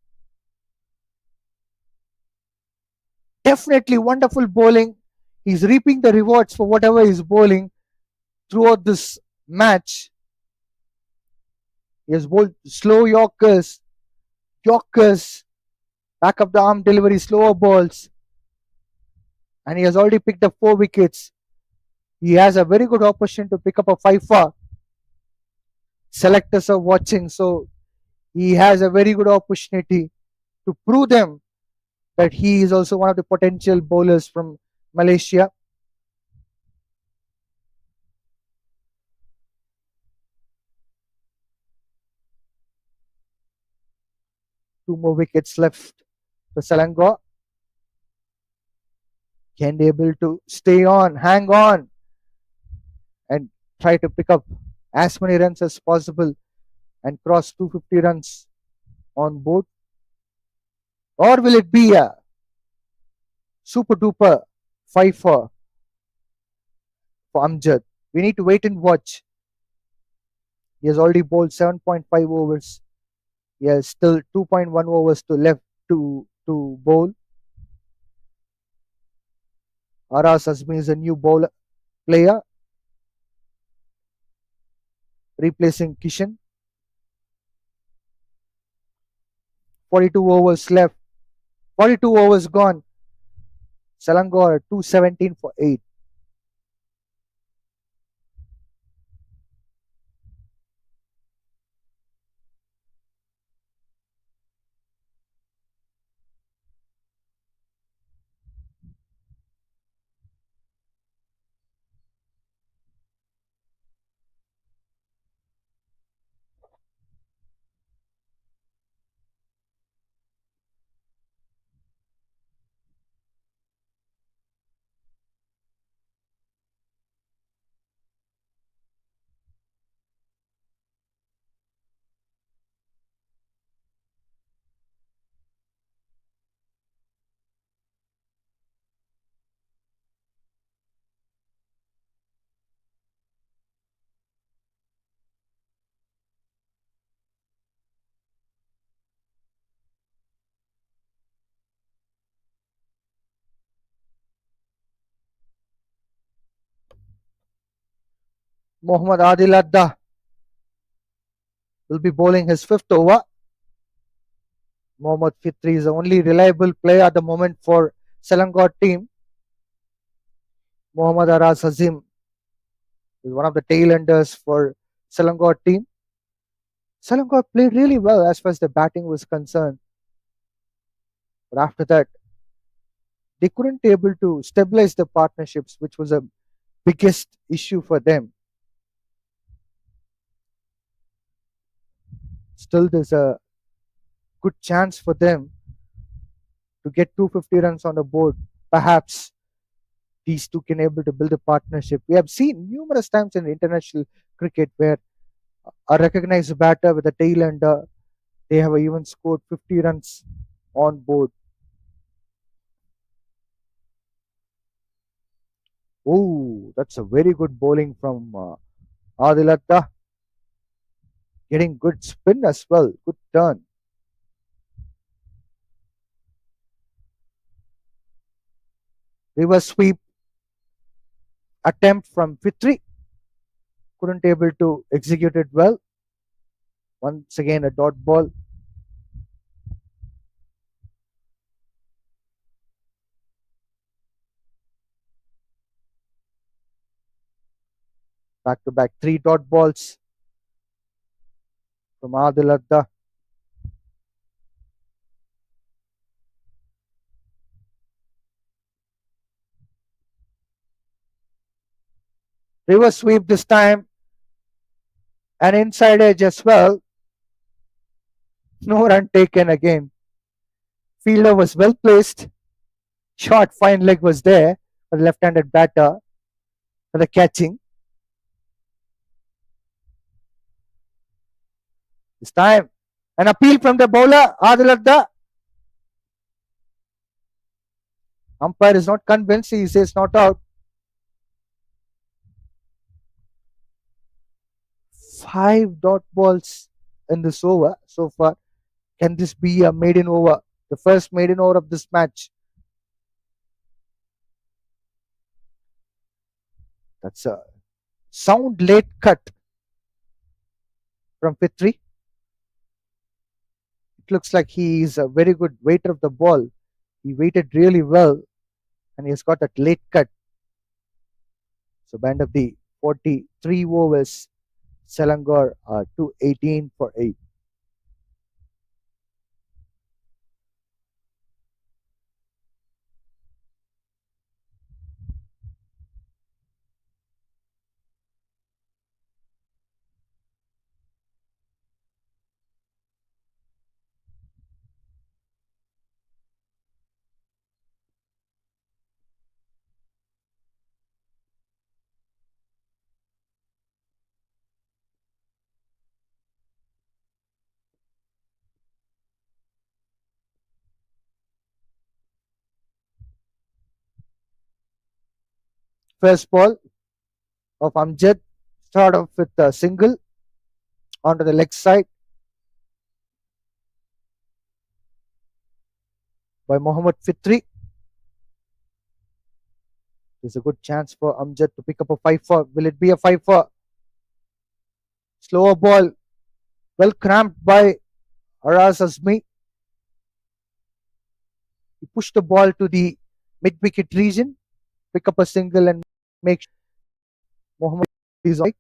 Definitely wonderful bowling. He's reaping the rewards for whatever he's bowling throughout this match. He has bowled slow Yorkers, back of the arm delivery, slower balls, and he has already picked up 4 wickets. He has a very good opportunity to pick up a fifer. Selectors are watching, so he has a very good opportunity to prove them that he is also one of the potential bowlers from Malaysia. Two more wickets left for Selangor. Can they able to stay on, hang on, and try to pick up as many runs as possible and cross 250 runs on board? Or will it be a super duper fifer for Amjad? We need to wait and watch. He has already bowled 7.5 overs. He has still 2.1 overs to left to bowl. Aras Azmi is a new bowler player replacing Kishan. 42 overs left. 42 overs gone. Selangor 217 for 8. Mohammad Adil Adda will be bowling his fifth over. Mohammad Fitri is the only reliable player at the moment for Selangor team. Mohammad Araz Hazim is one of the tail enders for Selangor team. Selangor played really well as far as the batting was concerned. But after that, they couldn't be able to stabilize the partnerships, which was a biggest issue for them. Still, there's a good chance for them to get 250 runs on the board. Perhaps these two can able to build a partnership. We have seen numerous times in international cricket where a recognized batter with a tail ender, they have even scored 50 runs on board. Oh, that's a very good bowling from Adilatta. Getting good spin as well. Good turn. Reverse sweep attempt from Fitri. Couldn't able to execute it well. Once again, a dot ball. Back to back three dot balls from Adilatta. Reverse sweep this time. An inside edge as well. No run taken again. Fielder was well placed. Short fine leg was there for the left-handed batter for the catching. This time, an appeal from the bowler, Adilatta. Umpire is not convinced. He says not out. 5 dot balls in this over so far. Can this be a maiden over? The first maiden over of this match. That's a sound late cut from Fitri. It looks like he is a very good waiter of the ball. He waited really well and he has got that late cut. So by end of the 43 overs, Selangor are 218 for 8. First ball of Amjad, start off with a single onto the leg side by Mohammad Fitri. There's a good chance for Amjad to pick up a 5-4. Will it be a 5-4? Slower ball, well cramped by Araz Azmi. He pushed the ball to the mid wicket region, pick up a single and make sure Mohammad is on.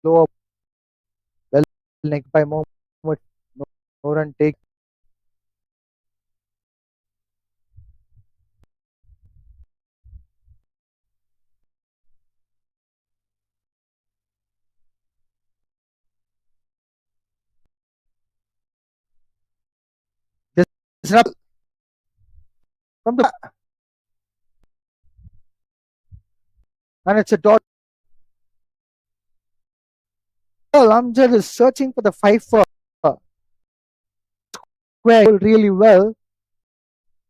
Slower, well neck by Mohammad. No, no run take. There's an from the and it's a dot. Well, Amjad is searching for the 5-4 square really well,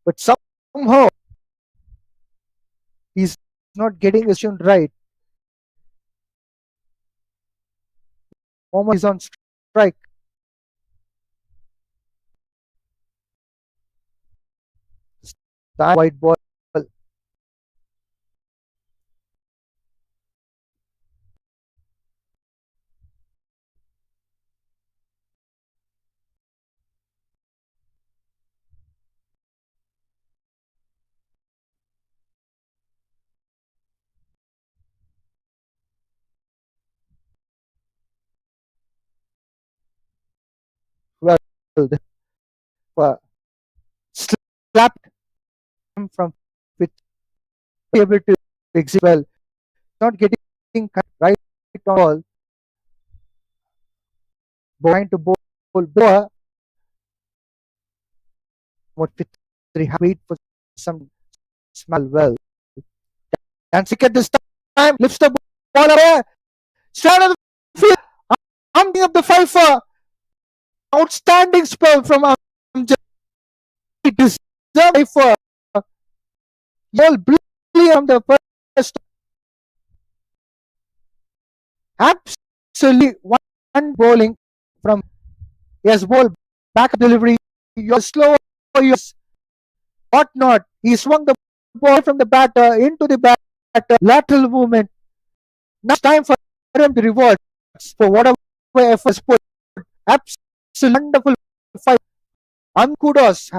but somehow he's not getting his tune right. Mohammad is on strike. white ball. Well, uh, slapped him from which able to exit well, not getting right on ball, trying to bowl Boa, what Fitri wait for some smell well. And Sick at this time lifts the ball away, straight of the field, humping up the five for outstanding spell from Amjad. He deserved for Yell brilliant from the first. Absolutely one bowling from yes ball back delivery. You're slow, you're whatnot. He swung the ball from the batter into the batter, lateral movement. Now it's time for him to reward for whatever efforts put. Absolutely wonderful fight. Kudos.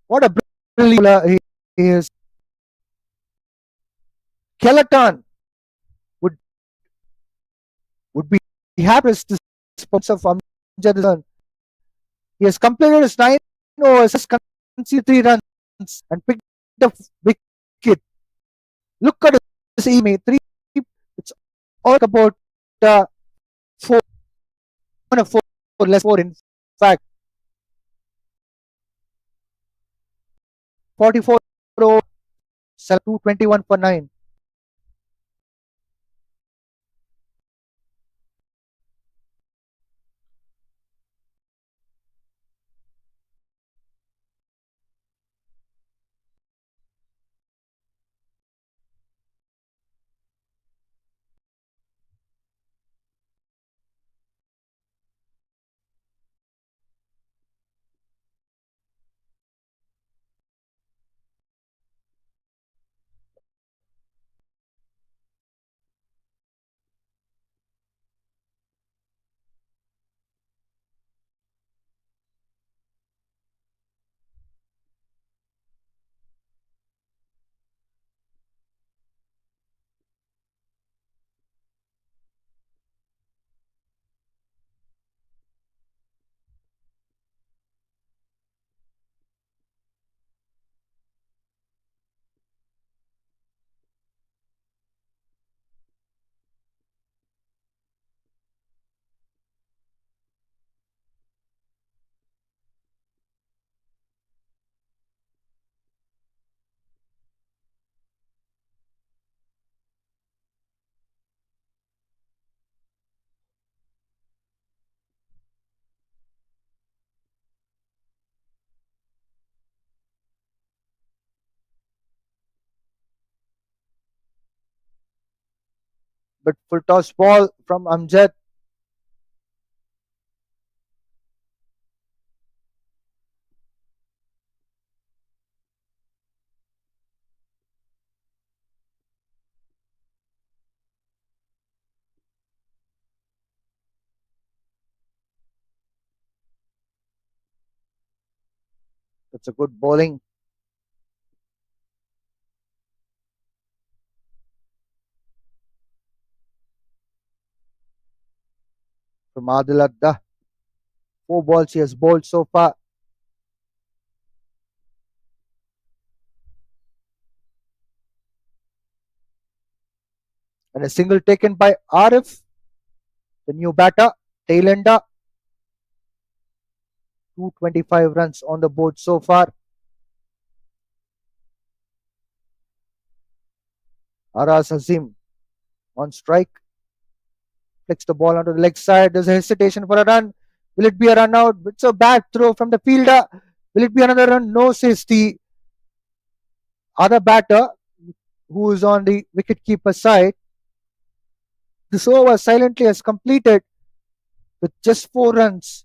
What a brilliant bowler he is. Kelantan would be happy with the sponsor of Amjad. He has completed his 9 overs, has conceded 3 runs, and picked the wicket. Look at his EMA 3. It's all about uh, 4 and 4 less 4 in fact. 44 overs, 221 for 9. But full toss ball from Amjad. That's a good bowling from Adil Adda. 4 balls he has bowled so far. And a single taken by Arif, the new batter, tailender. 225 runs on the board so far. Aras Hazim on strike. Flicks the ball onto the leg side. There's a hesitation for a run. Will it be a run out? It's a bad throw from the fielder. Will it be another run? No, says the other batter who is on the wicket-keeper side. This over silently has completed with just 4 runs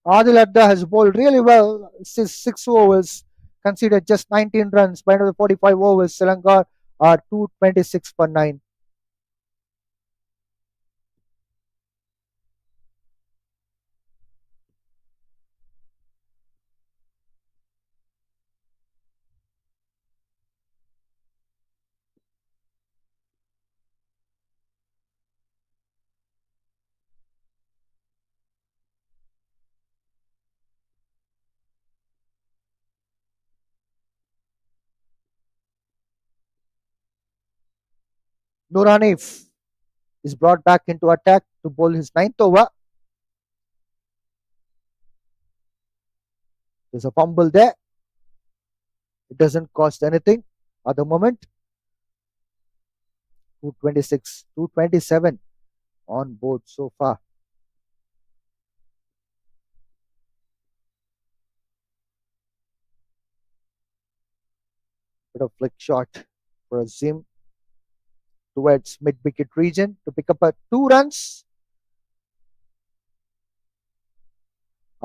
Adil Adda has bowled really well. 6 overs, conceded just 19 runs. By another 45 overs, Selangor are 226 for 9. Nur Hanif is brought back into attack to bowl his ninth over. There's a fumble there. It doesn't cost anything at the moment. 226, 227 on board so far. Bit of flick shot for Azim towards mid wicket region to pick up a 2 runs.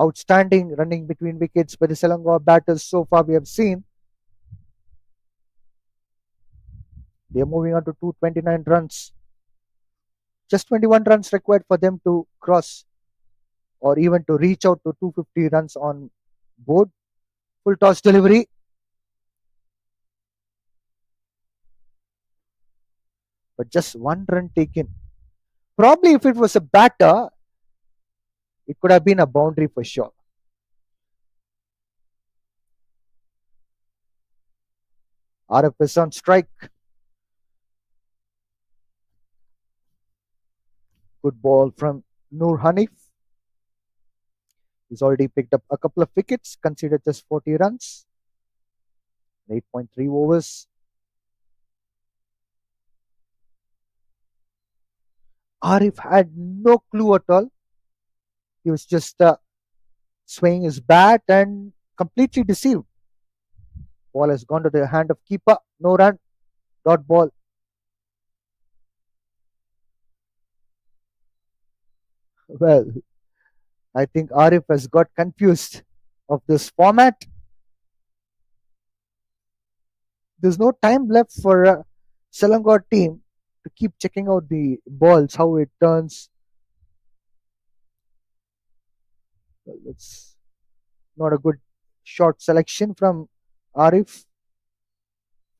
Outstanding running between wickets by the Selangor batters so far we have seen. They are moving on to 229 runs. Just 21 runs required for them to cross or even to reach out to 250 runs on board. Full toss delivery. But just 1 run taken. Probably if it was a batter, it could have been a boundary for sure. RF is on strike. Good ball from Nur Hanif. He's already picked up a couple of wickets, considered just 40 runs. 8.3 overs. Arif had no clue at all. He was just swinging his bat and completely deceived. Ball has gone to the hand of keeper. No run. Dot ball. Well, I think Arif has got confused of this format. There's no time left for Selangor team to keep checking out the balls, how it turns. Well, it's not a good short selection from Arif.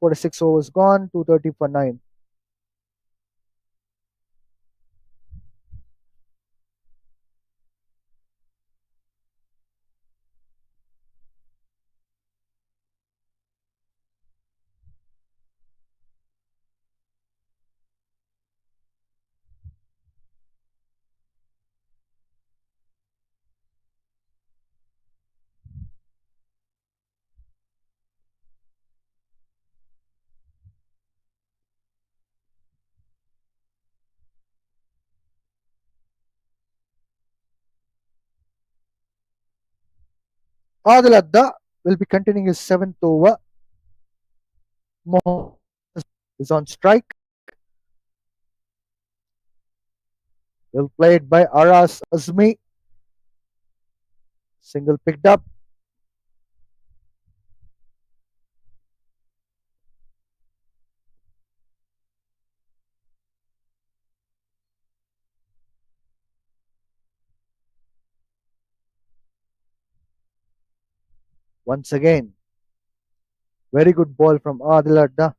46 overs gone, 230 for 9. Adil Adda will be continuing his 7th over. Mohammed is on strike. Well played by Aras Azmi. Single picked up. Once again, very good ball from Adil Adda.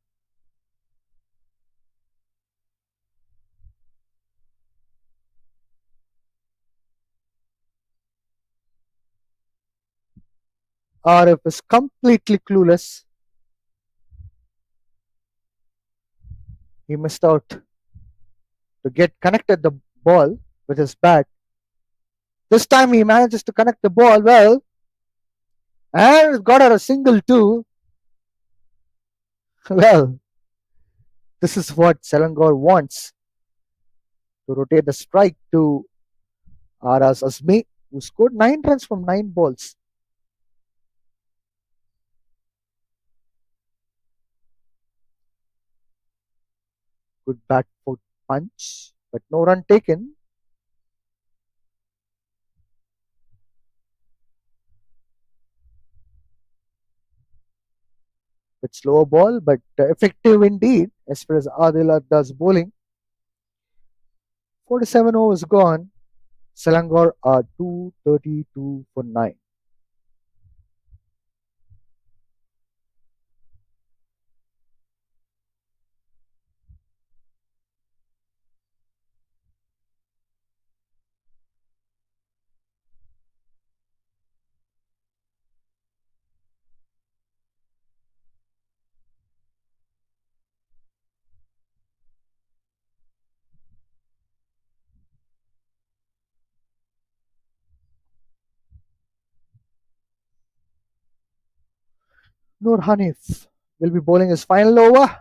RF is completely clueless. He missed out to get connected the ball with his bat. This time he manages to connect the ball well and got out a single too. Well, this is what Selangor wants to rotate the strike to Aras Azmi, who scored 9 runs from 9 balls. Good bat foot punch, but no run taken. Bit slower ball, but effective indeed as far as Adil does bowling. 47 overs gone. Selangor are 232 for 9. Nur Hanif will be bowling his final over.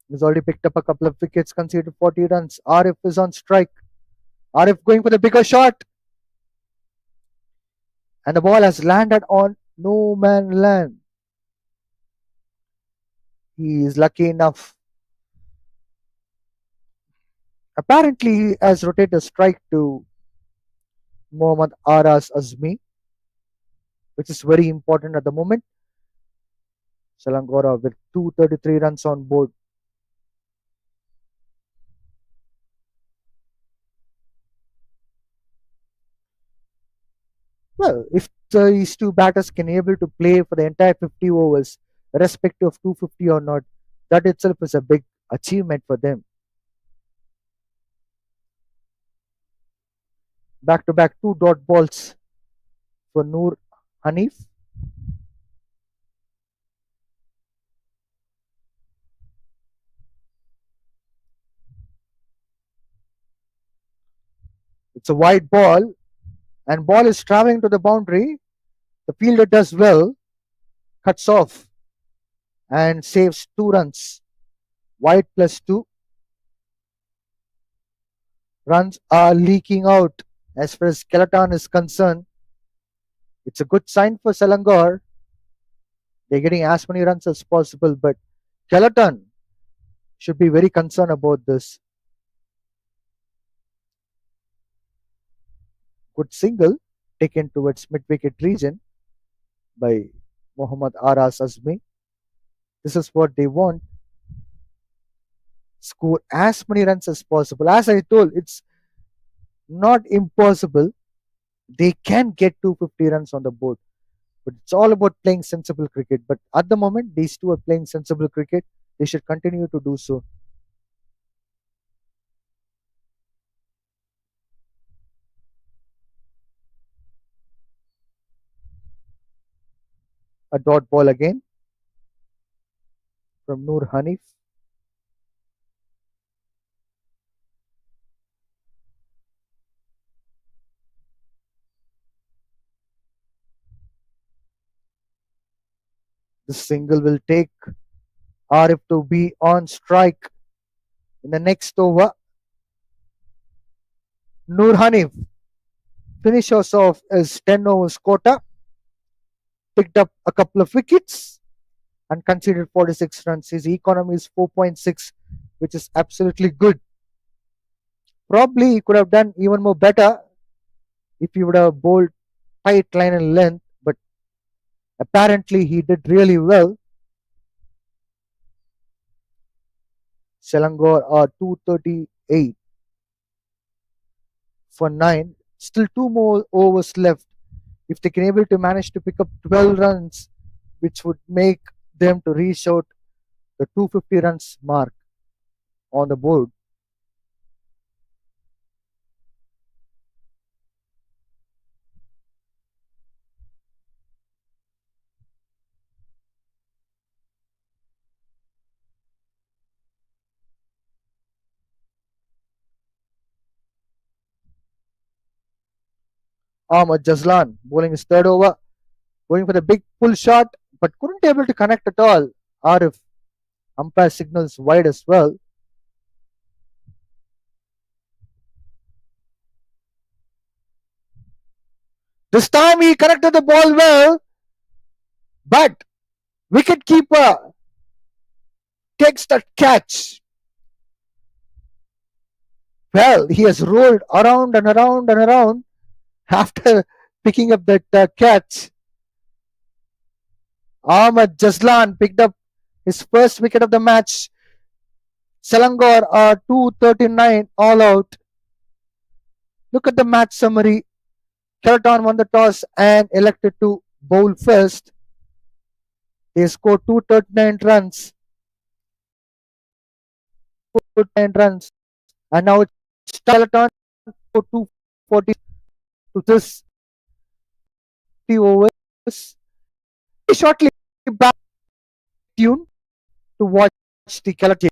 He's already picked up a couple of wickets, conceded 40 runs. Arif is on strike. Arif going for the bigger shot. And the ball has landed on no man land. He is lucky enough. Apparently, he has rotated a strike to Mohammad Aras Azmi, which is very important at the moment. Selangor with 233 runs on board. Well, if these two batters can able to play for the entire 50 overs, irrespective of 250 or not, that itself is a big achievement for them. Back to back two dot balls for Noor Hanif. It's a wide ball, and ball is traveling to the boundary. The fielder does well, cuts off, and saves 2 runs. Wide plus 2. Runs are leaking out as far as Kelantan is concerned. It's a good sign for Selangor. They're getting as many runs as possible, but Kelantan should be very concerned about this. Good single taken towards mid-wicket region by Mohammad Aras Azmi. This is what they want. Score as many runs as possible. As I told, it's not impossible. They can get 250 runs on the board, but it's all about playing sensible cricket. But at the moment, these two are playing sensible cricket. They should continue to do so. A dot ball again from Noor Hanif. The single will take Arif to be on strike in the next over. Noor Hanif finishes off his 10 overs quota, picked up a couple of wickets, and conceded 46 runs. His economy is 4.6, which is absolutely good. Probably he could have done even more better if he would have bowled tight line and length, but apparently he did really well. Selangor are 238 for 9. Still 2 more overs left. If they can able to manage to pick up 12 runs, which would make them to reach out the 250 runs mark on the board. Ahmad Jazlan bowling his third over, going for the big pull shot, but couldn't able to connect at all. Arif umpire signals wide as well. This time he connected the ball well, but wicket keeper takes the catch. Well, he has rolled around and around and around after picking up that catch. Ahmad Jaslan picked up his first wicket of the match. Selangor are 239 all out. Look at the match summary. Kelantan won the toss and elected to bowl first. They scored 239 runs. 239 runs. And now it's Kelantan for 240 to this 50 overs. Shortly back tune to watch the Kelantan.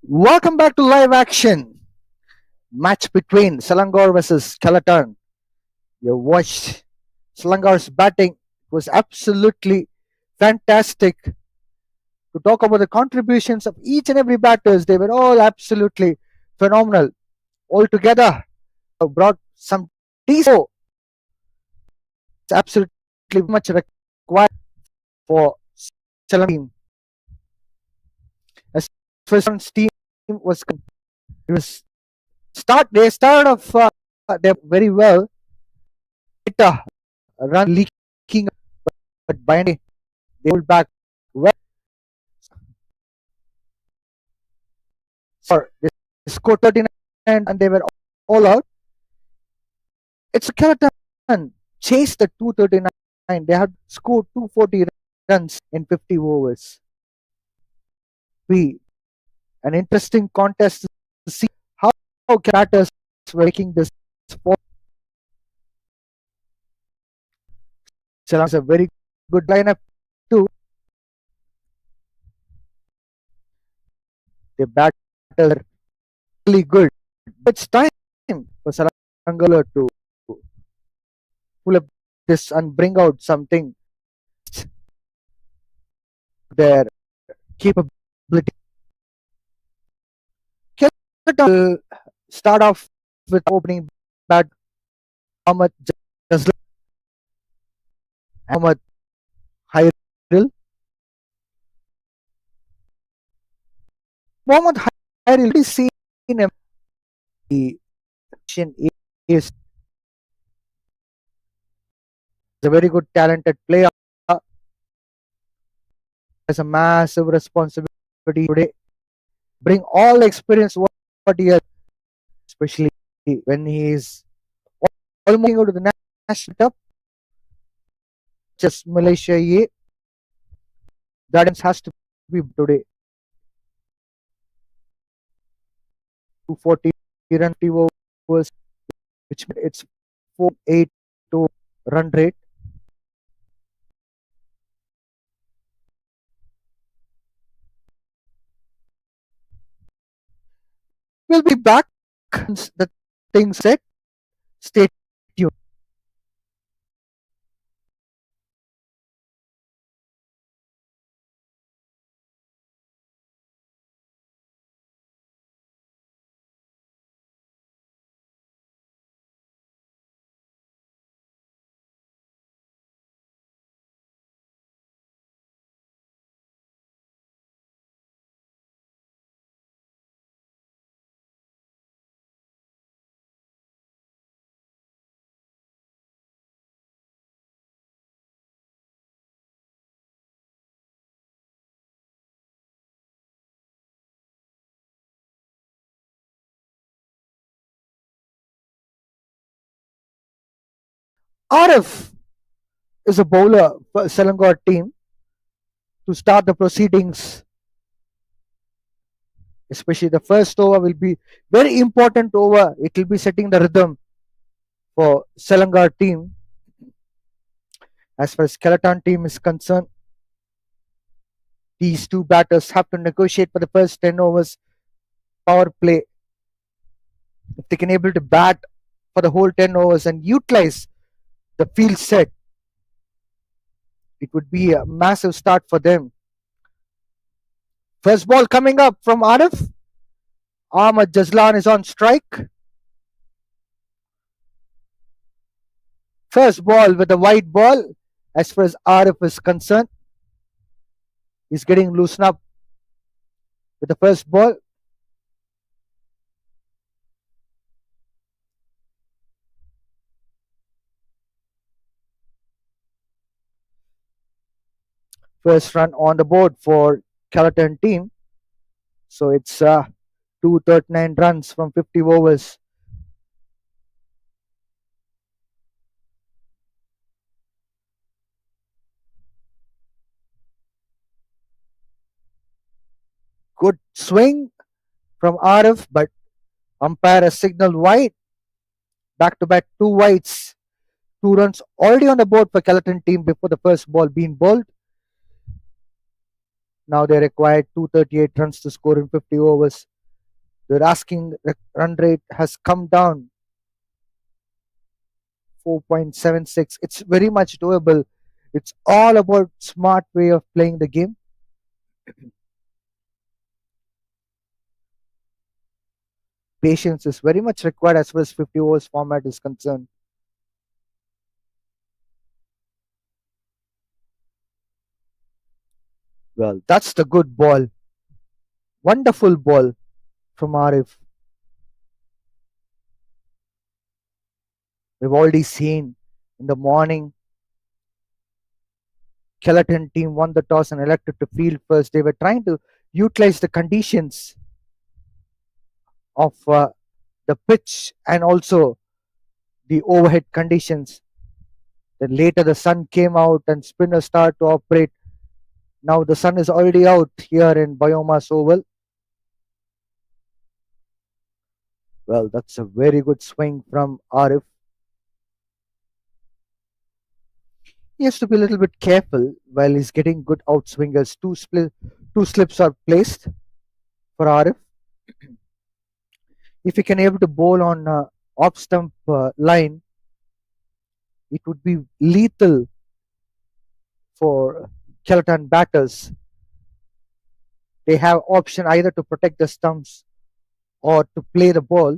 Welcome back to live action match between Selangor versus Kelantan. You watched Selangor's batting. It was absolutely fantastic. To talk about the contributions of each and every batters, they were all absolutely phenomenal. Altogether, brought some decent. It's absolutely much required for Selangor team. As first team was it was they started off they very well. It run leaking, but by any they pulled back well. They scored 39 and they were all out. It's a Kelantan chased the 239. They had scored 240 runs in 50 overs. Be an interesting contest to see how batters were making this. Ceylon is a very good lineup too. They battle really good. It's time for Selangor to pull up this and bring out something their capability. Kelantan will start off with opening bat Ahmad Jazla, Ahmad Hairil. Mohammad Hairil, we seen him. He is a very good talented player. Has a massive responsibility today. Bring all the experience what he has, especially when he is almost going to the national cup, just Malaysia. That has to be today. 240 run overs, which it's 482 run rate. We'll be back. The thing said, stay tuned. Arif is a bowler for Selangor team to start the proceedings. Especially the first over will be very important over. It will be setting the rhythm for Selangor team. As far as Kelantan team is concerned, these two batters have to negotiate for the first 10 overs power play. If they can able to bat for the whole 10 overs and utilize the field set, it would be a massive start for them. First ball coming up from Arif. Ahmad Jazlan is on strike. First ball with a wide ball. As far as Arif is concerned, he's getting loosened up with the first ball. First run on the board for Kelantan team. So it's 239 runs from 50 overs. Good swing from Arif, but umpire has signaled wide. Back to back two wides. 2 runs already on the board for Kelantan team before the first ball being bowled. Now they required 238 runs to score in 50 overs. Their asking run rate has come down 4.76. It's very much doable. It's all about smart way of playing the game. Patience is very much required as far as 50 overs format is concerned. Well, that's the good ball. Wonderful ball from Arif. We've already seen in the morning, Kelantan team won the toss and elected to field first. They were trying to utilize the conditions of the pitch and also the overhead conditions. Then later the sun came out and spinners started to operate. Now the sun is already out here in BAYUEMAS Oval. Well, that's a very good swing from Arif. He has to be a little bit careful while he's getting good outswingers. Two slips are placed for Arif. If he can able to bowl on off stump line, it would be lethal for Kelantan batters. They have option either to protect the stumps or to play the ball.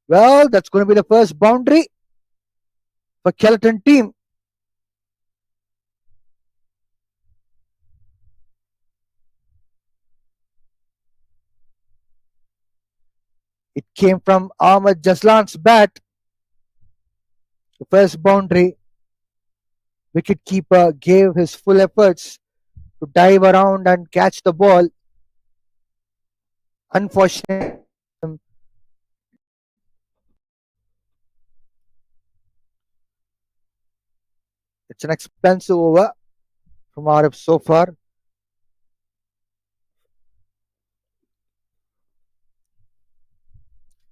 Well, that's going to be the first boundary for Kelantan team. It came from Ahmad Jaslan's bat. The first boundary. Wicketkeeper gave his full efforts to dive around and catch the ball. Unfortunately, it's an expensive over from Arif so far.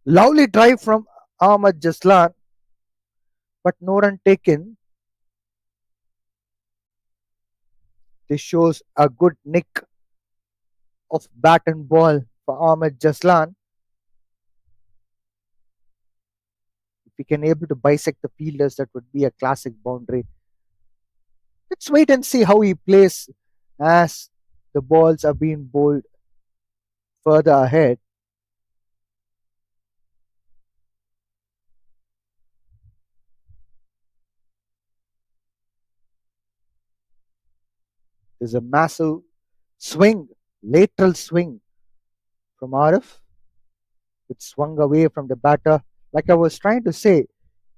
Lovely drive from Ahmad Jaslan, but no run taken. This shows a good nick of bat and ball for Ahmad Jaslan. If he can able to bisect the fielders, that would be a classic boundary. Let's wait and see how he plays as the balls are being bowled further ahead. There's a massive swing, lateral swing from Arif. It swung away from the batter. Like I was trying to say,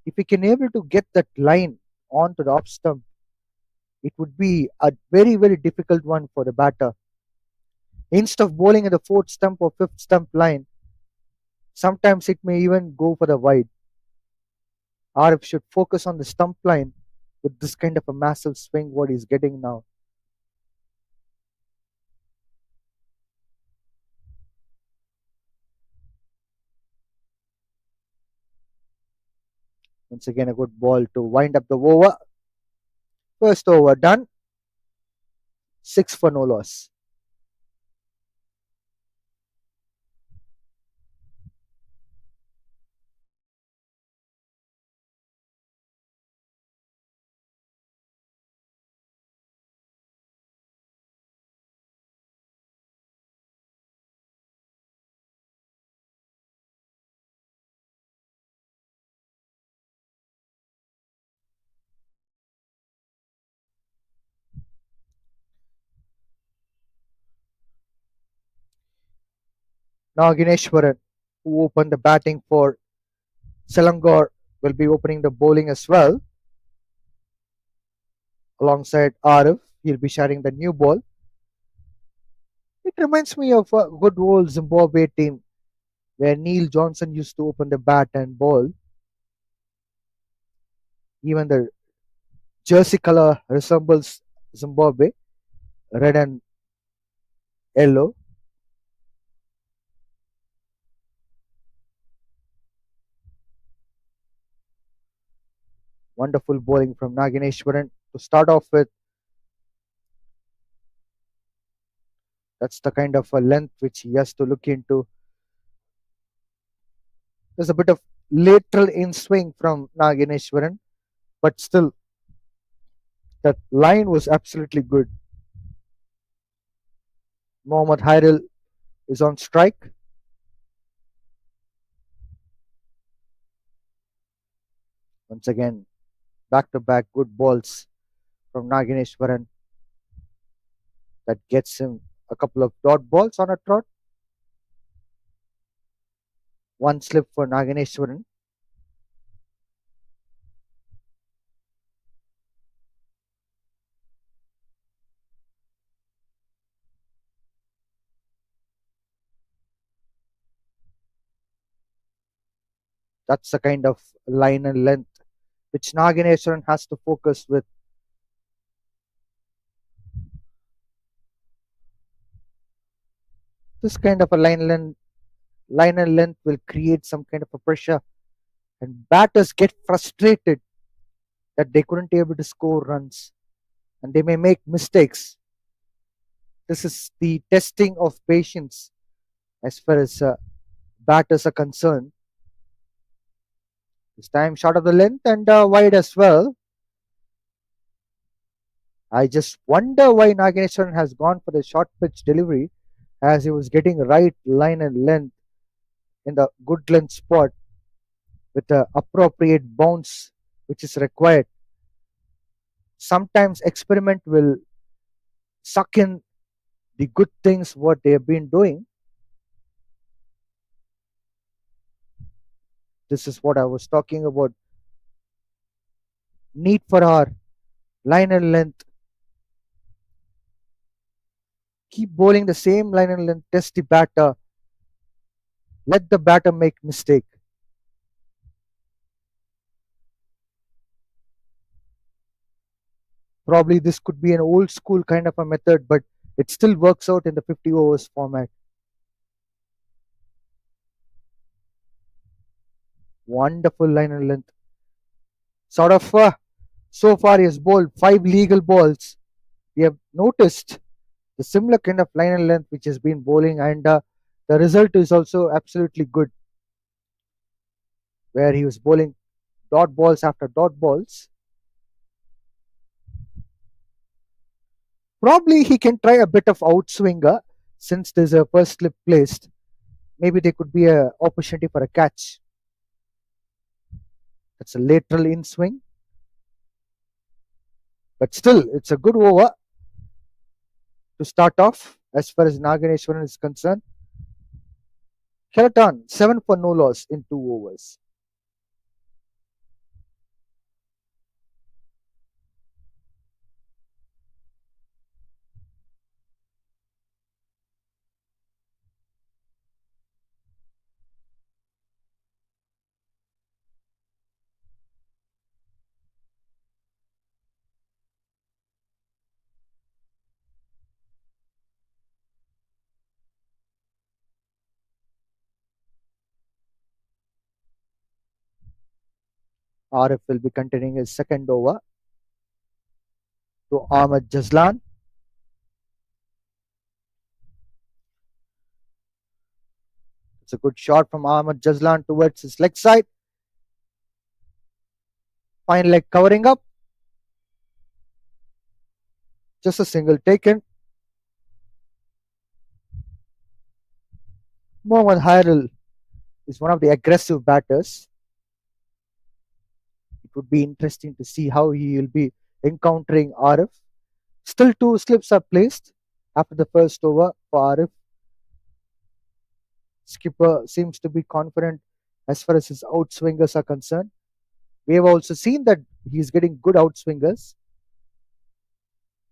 if he can able to get that line onto the off stump, it would be a very, very difficult one for the batter. Instead of bowling at the fourth stump or fifth stump line, sometimes it may even go for the wide. Arif should focus on the stump line with this kind of a massive swing what he's getting now. Once again, a good ball to wind up the over. First over done. 6 for no loss. Now Gineshwaran, who opened the batting for Selangor, will be opening the bowling as well. Alongside Arif, he'll be sharing the new ball. It reminds me of a good old Zimbabwe team where Neil Johnson used to open the bat and bowl. Even the jersey color resembles Zimbabwe, red and yellow. Wonderful bowling from Nagineshwaran to start off with. That's the kind of a length which he has to look into. There's a bit of lateral in swing from Nagineshwaran, but still, that line was absolutely good. Mohammad Hairil is on strike. Once again, back to back good balls from Nagineshwaran that gets him a couple of dot balls on a trot. One slip for Nagineshwaran. That's the kind of line and length which Nagineshwaran has to focus with. This kind of a line and length will create some kind of a pressure, and batters get frustrated that they couldn't be able to score runs, and they may make mistakes. This is the testing of patience as far as batters are concerned. This time short of the length and wide as well. I just wonder why Nagineshwaran has gone for the short pitch delivery, as he was getting right line and length in the good length spot with the appropriate bounce which is required. Sometimes experiment will suck in the good things what they have been doing. This is what I was talking about. Need for our line and length. Keep bowling the same line and length. Test the batter. Let the batter make mistake. Probably this could be an old school kind of a method, but it still works out in the 50 overs format. Wonderful line and length. Sort of so far he has bowled 5 legal balls. We have noticed the similar kind of line and length which has been bowling, and the result is also absolutely good, where he was bowling dot balls after dot balls. Probably he can try a bit of outswinger since there's a first slip placed. Maybe there could be a opportunity for a catch. That's a lateral in swing, but still it's a good over to start off as far as Naganeshwaran is concerned. Kelantan 7 for no loss in 2 overs. Arif will be continuing his second over to Ahmed Jazlan. It's a good shot from Ahmed Jazlan towards his leg side. Fine leg covering up. Just a single taken. Mohammad Hairil is one of the aggressive batters. It would be interesting to see how he will be encountering Arif. Still 2 slips are placed after the first over for Arif. Skipper seems to be confident as far as his outswingers are concerned. We have also seen that he's getting good outswingers.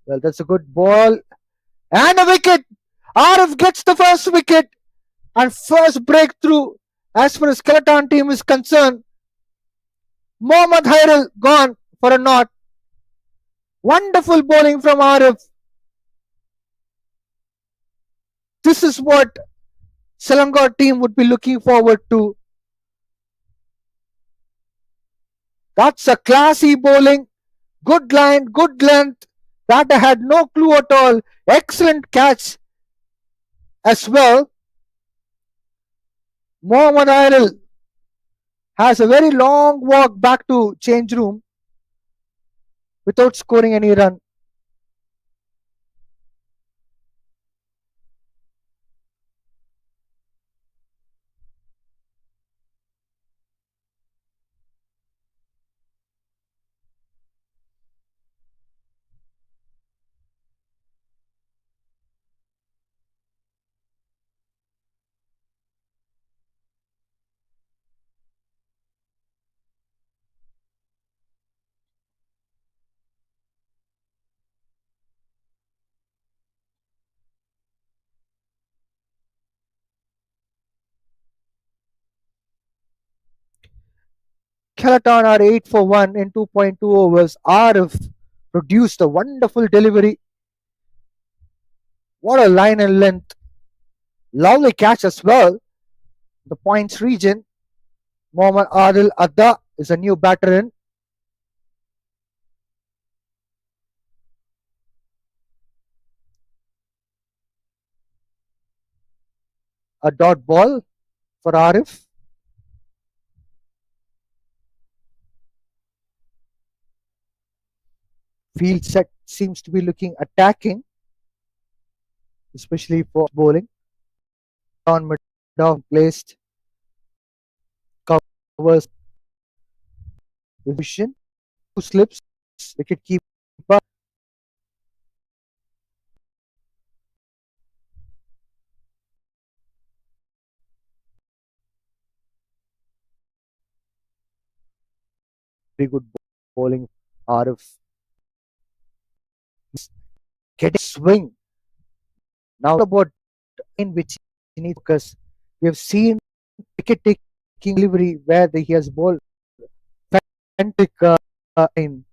Well, that's a good ball. And a wicket! Arif gets the first wicket and first breakthrough as far as Kelantan team is concerned. Mohammad Hairil gone for a knot. Wonderful bowling from Arif. This is what Selangor team would be looking forward to. That's a classy bowling. Good line, good length. Batter had no clue at all. Excellent catch as well. Mohammad Adil has a very long walk back to change room without scoring any run. Kelantan are 8 for 1 in 2.2 overs. Arif produced a wonderful delivery. What a line and length. Lovely catch as well. The points region. Mohammad Adil Adda is a new batter in. A dot ball for Arif. Field set seems to be looking attacking, especially for bowling. On mid down placed covers vision. Two slips. Wicket keeper. Very good bowling. Arif getting swing. Now about in which he needs focus. We have seen wicket taking delivery where he has bowled fantastic in.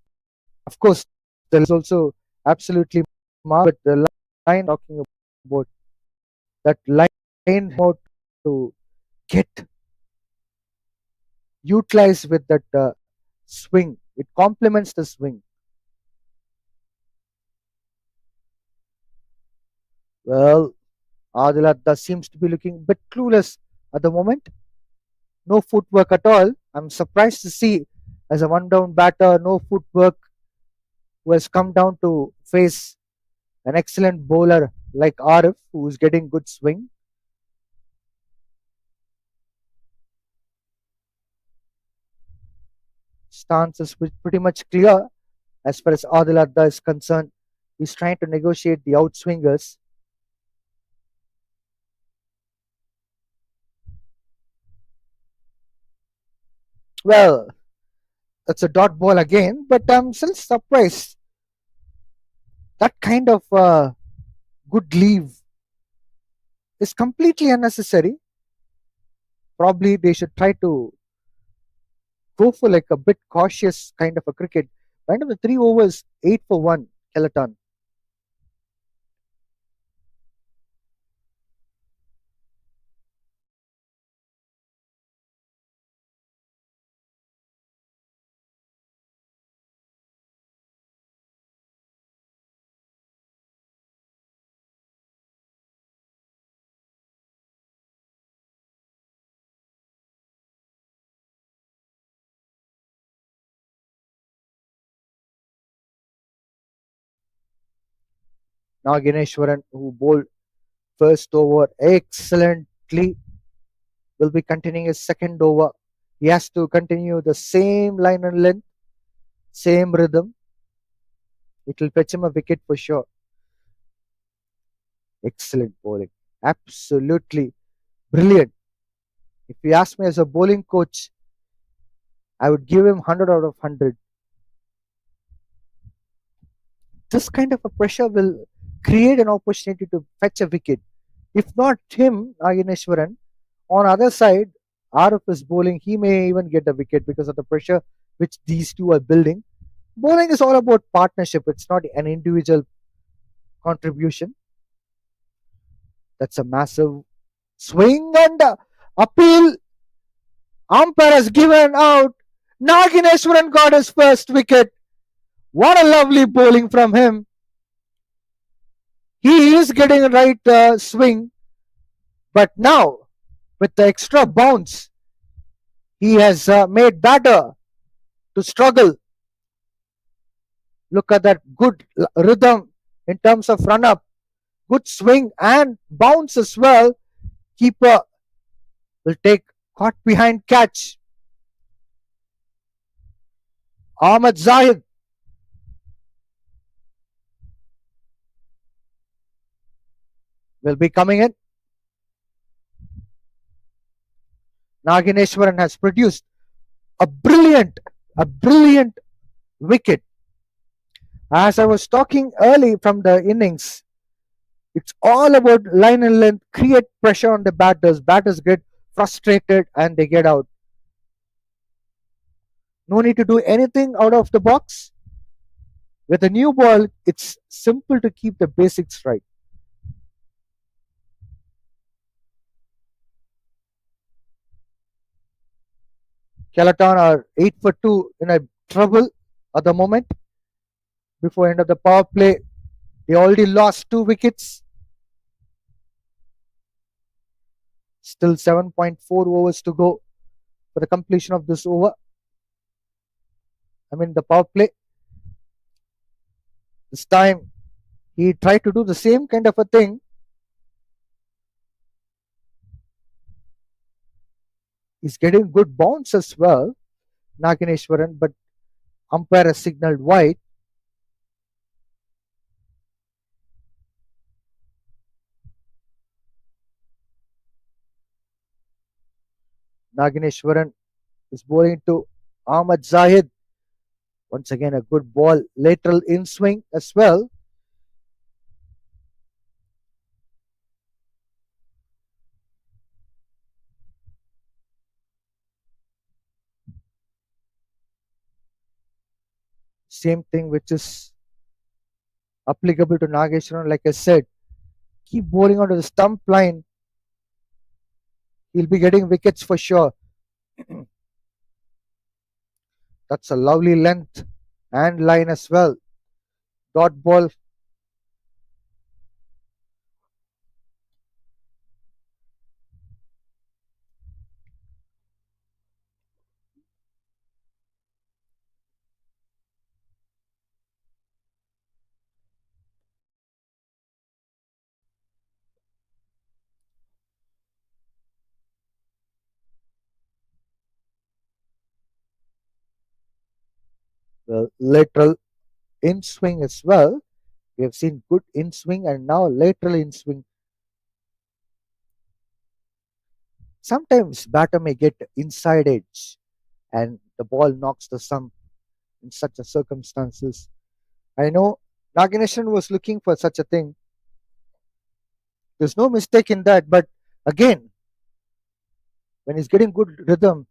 Of course, there is also absolutely but the line talking about that line how to get utilized with that swing. It complements the swing. Well, Adiladda seems to be looking a bit clueless at the moment. No footwork at all. I'm surprised to see as a one down batter, no footwork, who has come down to face an excellent bowler like Arif, who is getting good swing. Stance is pretty much clear as far as Adil Adda is concerned. He's trying to negotiate the outswingers. Well, that's a dot ball again, but I'm still surprised. That kind of good leave is completely unnecessary. Probably they should try to go for like a bit cautious kind of a cricket. End of the 3 overs, 8 for 1, Kelantan. Now Ganeshwaran, who bowled first over excellently, will be continuing his second over. He has to continue the same line and length, same rhythm. It will fetch him a wicket for sure. Excellent bowling. Absolutely brilliant. If you ask me as a bowling coach, I would give him 100 out of 100. This kind of a pressure will create an opportunity to fetch a wicket. If not him, Agineshwaran, on other side, Arif is bowling, he may even get a wicket because of the pressure which these two are building. Bowling is all about partnership. It's not an individual contribution. That's a massive swing and appeal. Umpire has given out. Nagineshwaran got his first wicket. What a lovely bowling from him. He is getting a right swing, but now with the extra bounce, he has made batter to struggle. Look at that good rhythm in terms of run up, good swing and bounce as well. Keeper will take caught behind catch. Ahmed Zahid will be coming in. Nagineshwaran has produced a brilliant wicket. As I was talking early from the innings, it's all about line and length, create pressure on the batters. Batters get frustrated and they get out. No need to do anything out of the box. With a new ball, it's simple to keep the basics right. Kelantan are 8 for 2 in a trouble at the moment. Before end of the power play, they already lost 2 wickets. Still 7.4 overs to go for the completion of this over. I mean the power play. This time he tried to do the same kind of a thing. He's getting good bounce as well, Nagineshwaran, but umpire has signaled wide. Nagineshwaran is bowling to Ahmad Zahid. Once again, a good ball, lateral in swing as well. Same thing which is applicable to Nageshwaran. Like I said, keep bowling onto the stump line. He'll be getting wickets for sure. That's a lovely length and line as well. Dot ball. Well, lateral in swing as well. We have seen good in swing and now lateral in swing. Sometimes batter may get inside edge and the ball knocks the stump in such a circumstances. I know Nagineshwaran was looking for such a thing. There's no mistake in that. But again, when he's getting good rhythm,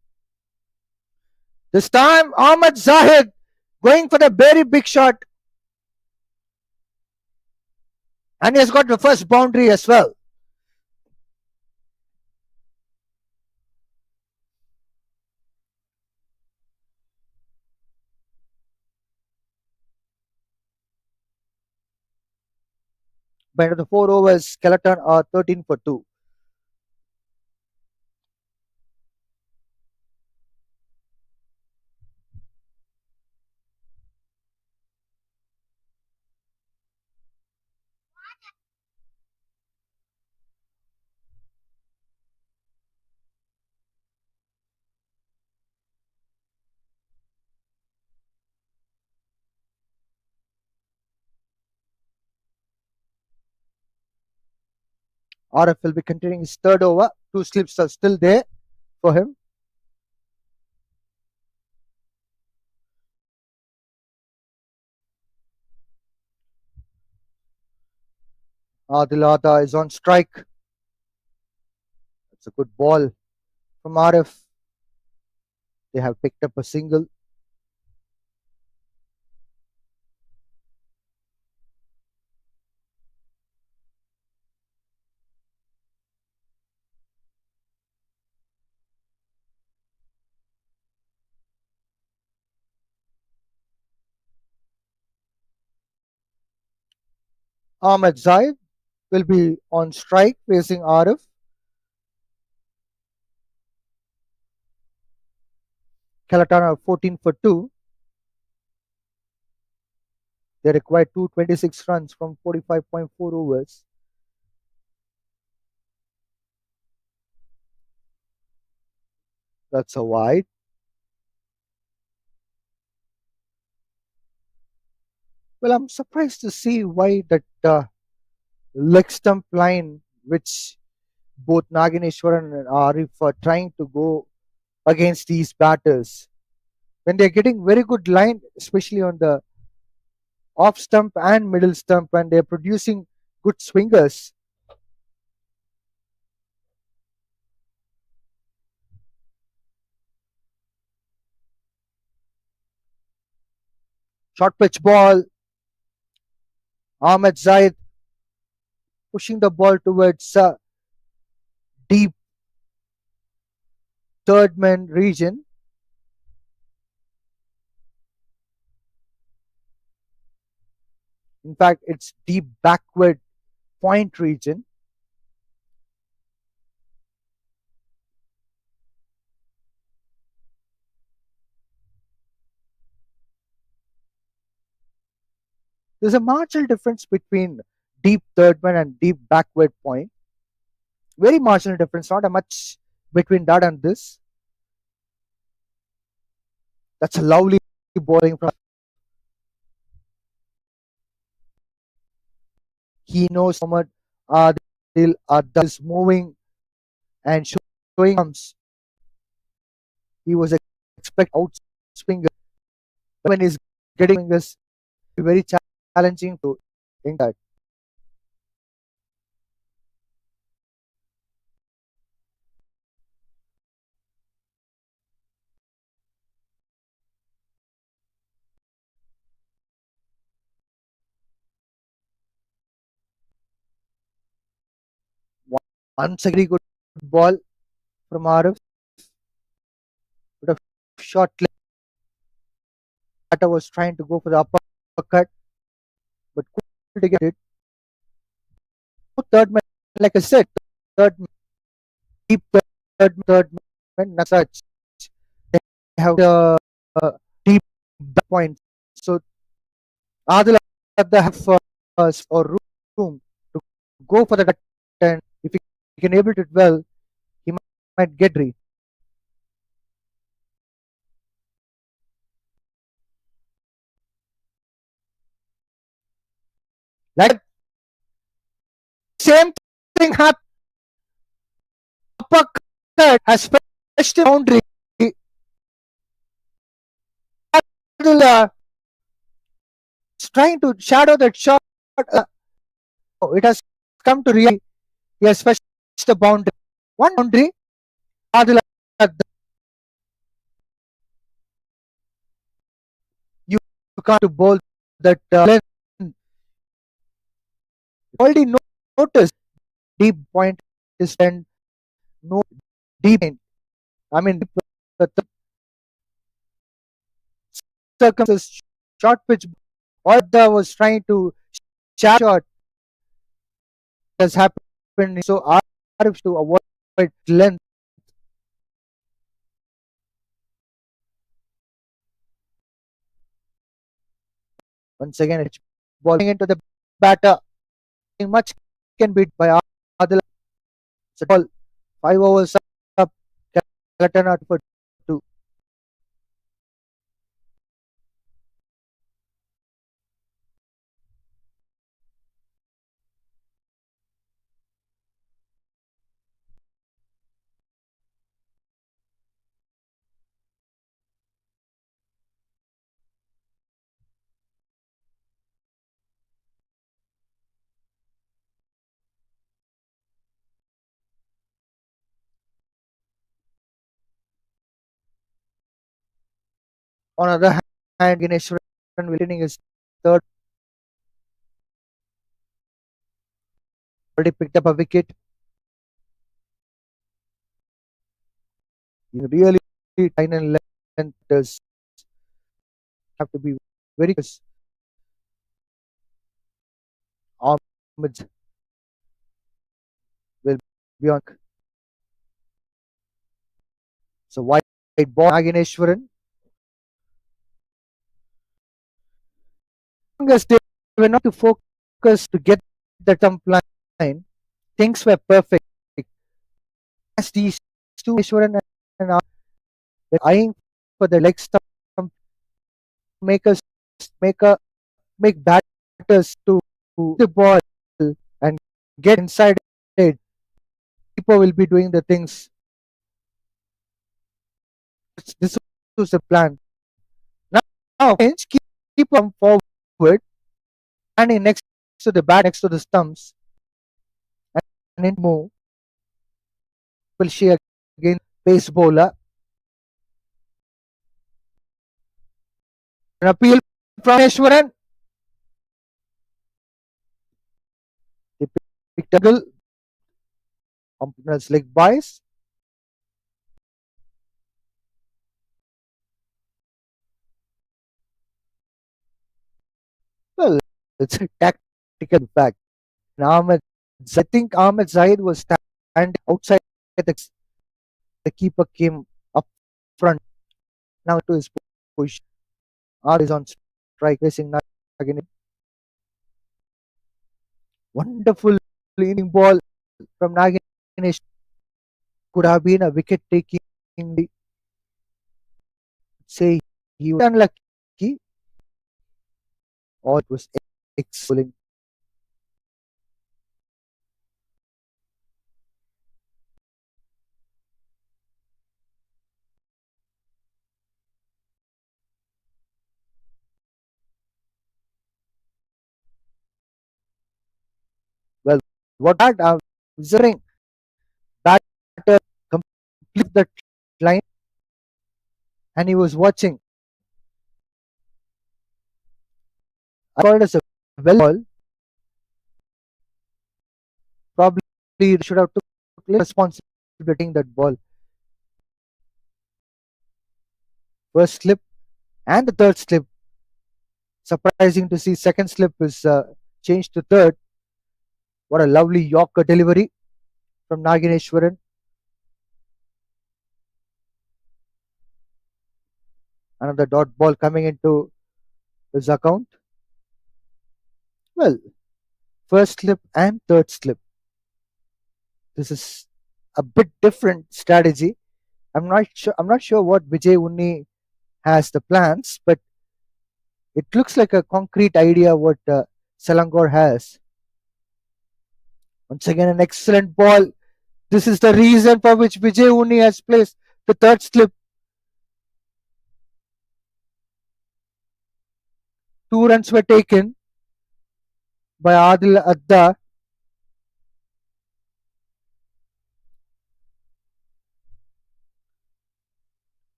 this time Ahmed Zahid going for the very big shot, and he has got the first boundary as well. By the 4 overs, Kelantan are 13 for 2. RF will be continuing his third over. 2 slips are still there for him. Adilata is on strike. It's a good ball from RF. They have picked up a single. Ahmed Zaid will be on strike facing Arif. Kelantan are 14 for 2. They require 226 runs from 45.4 overs. That's a wide. Well, I'm surprised to see why that leg stump line, which both Nagineshwaran and Arif are trying to go against these batters, when they're getting very good line, especially on the off stump and middle stump, and they're producing good swingers. Short pitch ball, Ahmed Zaid pushing the ball towards deep third man region. In fact, it's deep backward point region. There's a marginal difference between deep third man and deep backward point. Very marginal difference, not a much between that and this. That's a lovely bowling from. He knows Muhammad Adil Adda is moving and showing arms. He was expect out swinger when he's getting this very challenging to think that. Once a very good ball from Arif with a short leg. Tata was trying to go for the uppercut, but couldn't get it. Third man, like I said, third man, deep third man, not such. They have the deep back point. So Adil have the have or room to go for the cut, and if he can able to it well, he might get three. Like same thing happened. Uppercut has fetched a boundary. Adil is trying to shadow that shot. It has come to reality. He has fetched the boundary. One boundary. Adil, you can't bowl that length. Already noticed deep point is and no deep end. I mean, the circumstances short pitch. All that was trying to shot has happened. So Arif to avoid length. Once again, it's balling into the batter. Much can beat by Adil. So ball 5 overs up. Kelantan out for 2. On the other hand, Ganeshwaran winning his third. Already picked up a wicket. He really fine and length does have to be very Ahmed will be on. So wide ball, Nagineshwaran. As they were not to focus to get the stump line, things were perfect. As these two, Nagineshwaran and Ahmed, were eyeing for the leg stump, make us make a make batters to the ball and get inside it. Keeper will be doing the things. This was the plan. Now, keep on forward, standing next to the bat, next to the stumps, and in move. Will she again pace bowler? An appeal from Ishwaran. They picked a goal. Opener's leg bias. Well, it's a tactical fact. And I think Ahmed Zahid was standing outside the keeper came up front. Now to his position. R is on strike, racing again. Wonderful leaning ball from Naginesh. Could have been a wicket taking. Say he was unlucky, or it was excellent. Well, what that observing batter complete the line, and he was watching. I called as a well ball. Probably he should have took responsibility in that ball. First slip and the third slip. Surprising to see second slip is changed to third. What a lovely Yorker delivery from Nagineshwaran. Another dot ball coming into his account. Well, first slip and third slip. This is a bit different strategy. I'm not sure what Vijay Unni has the plans, but it looks like a concrete idea what Selangor has. Once again, an excellent ball. This is the reason for which Vijay Unni has placed the third slip. 2 runs were taken by Adil Adda.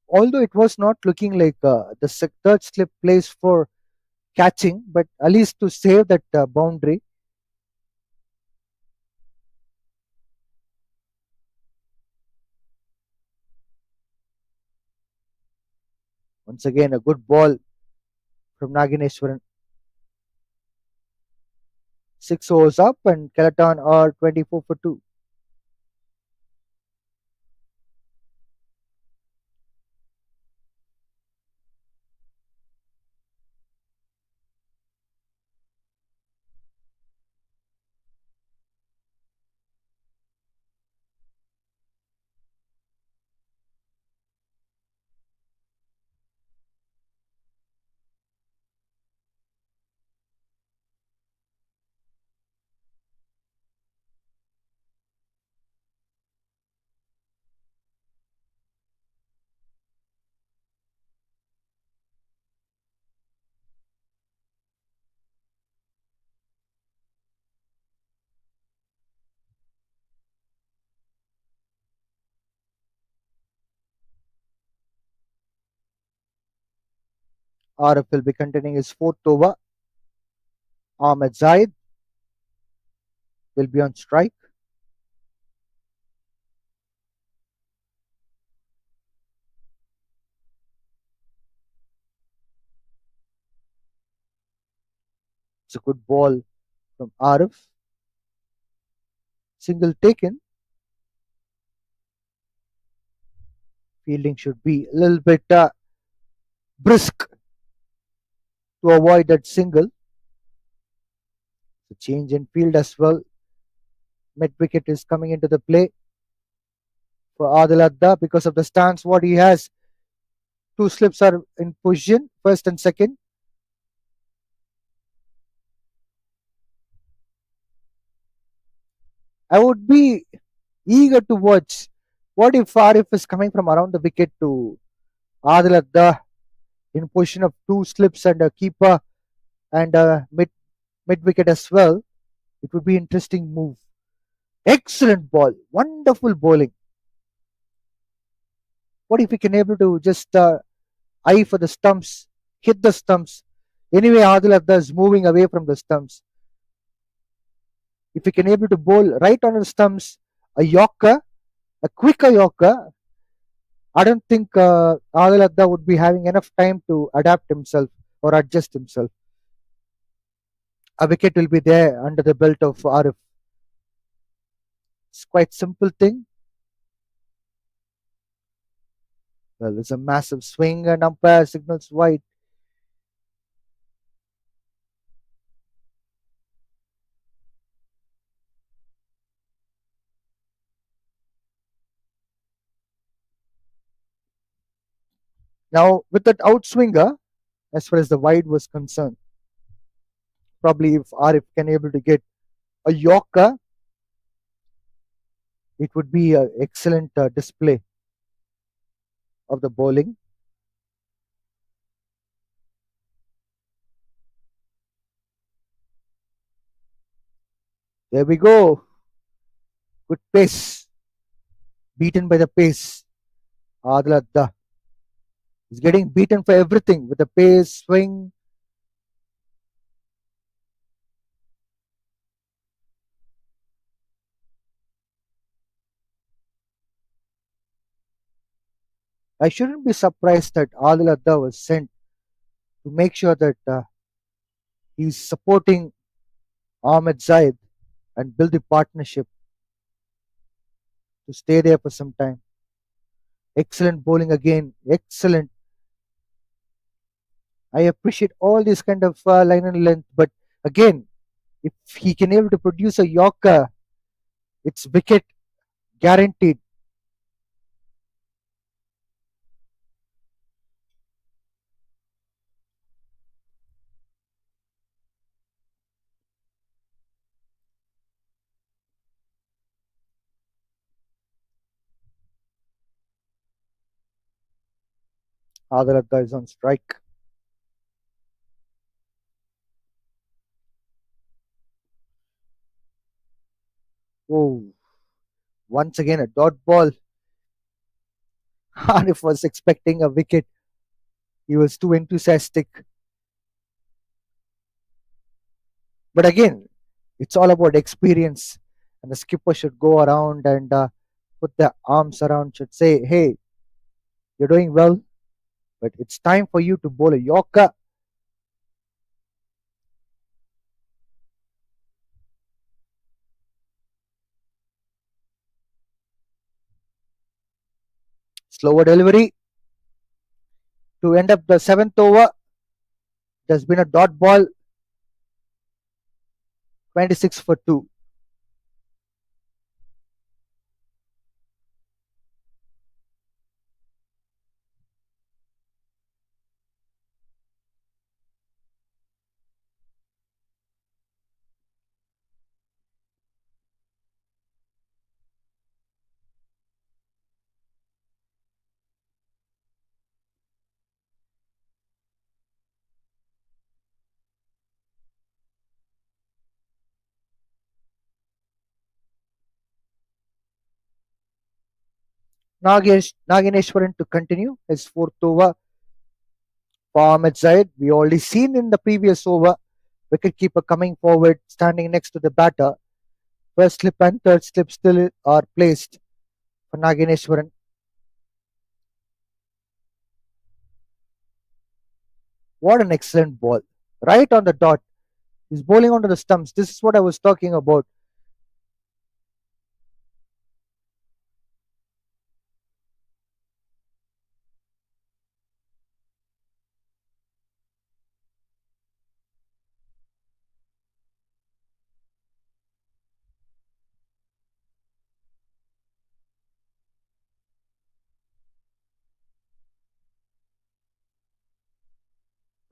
Although it was not looking like the third slip plays for catching, but at least to save that boundary. Once again, a good ball from Nagineshwaran. 6 overs up, and Kelantan are 24 for 2. RF will be containing his fourth over. Ahmed Zaid will be on strike. It's a good ball from Arif. single taken, fielding should be a little bit brisk to avoid that single. The change in field as well. Mid wicket is coming into the play for Adil Adda because of the stance what he has. Two slips are in position, first and second. I would be eager to watch what if Arif is coming from around the wicket to Adil Adda in position of two slips and a keeper and a mid wicket as well. It would be interesting move. Excellent ball, wonderful bowling. What if we can able to just eye for the stumps, hit the stumps? Anyway, Adil Adda is moving away from the stumps. If we can able to bowl right on the stumps, a Yorker, a quicker Yorker, I don't think Adil Adda would be having enough time to adapt himself or adjust himself. A wicket will be there under the belt of Arif. It's quite simple thing. Well, it's a massive swing and umpire signals wide. Now, with that outswinger, as far as the wide was concerned, probably if Arif can able to get a Yorker, it would be an excellent display of the bowling. There we go. Good pace. Beaten by the pace. Adil Adda is getting beaten for everything with the pace, swing. I shouldn't be surprised that Adil Adda was sent to make sure that he's supporting Ahmed Zaid and build the partnership to stay there for some time. Excellent bowling again. Excellent. I appreciate all this kind of line and length, but again, if he can able to produce a Yorker, it's wicket guaranteed. Adil Adda is on strike. Oh, once again a dot ball. Arif was expecting a wicket. He was too enthusiastic. But again, it's all about experience. And the skipper should go around and put the arms around, should say, hey, you're doing well, but it's time for you to bowl a Yorker. Slower delivery to end up the seventh over. There's been a dot ball, 26 for 2. Nagineshwaran to continue his fourth over for Ahmed Zaid. We already seen in the previous over, wicketkeeper coming forward, standing next to the batter. First slip and third slip still are placed for Nagineshwaran. What an excellent ball. Right on the dot. He's bowling onto the stumps. This is what I was talking about.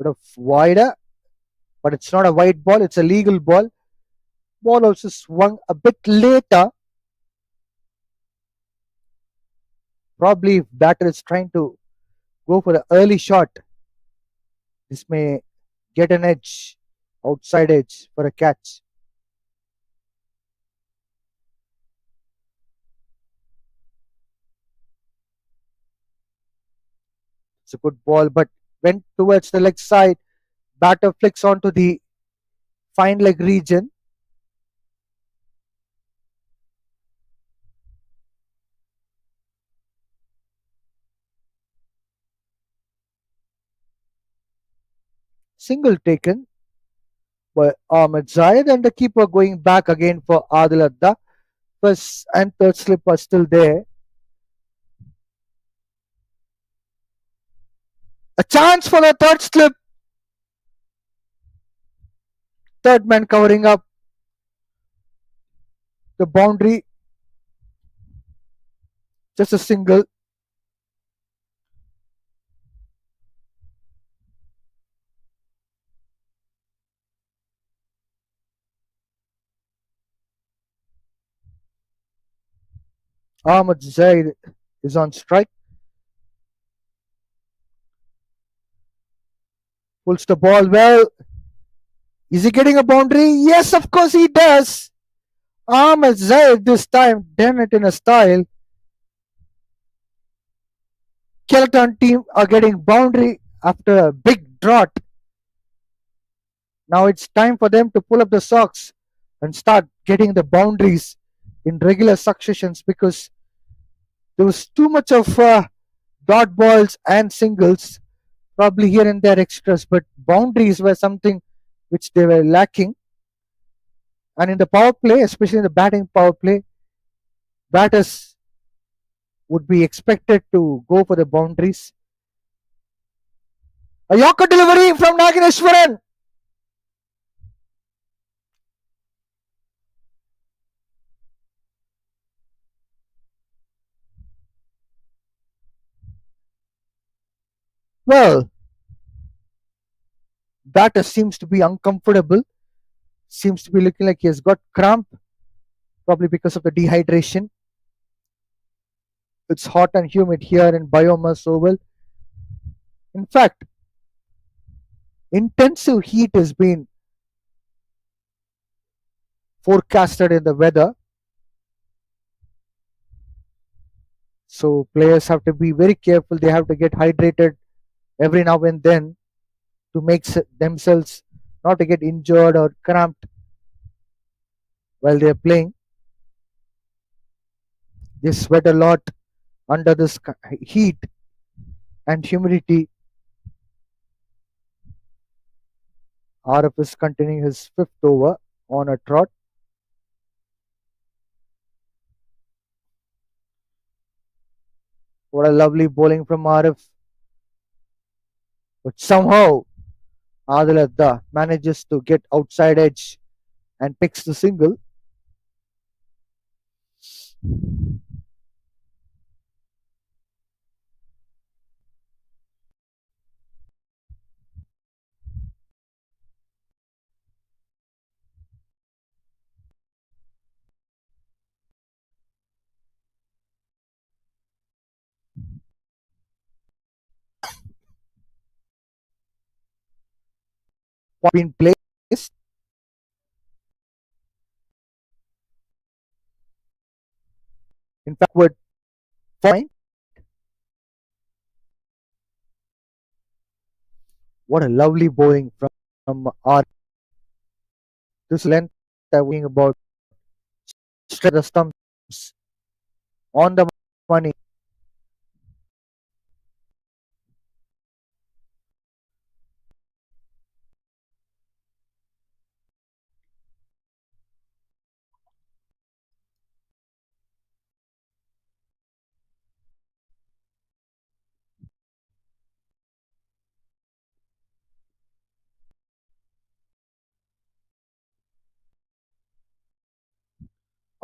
bit of wider, but it's not a wide ball, it's a legal ball. Ball also swung a bit later. Probably if batter is trying to go for the early shot, this may get an edge, outside edge for a catch. It's a good ball, but went towards the leg side. Batter flicks onto the fine leg region. Single taken by Ahmed Zayed, and the keeper going back again for Adil Adda. First and third slip are still there. A chance for the third slip. Third man covering up the boundary. Just a single. Ahmed Zaid is on strike. Pulls the ball well. Is he getting a boundary? Yes, of course he does. Ahmed Zaid this time done it in a style. Kelantan team are getting boundary after a big drought. Now it's time for them to pull up the socks and start getting the boundaries in regular successions, because there was too much of dot balls and singles, probably here and there extras, but boundaries were something which they were lacking. And in the power play, especially in the batting power play, batters would be expected to go for the boundaries. A Yorker delivery from Nagineshwaran. Well, batter seems to be uncomfortable. Seems to be looking like he has got cramp, probably because of the dehydration. It's hot and humid here in Biomas Oval. In fact, intensive heat has been forecasted in the weather. So players have to be very careful. They have to get hydrated every now and then to make themselves not to get injured or cramped while they are playing. They sweat a lot under this heat and humidity. RF is continuing his fifth over on a trot. What a lovely bowling from RF. But somehow Adil Adda manages to get outside edge and picks the single. Been placed. In fact, would fine. What a lovely bowling from R. This length I'm talking about, straight the stumps on the money.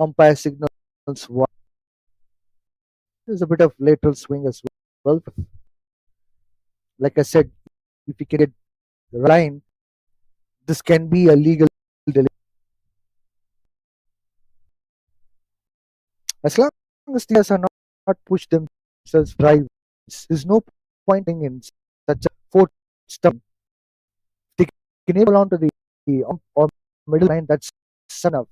Umpire signals one. There's a bit of lateral swing as well. Like I said, if you can get line, this can be a legal delay. As long as the players are not push themselves drive, there's no point in such a fourth step. They can able onto the or middle line. That's enough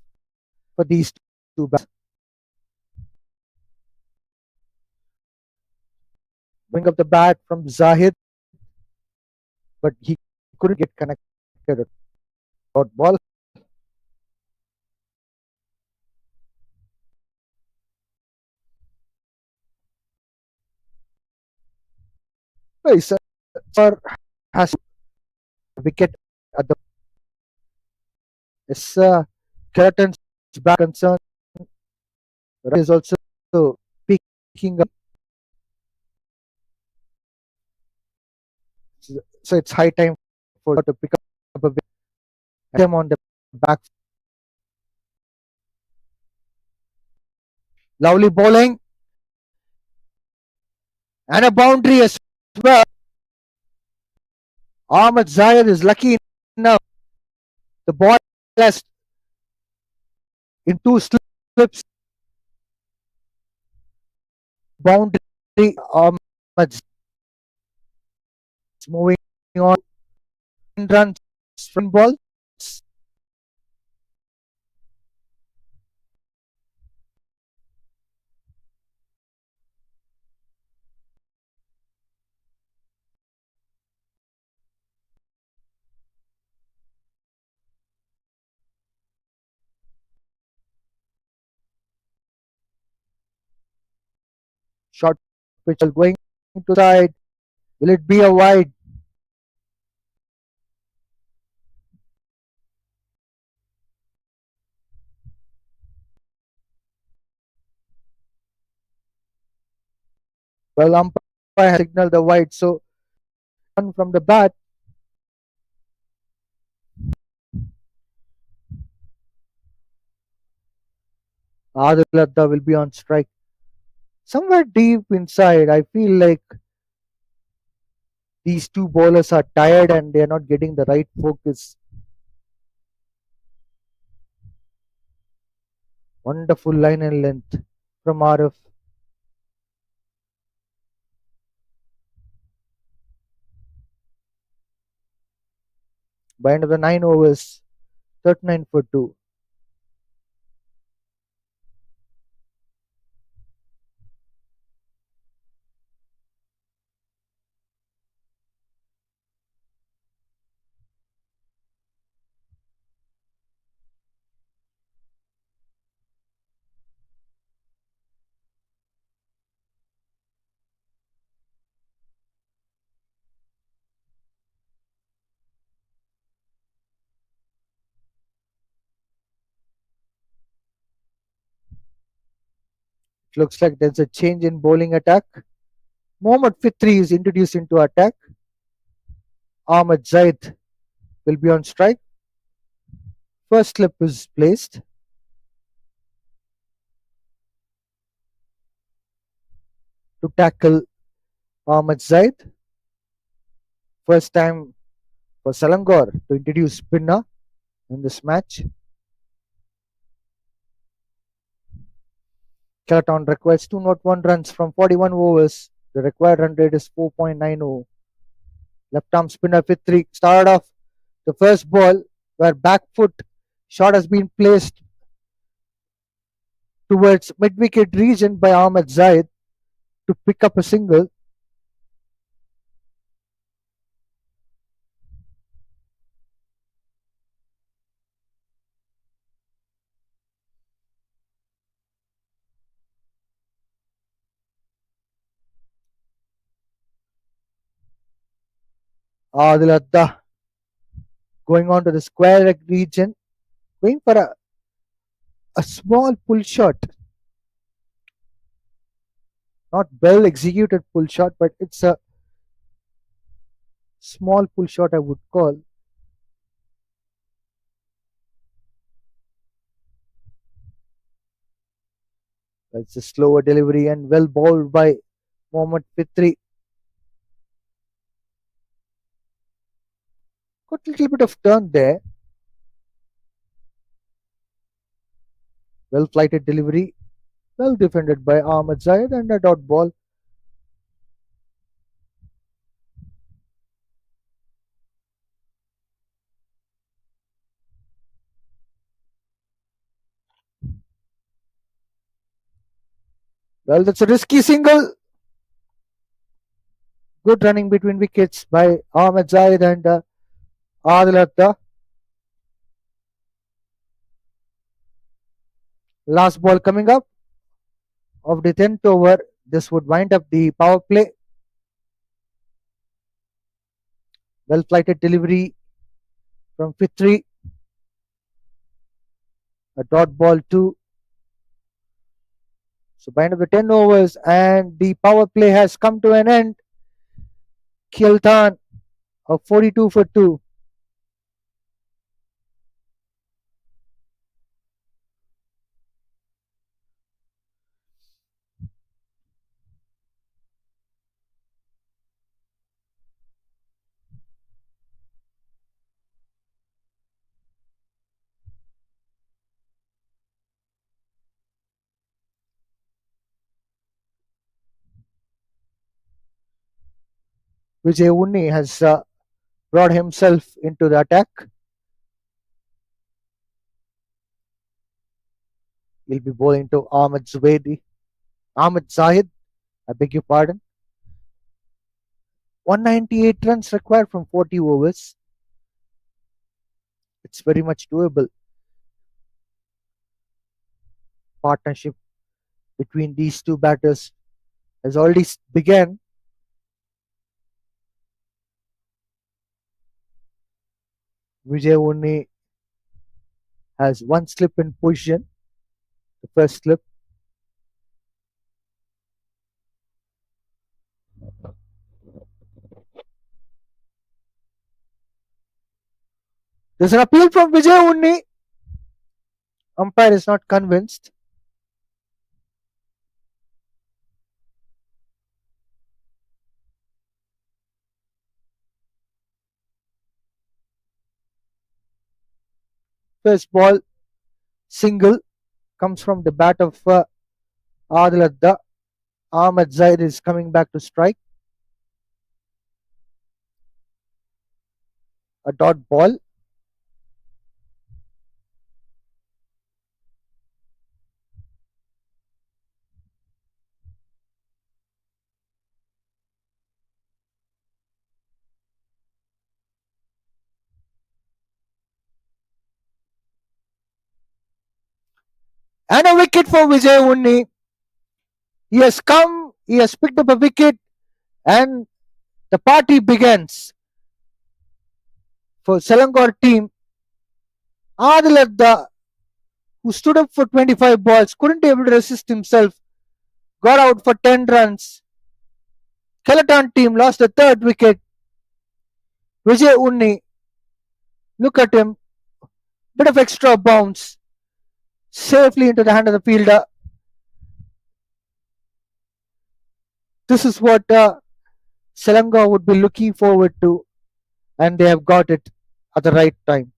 for these two bats. Bring up the bat from Zahid, but he couldn't get connected. Dot ball. Nice. Sir has a wicket at the is Kelantan's back concern is also picking up. So it's high time for to pick up a wicket. Them on the back. Lovely bowling and a boundary as well. Ahmed Zayed is lucky enough. The ball has in two slips. Boundary. Ahmed is moving on. Runs from ball. Short pitch going to side. Will it be a wide? Well, umpire has signaled the wide. So one from the bat. Adil Adda will be on strike. Somewhere deep inside, I feel like these two bowlers are tired and they are not getting the right focus. Wonderful line and length from RF. By end of the 9 overs, 39 for 2. It looks like there's a change in bowling attack. Mohammad Fitri is introduced into attack. Ahmed Zaid will be on strike. First slip is placed to tackle Ahmed Zaid. First time for Selangor to introduce spinner in this match. Kelantan requires 201 runs from 41 overs. The required run rate is 4.90. Left arm spinner Fitri started off the first ball where back foot shot has been placed towards mid wicket region by Ahmed Zaid to pick up a single. Adil Adda going on to the square leg region, going for a small pull shot. Not well executed pull shot, but it's a small pull shot, I would call. It's a slower delivery and well bowled by Mohammad Fitri. Got a little bit of turn there. Well flighted delivery. Well defended by Ahmed Zayed and a dot ball. Well, that's a risky single. Good running between wickets by Ahmed Zayed and Adil Atta. Last ball coming up of the 10th over. This would wind up the power play. Well flighted delivery from Fitri. A dot ball too. So by end of the 10 overs and the power play has come to an end. Kelantan of 42 for 2. Vijay Unni has brought himself into the attack. He'll be bowling to Ahmed Zahid, I beg your pardon. 198 runs required from 40 overs. It's very much doable. Partnership between these two batters has already begun. Vijay Unni has one slip in position, the first slip. There's an appeal from Vijay Unni. Umpire is not convinced. First ball single comes from the bat of Adil Adda. Ahmed Zaid is coming back to strike. A dot ball. And a wicket for Vijay Unni. He has picked up a wicket, and the party begins for Selangor team. Adil Adda, who stood up for 25 balls, couldn't able to resist himself, got out for 10 runs. Kelantan team lost the third wicket. Vijay Unni, look at him, bit of extra bounce, safely into the hand of the fielder. This is what Selangor would be looking forward to, and they have got it at the right time.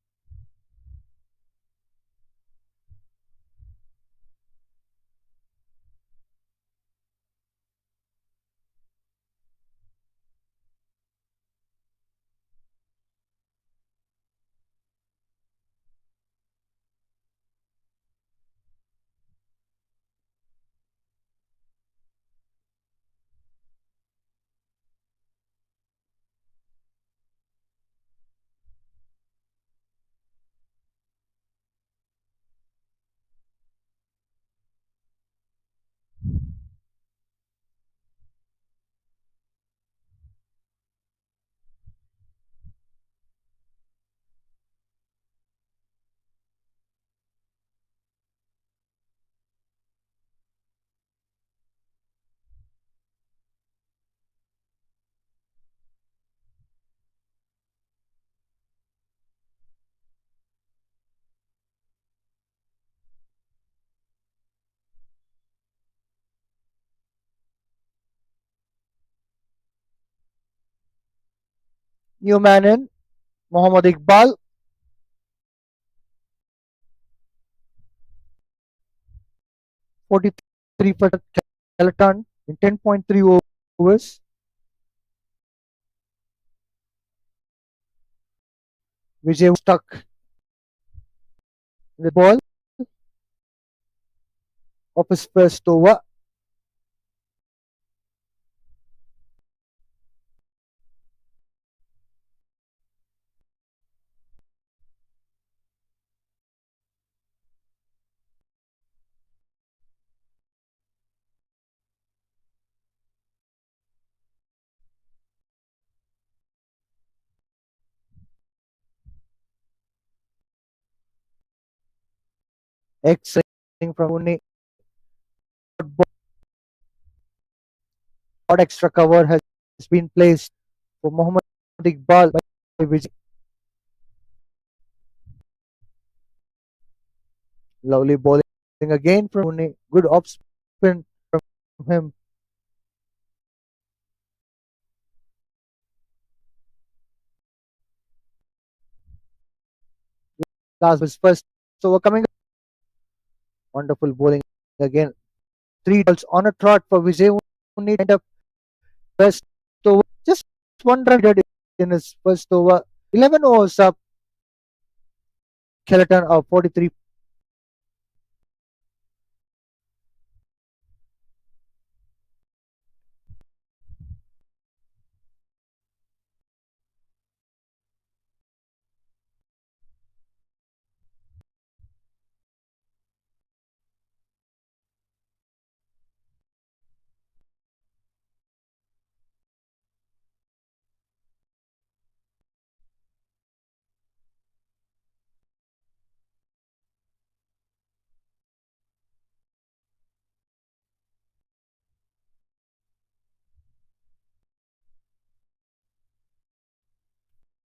New man in, Mohammad Iqbal, 43 for Kelantan in 10.3 overs. Vijay stuck in the ball of his first over. X from Pune. Odd extra cover has been placed for Mohammad Iqbal by Vijay. Lovely bowling again from Pune. Good off spin from him. Last was first over coming. Wonderful bowling again. Three balls on a trot for Vijay. Only end up first over. Just one run did in his first over. 11 overs up. Kelantan of 43.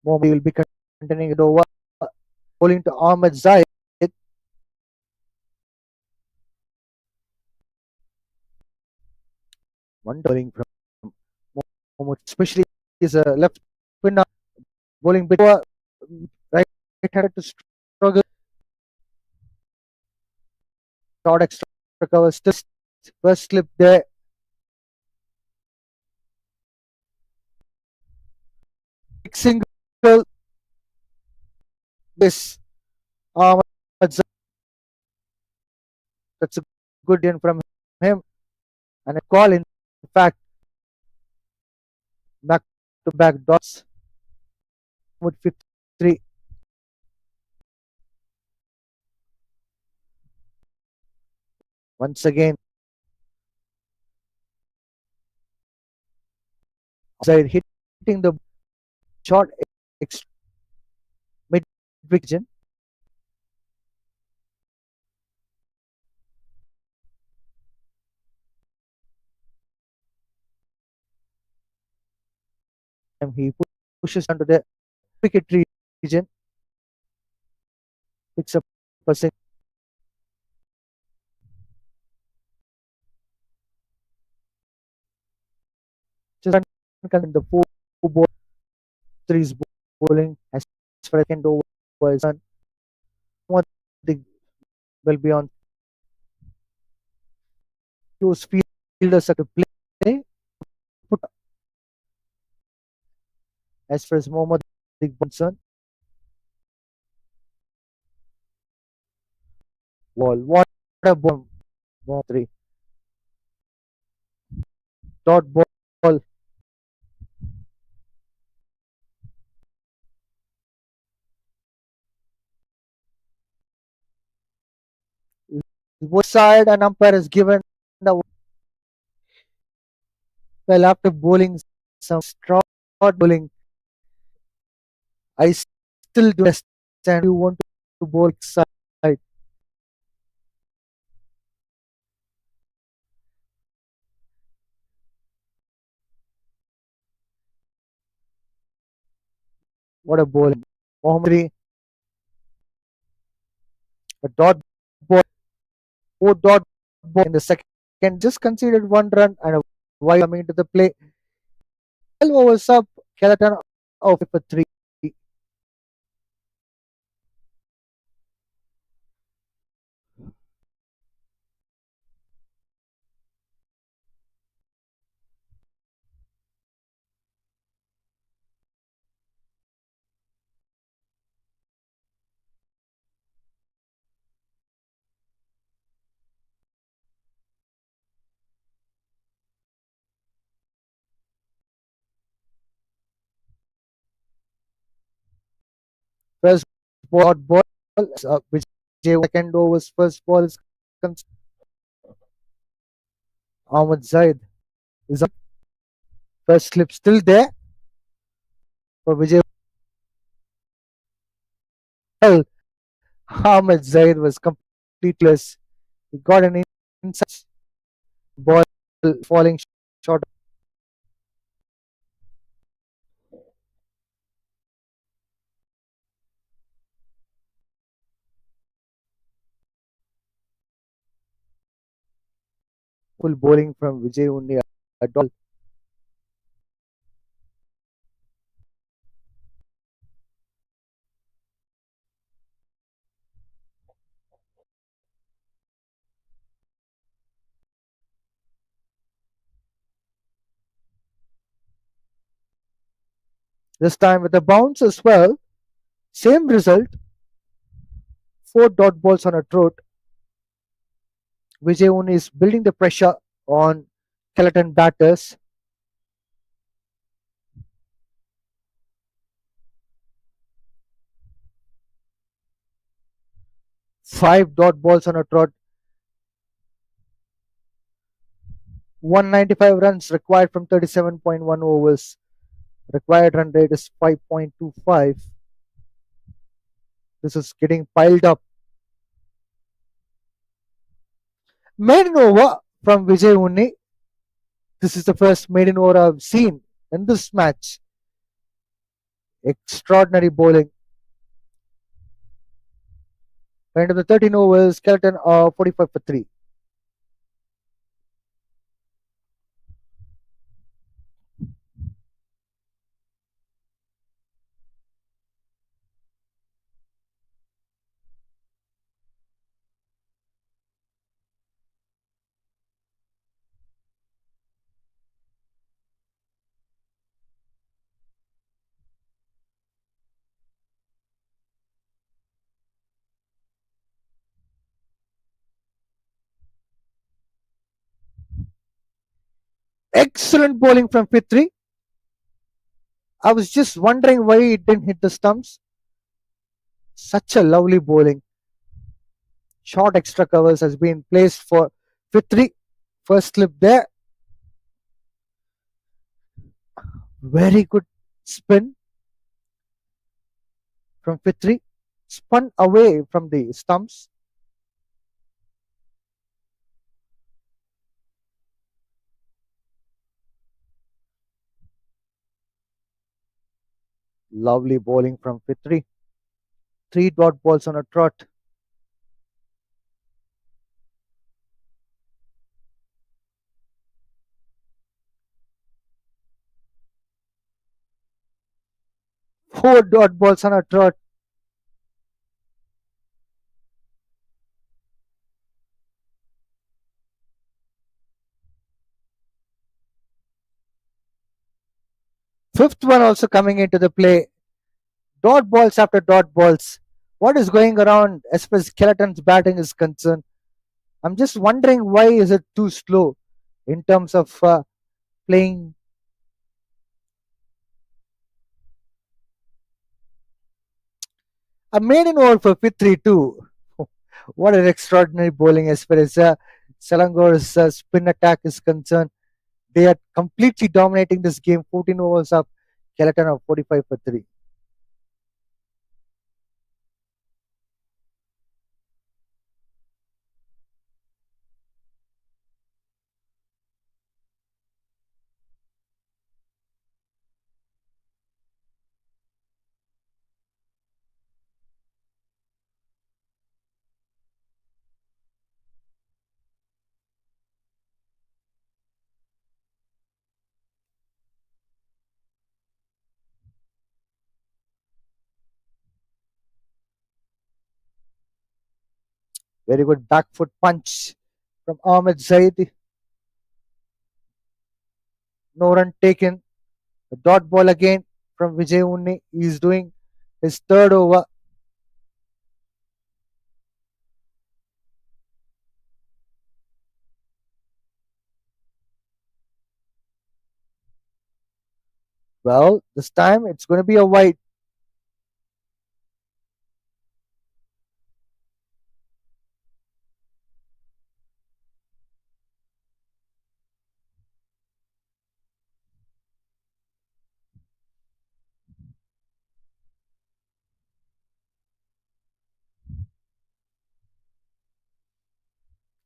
Mohammad will be continuing it over. Bowling to Ahmed Zaid. Wondering from Mohammad, especially is a left spinner bowling bit right handed to struggle. Short extra cover still first slip there. Big single. This Ahmed Zaid. That's a good in from him and a call in fact back to back dots with 53 once again. Zaid hitting the short mid vision. And he pushes onto the wicket region, picks up a single. Just in the four ball, threes bowling as for a second over is done. What the will be on close fielders are to play. Put as far as Mohammad concerned. What a ball. Three. Dot ball. Both side and umpire is given the well after bowling some strong bowling. I still do understand you want to bowl side. What a bowling. Mohammad a dot ball, four dot ball in the second, just conceded one run and a wide coming into the play. 12 overs up, Kelantan out for three. First ball, which second over's first ball is Ahmed Zaid is first slip still there for Vijay. Well, Ahmed Zaid was completeless. He got an inside ball falling short. Full bowling from Vijay Unni. This time with a bounce as well. Same result. Four dot balls on a trot. Vijay Unni is building the pressure on Kelantan batters. Five dot balls on a trot. 195 runs required from 37.1 overs. Required run rate is 5.25. This is getting piled up. Maiden over from Vijay Unni. This is the first maiden over I've seen in this match. Extraordinary bowling. End of the 13 overs, Skeleton 45 for 3. Excellent bowling from Fitri. I was just wondering why it didn't hit the stumps. Such a lovely bowling. Short extra covers has been placed for Fitri. First slip there. Very good spin from Fitri. Spun away from the stumps. Lovely bowling from Fitri. Three dot balls on a trot. Four dot balls on a trot. Fifth one also coming into the play. Dot balls after dot balls. What is going around as far as Skeleton's batting is concerned? I'm just wondering why is it too slow in terms of playing a maiden over for Fitri too. What an extraordinary bowling as far as Selangor's spin attack is concerned. They are completely dominating this game. 14 overs up. Skeleton of 45 for 3. Very good back foot punch from Ahmed Zaid. No run taken. A dot ball again from Vijay Unni. He's doing his third over. Well, this time it's going to be a wide.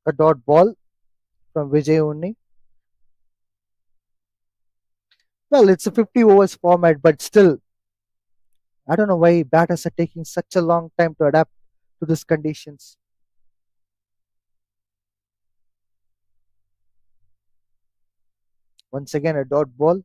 A dot ball from Vijay Unni. Well, it's a 50 overs format, but still, I don't know why batters are taking such a long time to adapt to these conditions. Once again, a dot ball.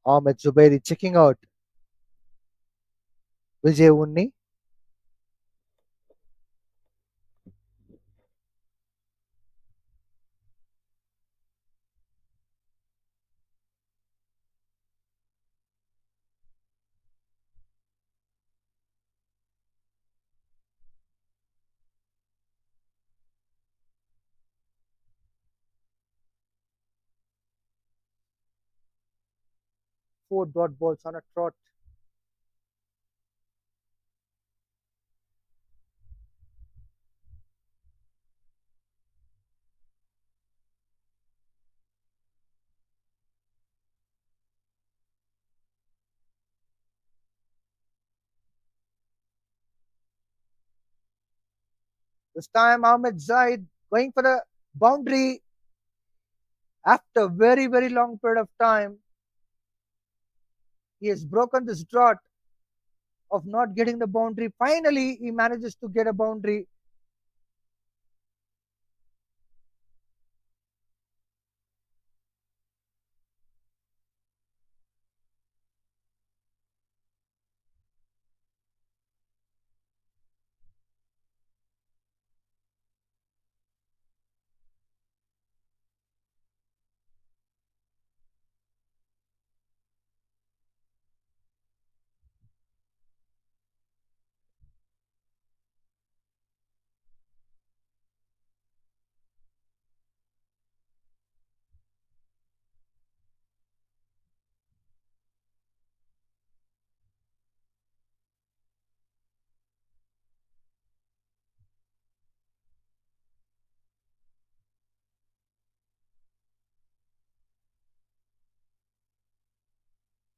Ahmed Zubairi checking out Vijay Unni. Four dot balls on a trot. This time, Ahmed Zaid going for the boundary after a very, very long period of time. He has broken this drought of not getting the boundary. Finally, he manages to get a boundary.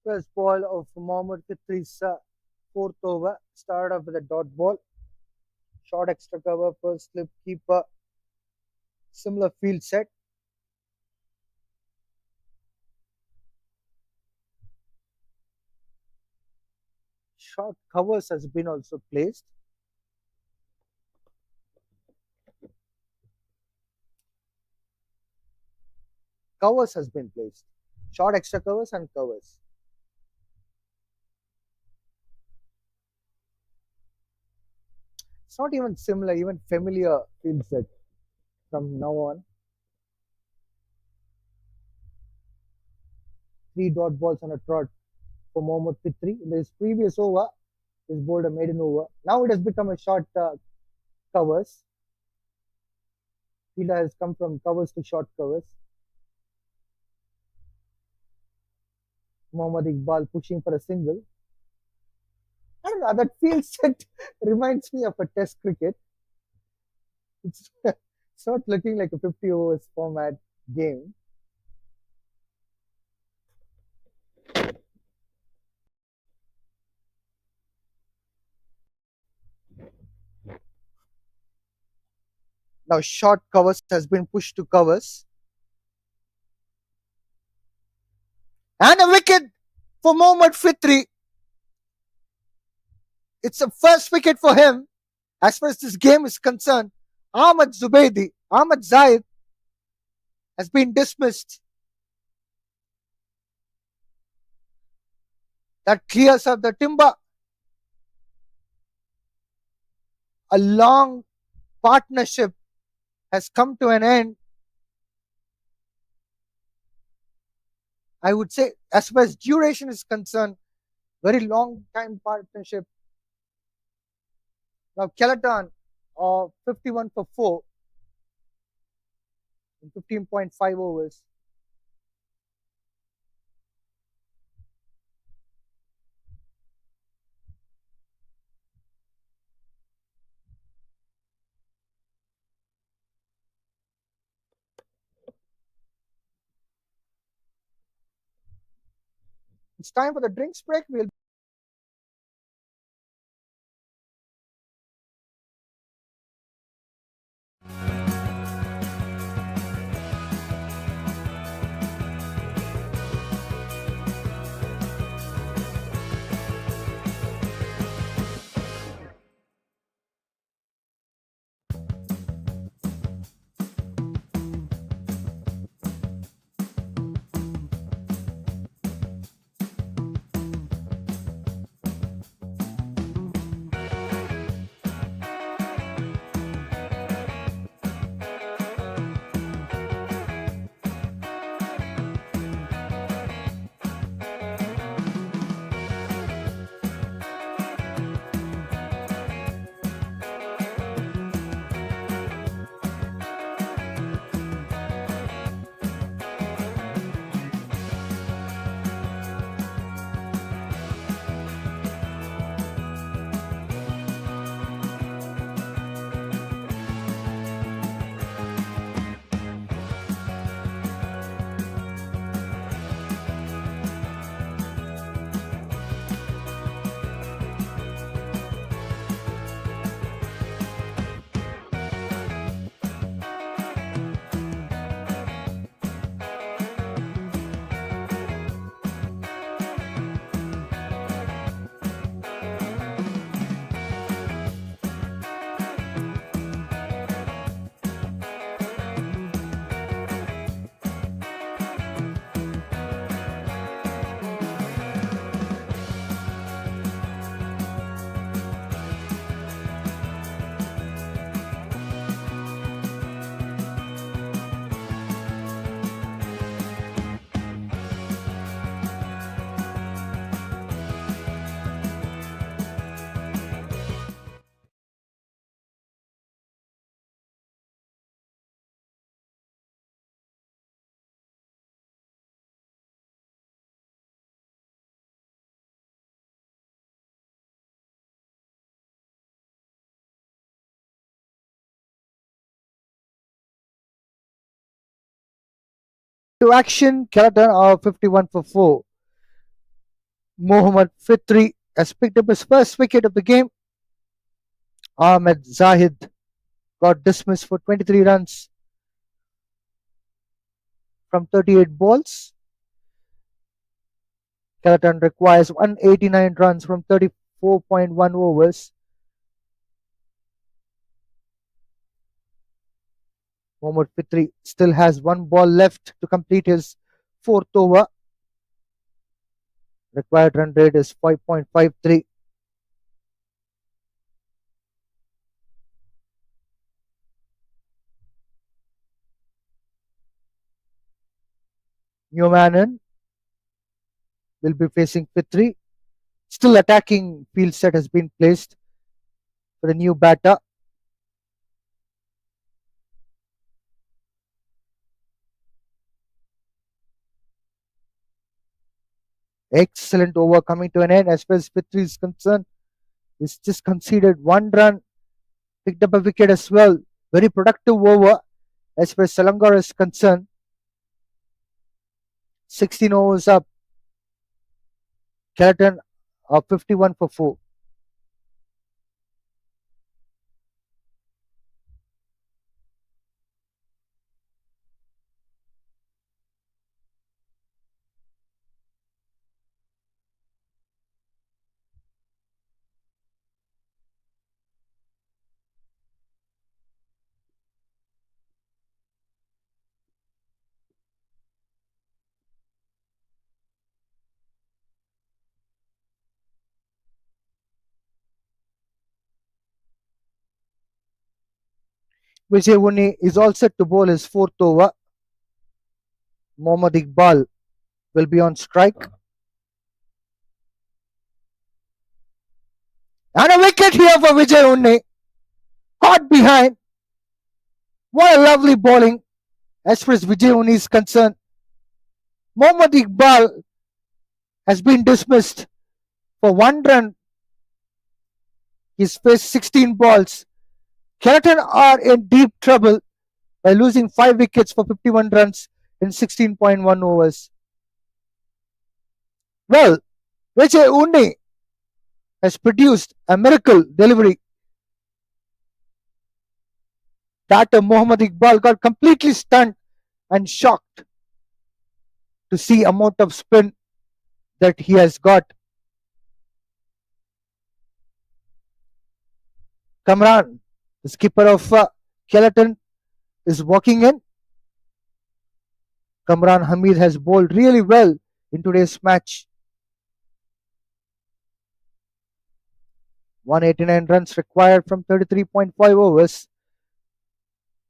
First ball of Mohammad Fitri's fourth over. Started off with a dot ball. Short extra cover, first slip, keeper. Similar field set. Short covers has been also placed. Covers has been placed. Short extra covers and covers. It's not even similar, even familiar field set from now on. Three dot balls on a trot for Mohammad Fitri. In his previous over, he's bowled a maiden over. Now it has become a short covers. Fielder has come from covers to short covers. Mohammad Iqbal pushing for a single. I don't know, that field set reminds me of a test cricket. It's, it's not looking like a 50 overs format game. Now short covers has been pushed to covers. And a wicket for Mohammad Fitri. It's a first wicket for him as far as this game is concerned. Ahmed Zaid has been dismissed. That clears up the timber. A long partnership has come to an end. I would say, as far as duration is concerned, very long time partnership. Now, Kelantan, 51 for 4 in 15.5 overs. It's time for the drinks break. We'll to action. Kelantan are 51 for 4. Mohammad Fitri has picked up his first wicket of the game. Ahmed Zahid got dismissed for 23 runs from 38 balls. Kelantan requires 189 runs from 34.1 overs. Mohammad Fitri still has one ball left to complete his fourth over. Required run rate is 5.53. Newmanen will be facing Fitri. Still attacking field set has been placed for the new batter. Excellent over coming to an end as far as Fitri is concerned. He's just conceded one run, picked up a wicket as well. Very productive over as far as Selangor is concerned. 16 overs up. Kelantan are 51 for 4. Vijay is all set to bowl his fourth over. Mohammad Iqbal will be on strike. And a wicket here for Vijay. Hot behind. What a lovely bowling as far as Vijay is concerned. Mohammad Iqbal has been dismissed for one run. He's faced 16 balls. Kelantan are in deep trouble by losing 5 wickets for 51 runs in 16.1 overs. Well, Vijay Unni has produced a miracle delivery that Muhammad Iqbal got completely stunned and shocked to see amount of spin that he has got. Kamran, the skipper of Kelantan, is walking in. Kamran Hamid has bowled really well in today's match. 189 runs required from 33.5 overs.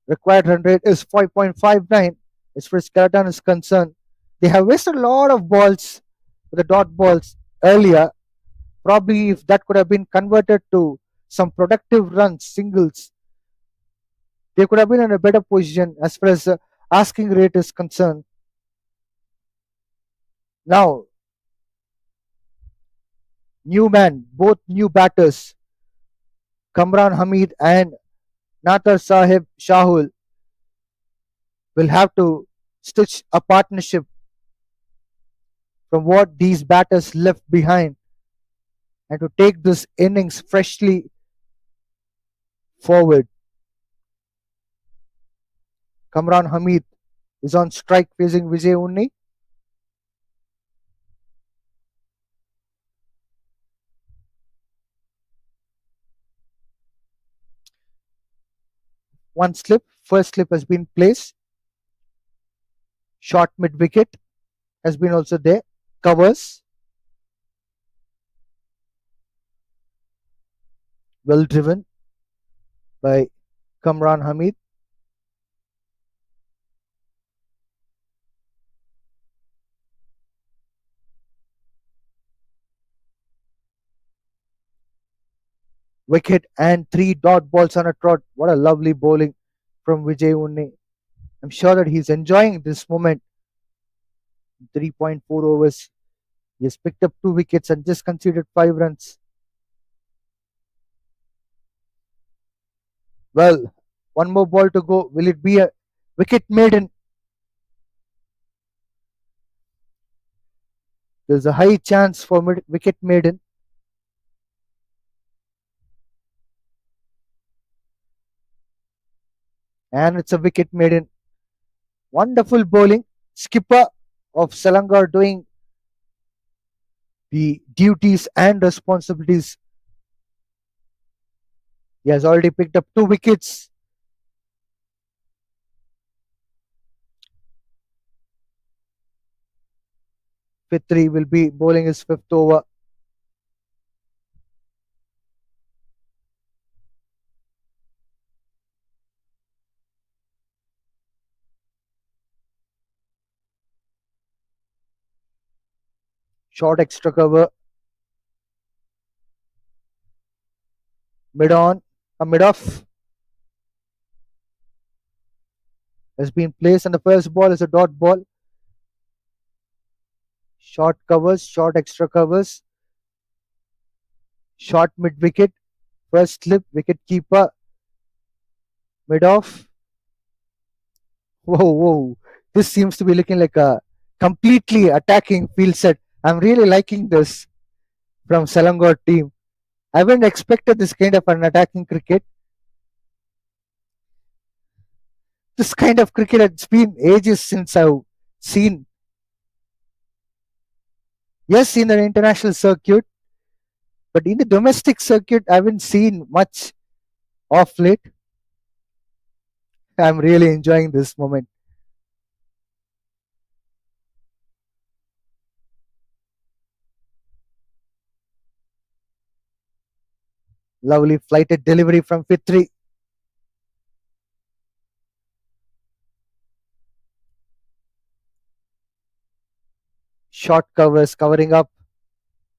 Required run rate is 5.59 as far as Kelantan is concerned. They have wasted a lot of balls with the dot balls earlier. Probably if that could have been converted to some productive runs, singles, they could have been in a better position as far as asking rate is concerned. Now, new man, both new batters, Kamran Hamid and Natar Sahib Shahul, will have to stitch a partnership from what these batters left behind and to take this innings freshly forward. Kamran Hamid is on strike facing Vijay Unni. One slip, first slip has been placed. Short mid wicket has been also there. Covers, well driven by Kamran Hamid. Wicket and three dot balls on a trot. What a lovely bowling from Vijay Unni. I'm sure that he's enjoying this moment. 3.4 overs. He has picked up two wickets and just conceded 5 runs. Well, one more ball to go. Will it be a wicket maiden? There's a high chance for wicket maiden. And it's a wicket maiden. Wonderful bowling. Skipper of Selangor doing the duties and responsibilities. He has already picked up two wickets. Fitri will be bowling his fifth over. Short extra cover. Mid on. A mid off has been placed, and the first ball is a dot ball. Short covers, short extra covers. Short mid wicket. First slip, wicket keeper. Mid off. Whoa, whoa. This seems to be looking like a completely attacking field set. I'm really liking this from Selangor team. I haven't expected this kind of an attacking cricket. This kind of cricket, it's been ages since I've seen. Yes, in the international circuit, but in the domestic circuit, I haven't seen much of late. I'm really enjoying this moment. Lovely flighted delivery from Fitri. Short covers covering up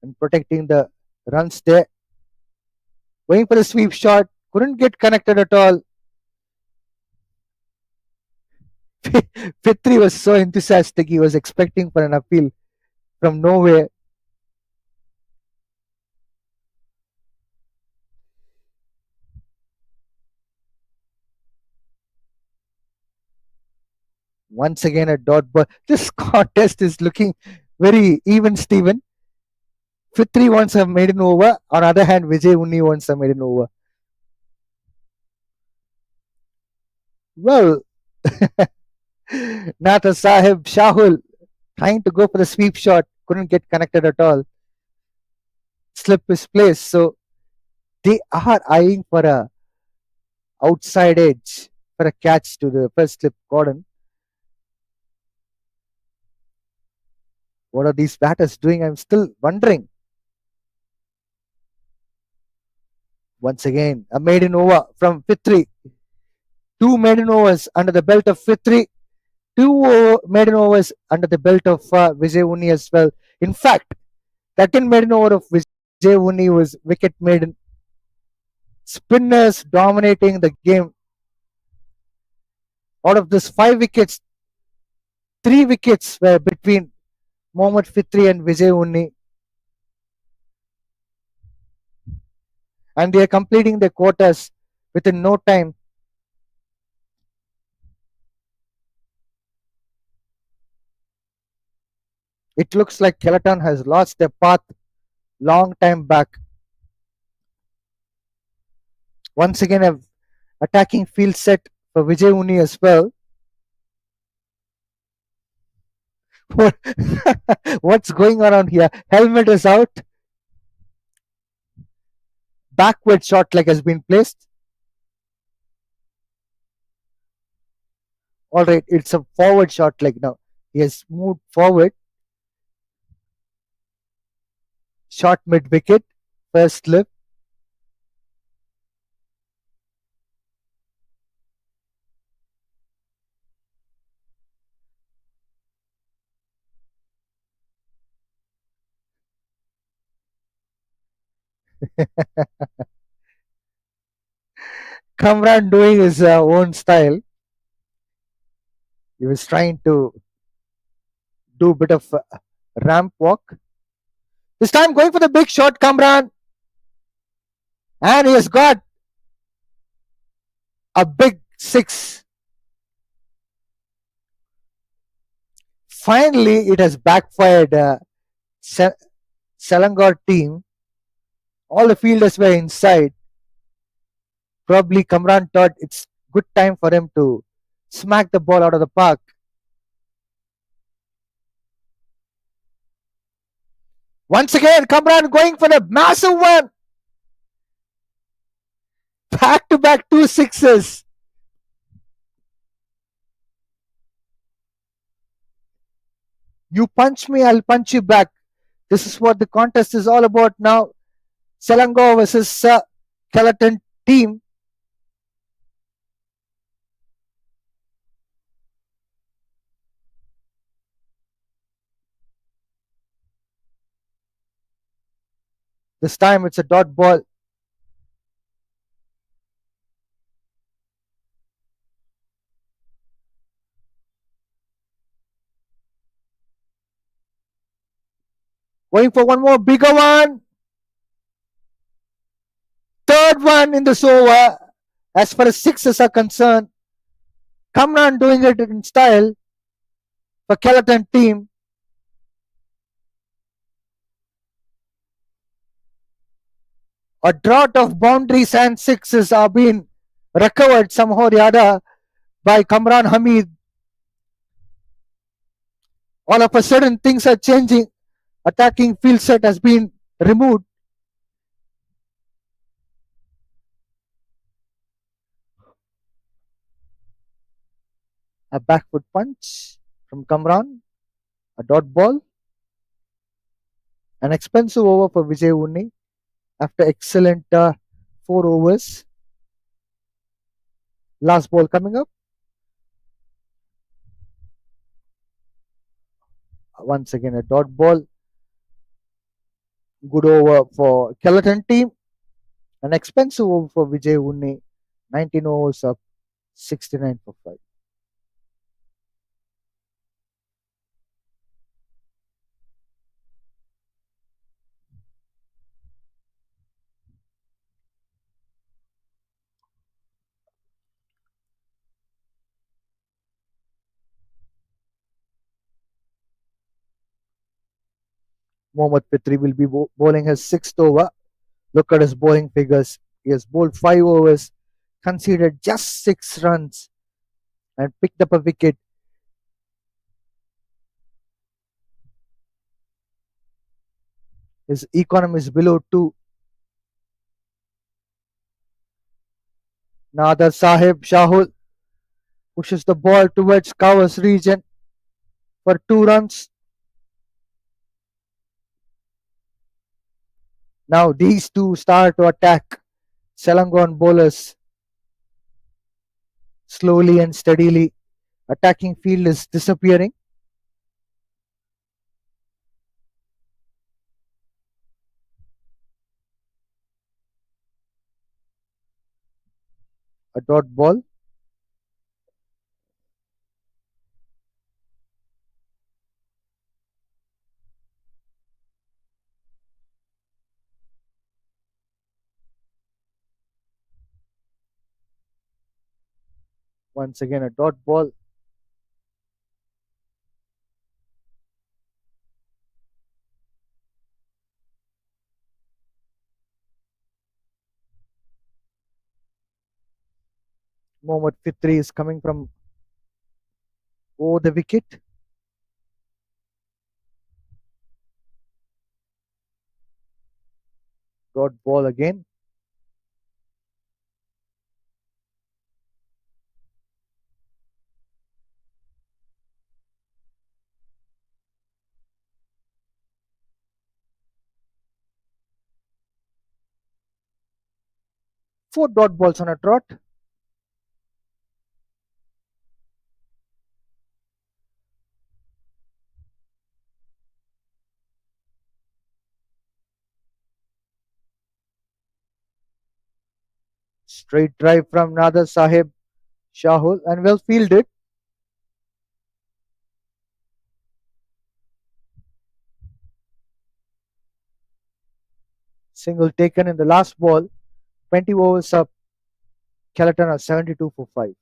and protecting the runs there. Going for the sweep shot. Couldn't get connected at all. Fitri was so enthusiastic. He was expecting for an appeal from nowhere. Once again, a dot ball. This contest is looking very even, Steven. Fitri wants a maiden over. On the other hand, Vijay Unni wants a maiden over. Well, Nata Sahib Shahul trying to go for the sweep shot, couldn't get connected at all. Slip his place. So they are eyeing for a outside edge for a catch to the first slip Gordon. What are these batters doing? I'm still wondering. Once again, a maiden over from Fitri. Two maiden overs under the belt of Fitri. Two maiden overs under the belt of Vijay Unni as well. In fact, the second maiden over of Vijay Unni was wicket maiden. Spinners dominating the game. Out of this 5 wickets, 3 wickets were between Mohammad Fitri and Vijay Unni. And they are completing their quotas within no time. It looks like Kelantan has lost their path long time back. Once again, a attacking field set for Vijay Unni as well. What's going on here? Helmet is out. Backward shot leg has been placed. All right, it's a forward shot leg now. He has moved forward. Shot mid wicket. First slip. Kamran doing his own style. He was trying to do a bit of ramp walk. This time going for the big shot, Kamran. And he has got a big six. Finally, it has backfired. Selangor team. All the fielders were inside. Probably Kamran thought it's good time for him to smack the ball out of the park. Once again, Kamran going for the massive one. Back to back 2 sixes. You punch me, I'll punch you back. This is what the contest is all about now. Selangor versus Kelantan team. This time it's a dot ball. Going for one more bigger one. Third one in this over. As far as sixes are concerned, Kamran doing it in style for Kelantan team. A drought of boundaries and sixes are being recovered somehow or the other by Kamran Hamid. All of a sudden, things are changing. Attacking field set has been removed. A back foot punch from Kamran. A dot ball. An expensive over for Vijay Unni after excellent 4 overs. Last ball coming up. Once again, a dot ball. Good over for Kelantan team. An expensive over for Vijay Unni. 19 overs up, 69 for 5. Mohammad Fitri will be bowling his sixth over. Look at his bowling figures. He has bowled 5 overs, conceded just 6 runs, and picked up a wicket. His economy is below 2. Nader Sahib Shahul pushes the ball towards Covers region for 2 runs. Now these two start to attack. Selangor bowlers slowly and steadily. Attacking field is disappearing. A dot ball. Once again, a dot ball. Mohammad Fitri is coming from over the wicket. Dot ball again. Four dot balls on a trot. Straight drive from Nader Sahib Shahul and well fielded. Single taken in the last ball. 20 overs up. Kelantan are 72 for 5.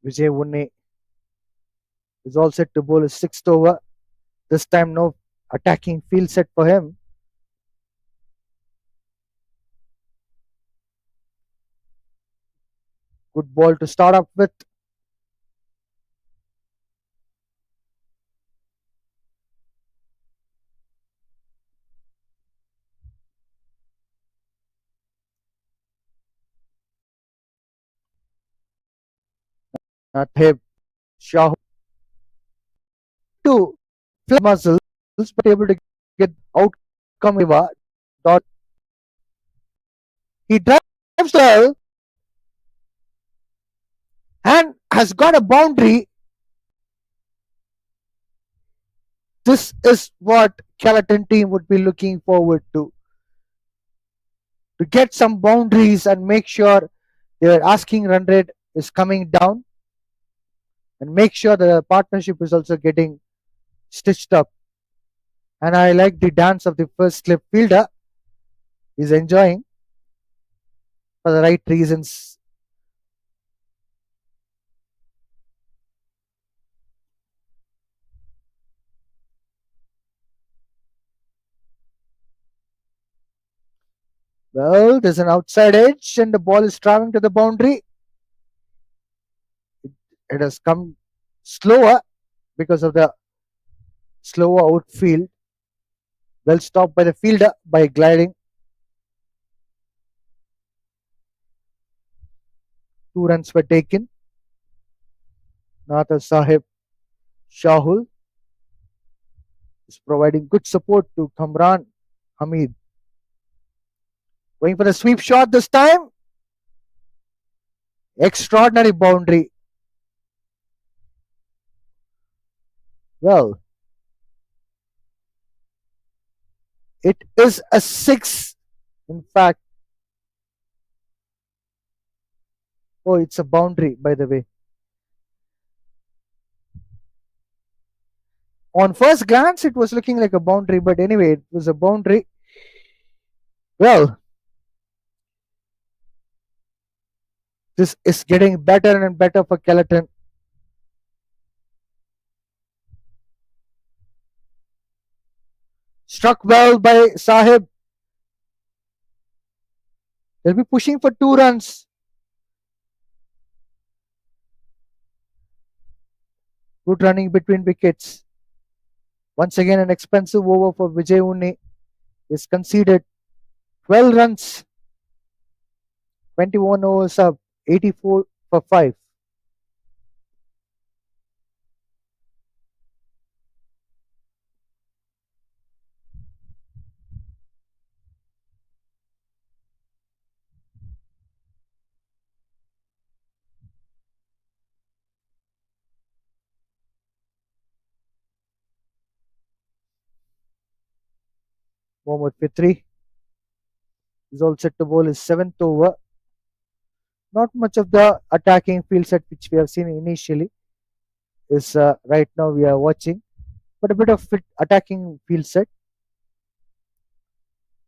Vijay Unne is all set to bowl his sixth over. This time, no attacking field set for him. Good ball to start up with. Natheb Shahul to flex muscles, but able to get outcome. Dot. He drives well and has got a boundary. This is what Kelantan team would be looking forward to get some boundaries and make sure their asking run rate is coming down and make sure the partnership is also getting stitched up. And I like the dance of the first slip fielder. He's enjoying for the right reasons. Well, there's an outside edge and the ball is traveling to the boundary. It has come slower because of the slower outfield. Well stopped by the fielder by gliding. 2 runs were taken. Nathar Sahib Shahul is providing good support to Kamran Hamid. Going for the sweep shot this time. Extraordinary boundary. Well, it is a 6. In fact, Oh, it's a boundary, by the way. On first glance, it was looking like a boundary, but anyway, it was a boundary. Well, this is getting better and better for Kelantan. Struck well by Sahib. They'll be pushing for 2 runs. Good running between wickets. Once again, an expensive over for Vijay Unni is conceded. 12 runs, 21 overs up, 84 for 5. Mohammad Fitri is all set to bowl his 7th over. Not much of the attacking field set which we have seen initially is right now we are watching, but a bit of attacking field set.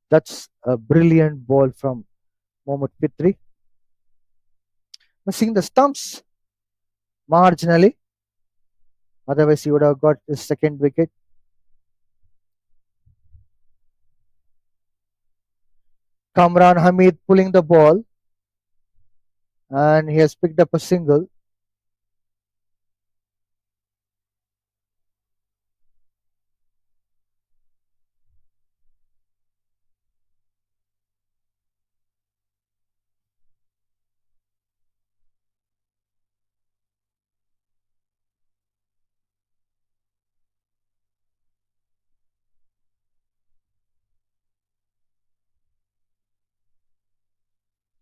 That's a brilliant ball from Mohammad Fitri. Missing the stumps marginally, otherwise he would have got his second wicket. Kamran Hamid pulling the ball, and he has picked up a single.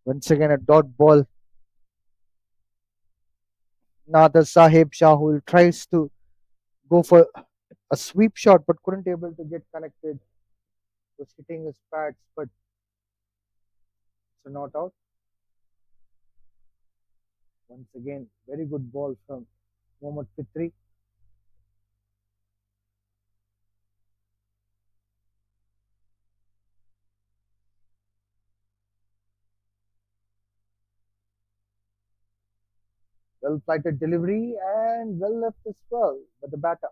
Once again, a dot ball. Nader Sahib Shahul tries to go for a sweep shot but couldn't able to get connected. Was hitting his pads, but it's a not out. Once again, very good ball from Mohammad Fitri. Well flighted delivery and well left as well by the batter.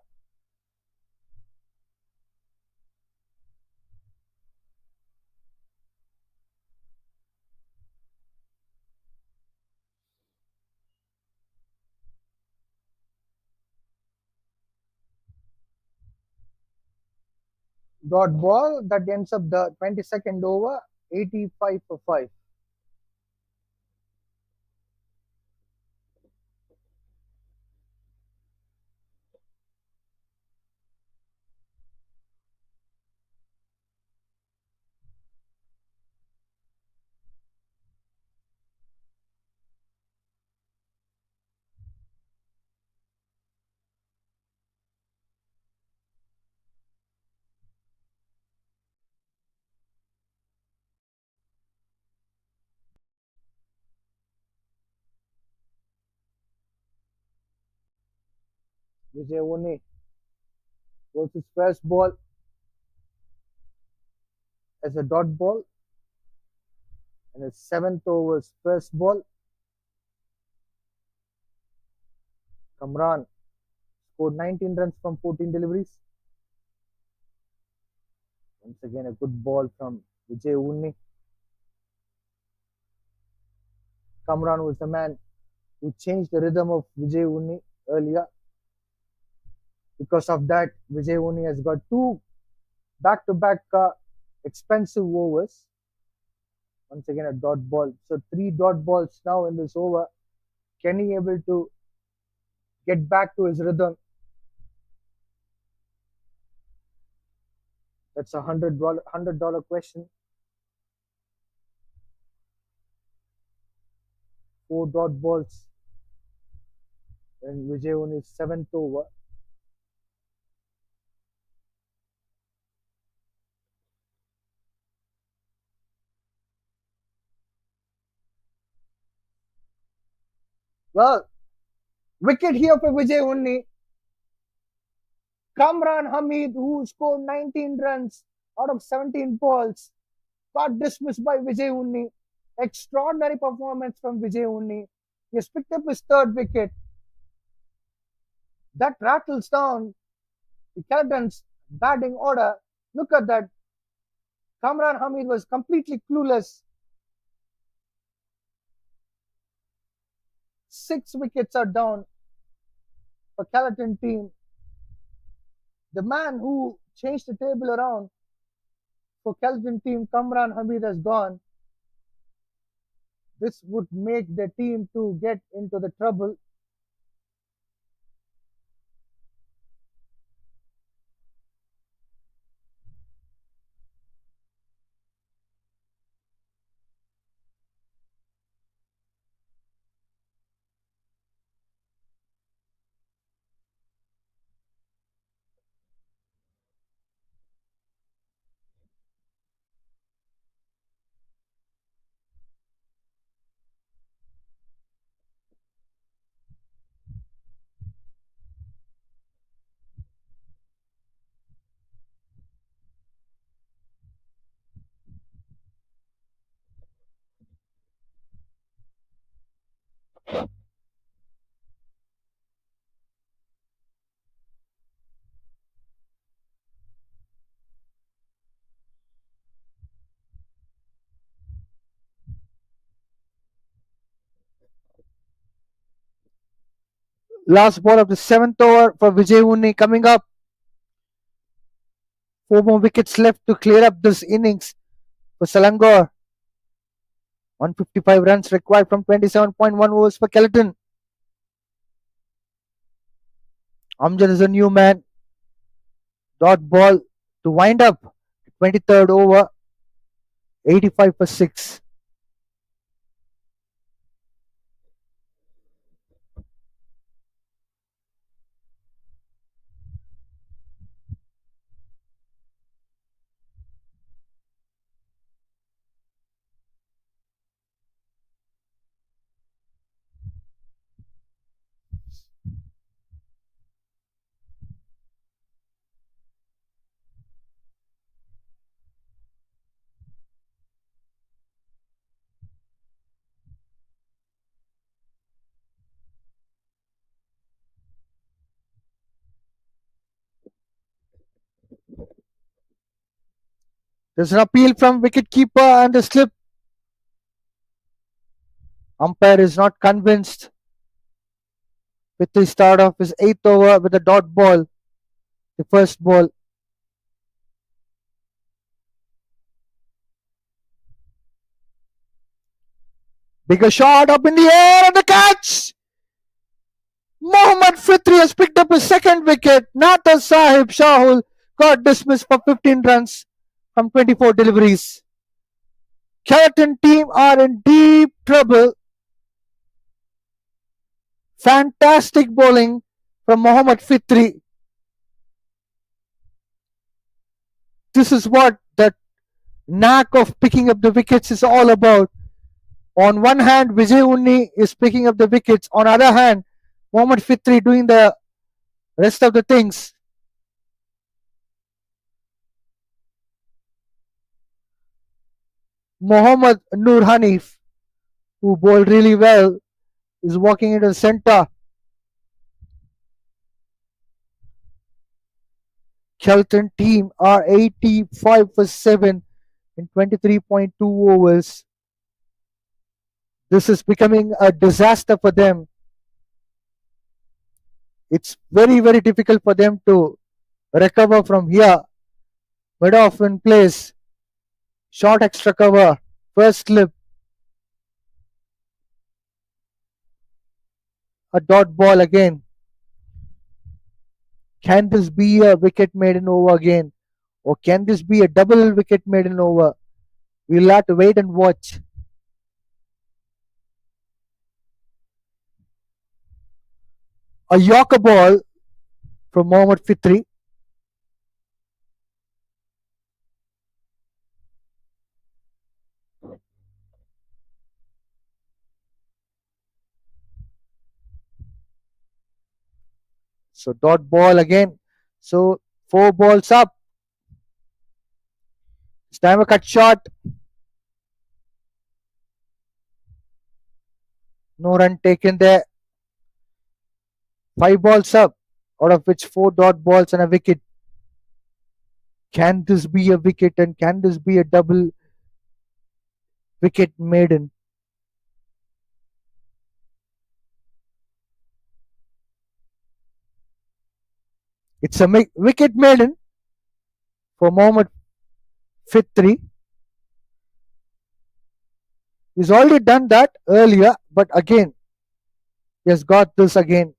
Dot ball that ends up the 22nd over, 85 for 5. Vijay One was his first ball as a dot ball and his 7th over's first ball. Kamran scored 19 runs from 14 deliveries. Once again, a good ball from Vijay Unni. Kamran was the man who changed the rhythm of Vijay Unni earlier. Because of that, Vijay Unni has got 2 back-to-back expensive overs. Once again, a dot ball. So 3 dot balls now in this over. Can he able to get back to his rhythm? That's a $100 question. 4 dot balls in Vijay Unni's 7th over. Well, wicket here for Vijay Unni. Kamran Hamid, who scored 19 runs out of 17 balls, got dismissed by Vijay Unni. Extraordinary performance from Vijay Unni. He has picked up his third wicket. That rattles down the Kelantan's batting order. Look at that. Kamran Hamid was completely clueless. 6 wickets are down for Kelantan team. The man who changed the table around for Kelantan team, Kamran Hamid, has gone. This would make the team to get into the trouble. Last ball of the seventh over for Vijay Unni coming up. 4 more wickets left to clear up this innings for Selangor. 155 runs required from 27.1 overs for Kelantan. Amjad is a new man. Dot ball to wind up. 23rd over. 85 for 6. There's an appeal from wicketkeeper and a slip. Umpire is not convinced with the start of his 8th over with a dot ball. The first ball. Bigger shot up in the air and the catch! Mohammad Fitri has picked up his second wicket. Nata Sahib Shahul got dismissed for 15 runs from 24 deliveries. Kelantan team are in deep trouble. Fantastic bowling from Mohammad Fitri. This is what the knack of picking up the wickets is all about. On one hand, Vijay Unni is picking up the wickets. On the other hand, Mohammad Fitri doing the rest of the things. Mohammad Noor Hanif, who bowled really well, is walking into the center. Kelantan team are 85 for 7 in 23.2 overs. This is becoming a disaster for them. It's very, very difficult for them to recover from here. Mid off in place. Short extra cover. First slip. A dot ball again. Can this be a wicket maiden over again? Or can this be a double wicket maiden over? We'll have to wait and watch. A Yorker ball from Mohammad Fitri. So dot ball again. So 4 balls up. This time a cut shot. No run taken there. 5 balls up, out of which 4 dot balls and a wicket. Can this be a wicket and can this be a double wicket maiden? It's a wicket maiden for Mohammad Fitri. He's already done that earlier, but again, he has got this again.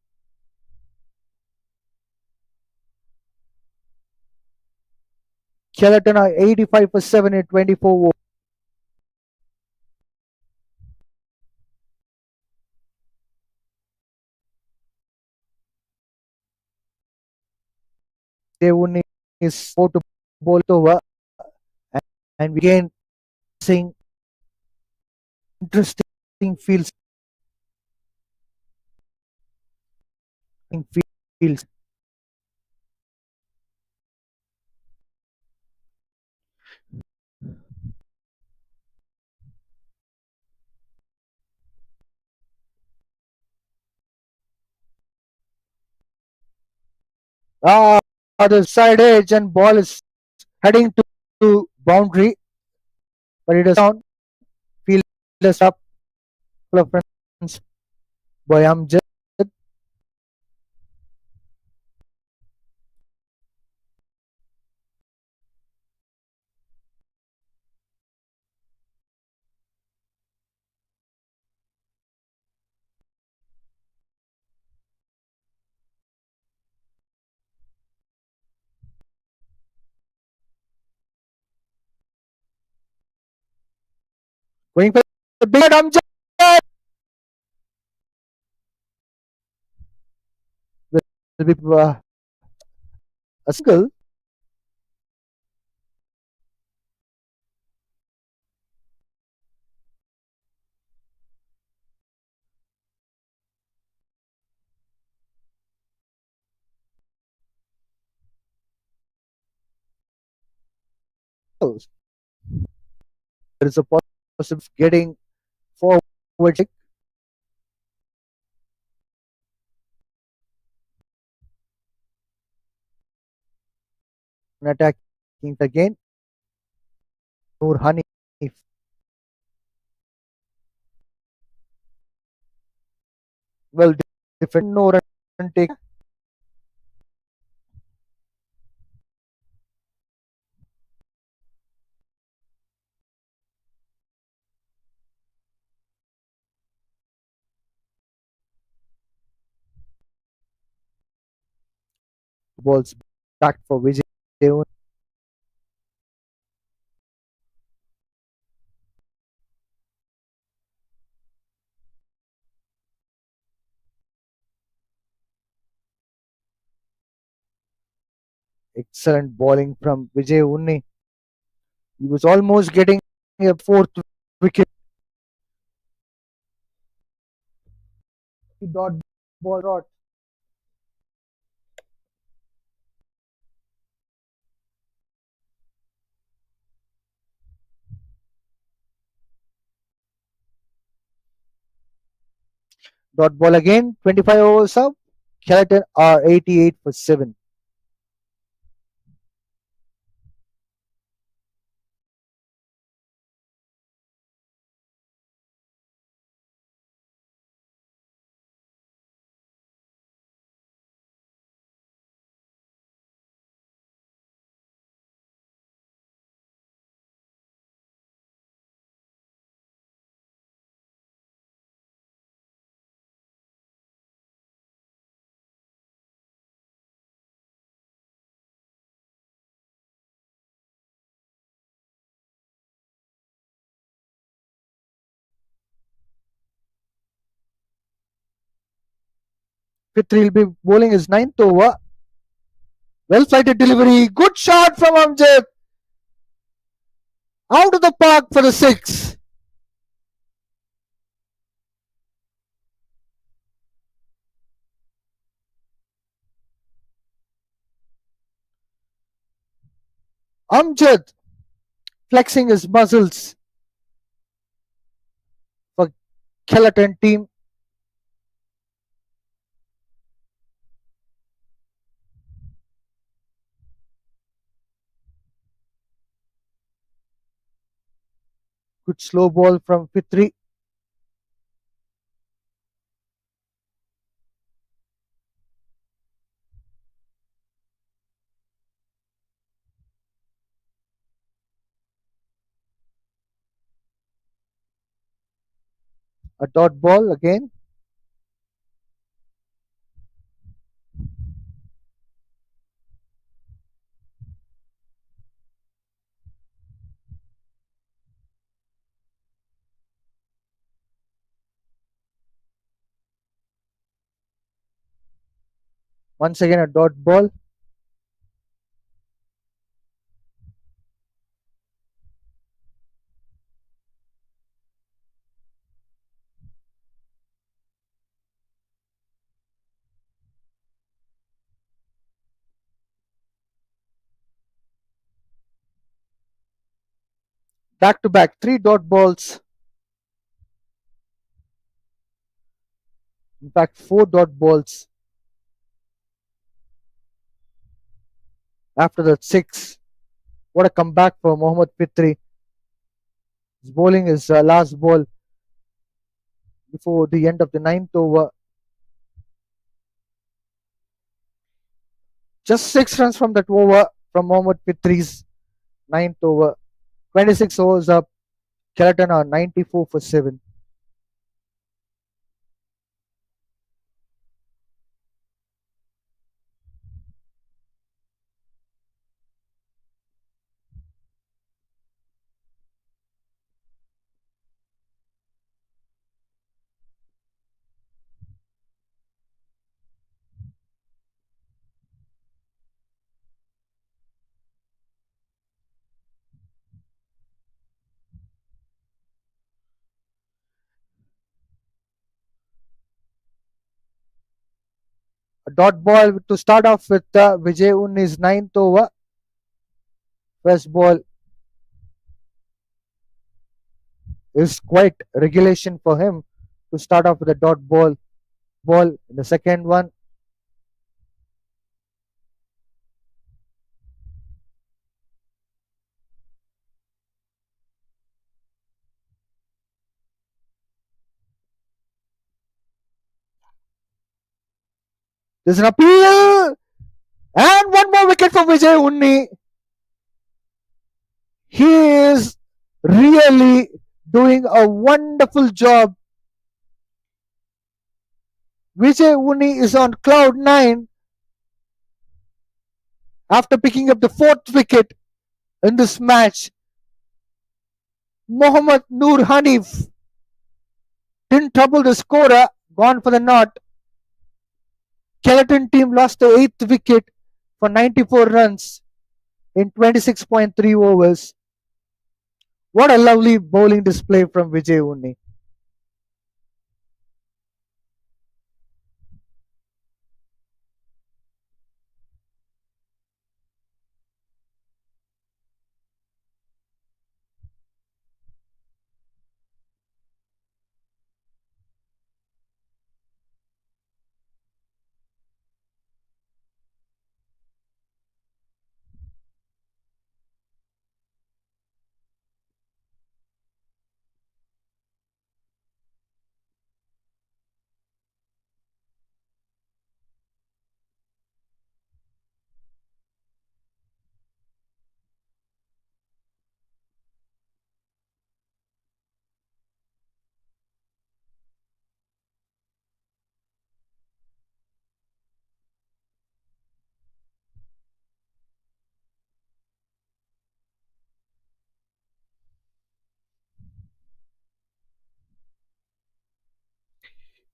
Kelantan are 85 for 7 in 24 overs. They won is 4 to bowl over, and we again seeing interesting fields. Ah, the side edge and ball is heading to boundary, but it is down. Field is up. Couple of runs by Amjad. Going for the big Amjad. Will be a single. There is a possibility of getting forward and attacking again. Noor Hanif. Well, different no run take. Balls back for Vijay. Excellent bowling from Vijay Unni. He was almost getting a fourth wicket. Dot ball rot. Dot ball again. 25 overs up. Kelantan are 88 for 7. Fitri will be bowling his ninth over. Well flighted delivery. Good shot from Amjad. Out of the park for the 6. Amjad flexing his muscles for Kelantan team. Good slow ball from Fitri. A dot ball again. Once again a dot ball. Back to back. Three dot balls. In fact, four dot balls after that six. What a comeback for Mohammad Fitri. His bowling is last ball before the end of the ninth over. Just 6 runs from that over from Mohammad Fitri's ninth over. 26 overs up. Kelantan are 94 for 7. A dot ball to start off with Vijay Unni's ninth over. First ball is quite regulation for him to start off with a dot ball. In the second one, there's an appeal and one more wicket for Vijay Unni. He is really doing a wonderful job. Vijay Unni is on cloud 9 after picking up the fourth wicket in this match. Mohammad Noor Hanif didn't trouble the scorer, gone for the knot. Kelantan team lost the eighth wicket for 94 runs in 26.3 overs. What a lovely bowling display from Vijay Unni.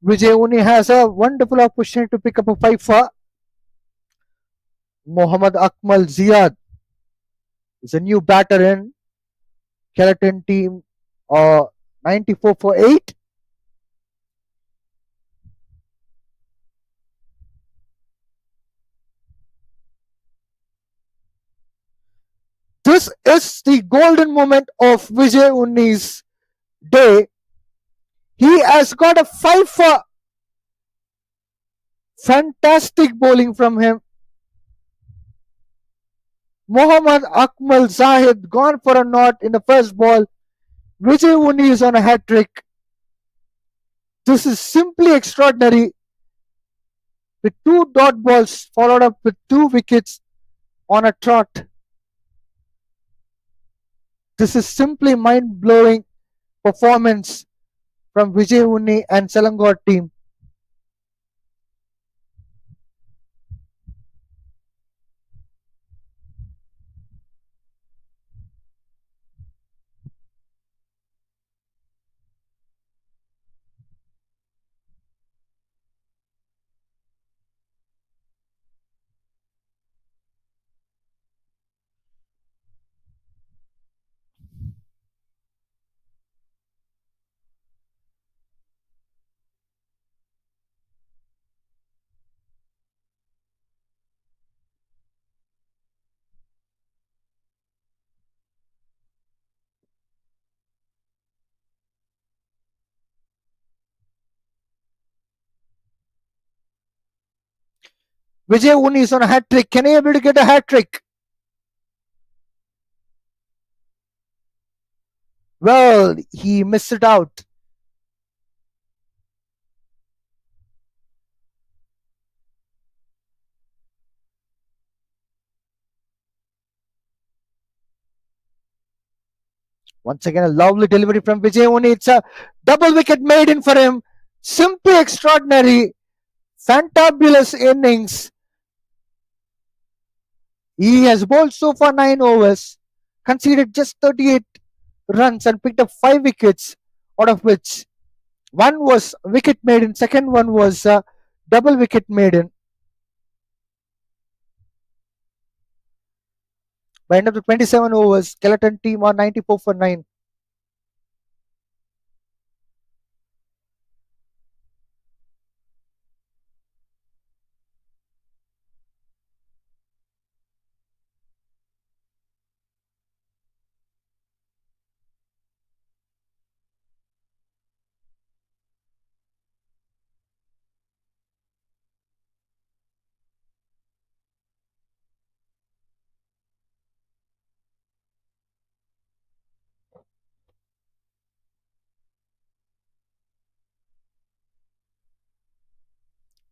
Vijay Unni has a wonderful opportunity to pick up a five for Mohammad Akmal Ziad is a new batter in Kelantan team. 94 for 8. This is the golden moment of Vijay Unni's day. He has got a 5 for fantastic bowling from him. Mohammad Akmal Zahid gone for a knot in the first ball. Vijay Unni is on a hat trick. This is simply extraordinary. With 2 dot balls followed up with 2 wickets on a trot. This is simply mind-blowing performance from Vijay Unni and Selangor team. Vijay Unni is on a hat trick. Can he able to get a hat trick? Well, he missed it out. Once again, a lovely delivery from Vijay Unni. It's a double wicket maiden for him. Simply extraordinary. Fantabulous innings. He has bowled so far 9 overs, conceded just 38 runs and picked up 5 wickets, out of which one was wicket maiden, second one was double wicket maiden. By end of the 27 overs, Kelantan team are 94 for 9.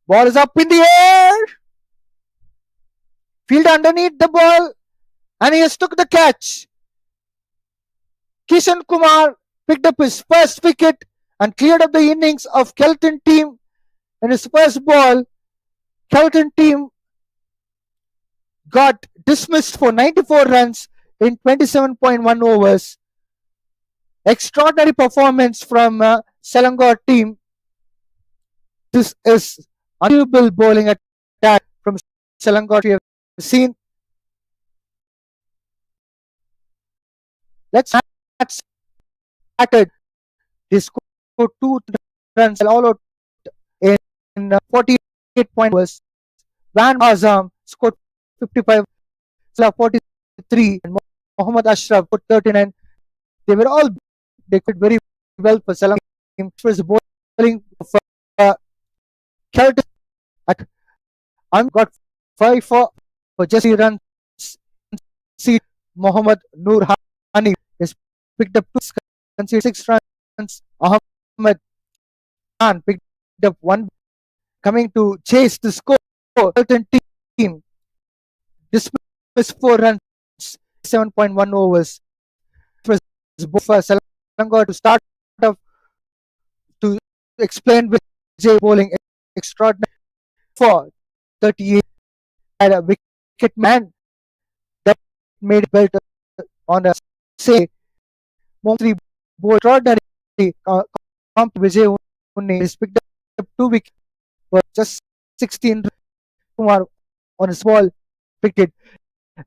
Ball is up in the air. Field underneath the ball, and he has took the catch. Kishan Kumar picked up his first wicket and cleared up the innings of Kelantan team in his first ball. Kelantan team got dismissed for 94 runs in 27.1 overs. Extraordinary performance from Selangor team. This is unbelievable bowling attack from Selangor we have seen. Let's started. They scored 2 runs all out in 48 points. Van Azam scored 55, Salah 43, and Mohammad Ashraf put 39. They were all they could very well for Salam team. Was bowling for Kelantan at got 5 for just 3 runs. See Mohammad Noor Hani has picked up 2, conceded 6 runs. Ahmed Khan picked up 1, coming to chase the score. Kelantan team dismissed 4 runs, 7.1 overs. It was for Selangor to start off to explain with J bowling extraordinary for 38 had a wicket man that made it belt on a say Montri bowled extraordinary Vijay Unni has picked up 2 wickets for just 16. Kumar on his ball picked it.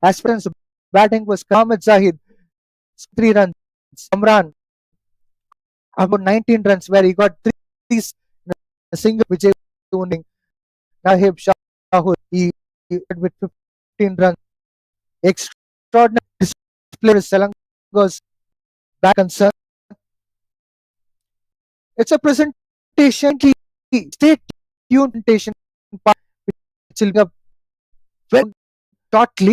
As far as batting was Ahmed Zahid 3 runs. Amran about 19 runs where he got 3 in a single Vijay Unni. Nahib Shahul he with 15 runs. Extraordinary player is Selangor's back concern. It's a presentation. Stay tuned presentation part which will be very shortly.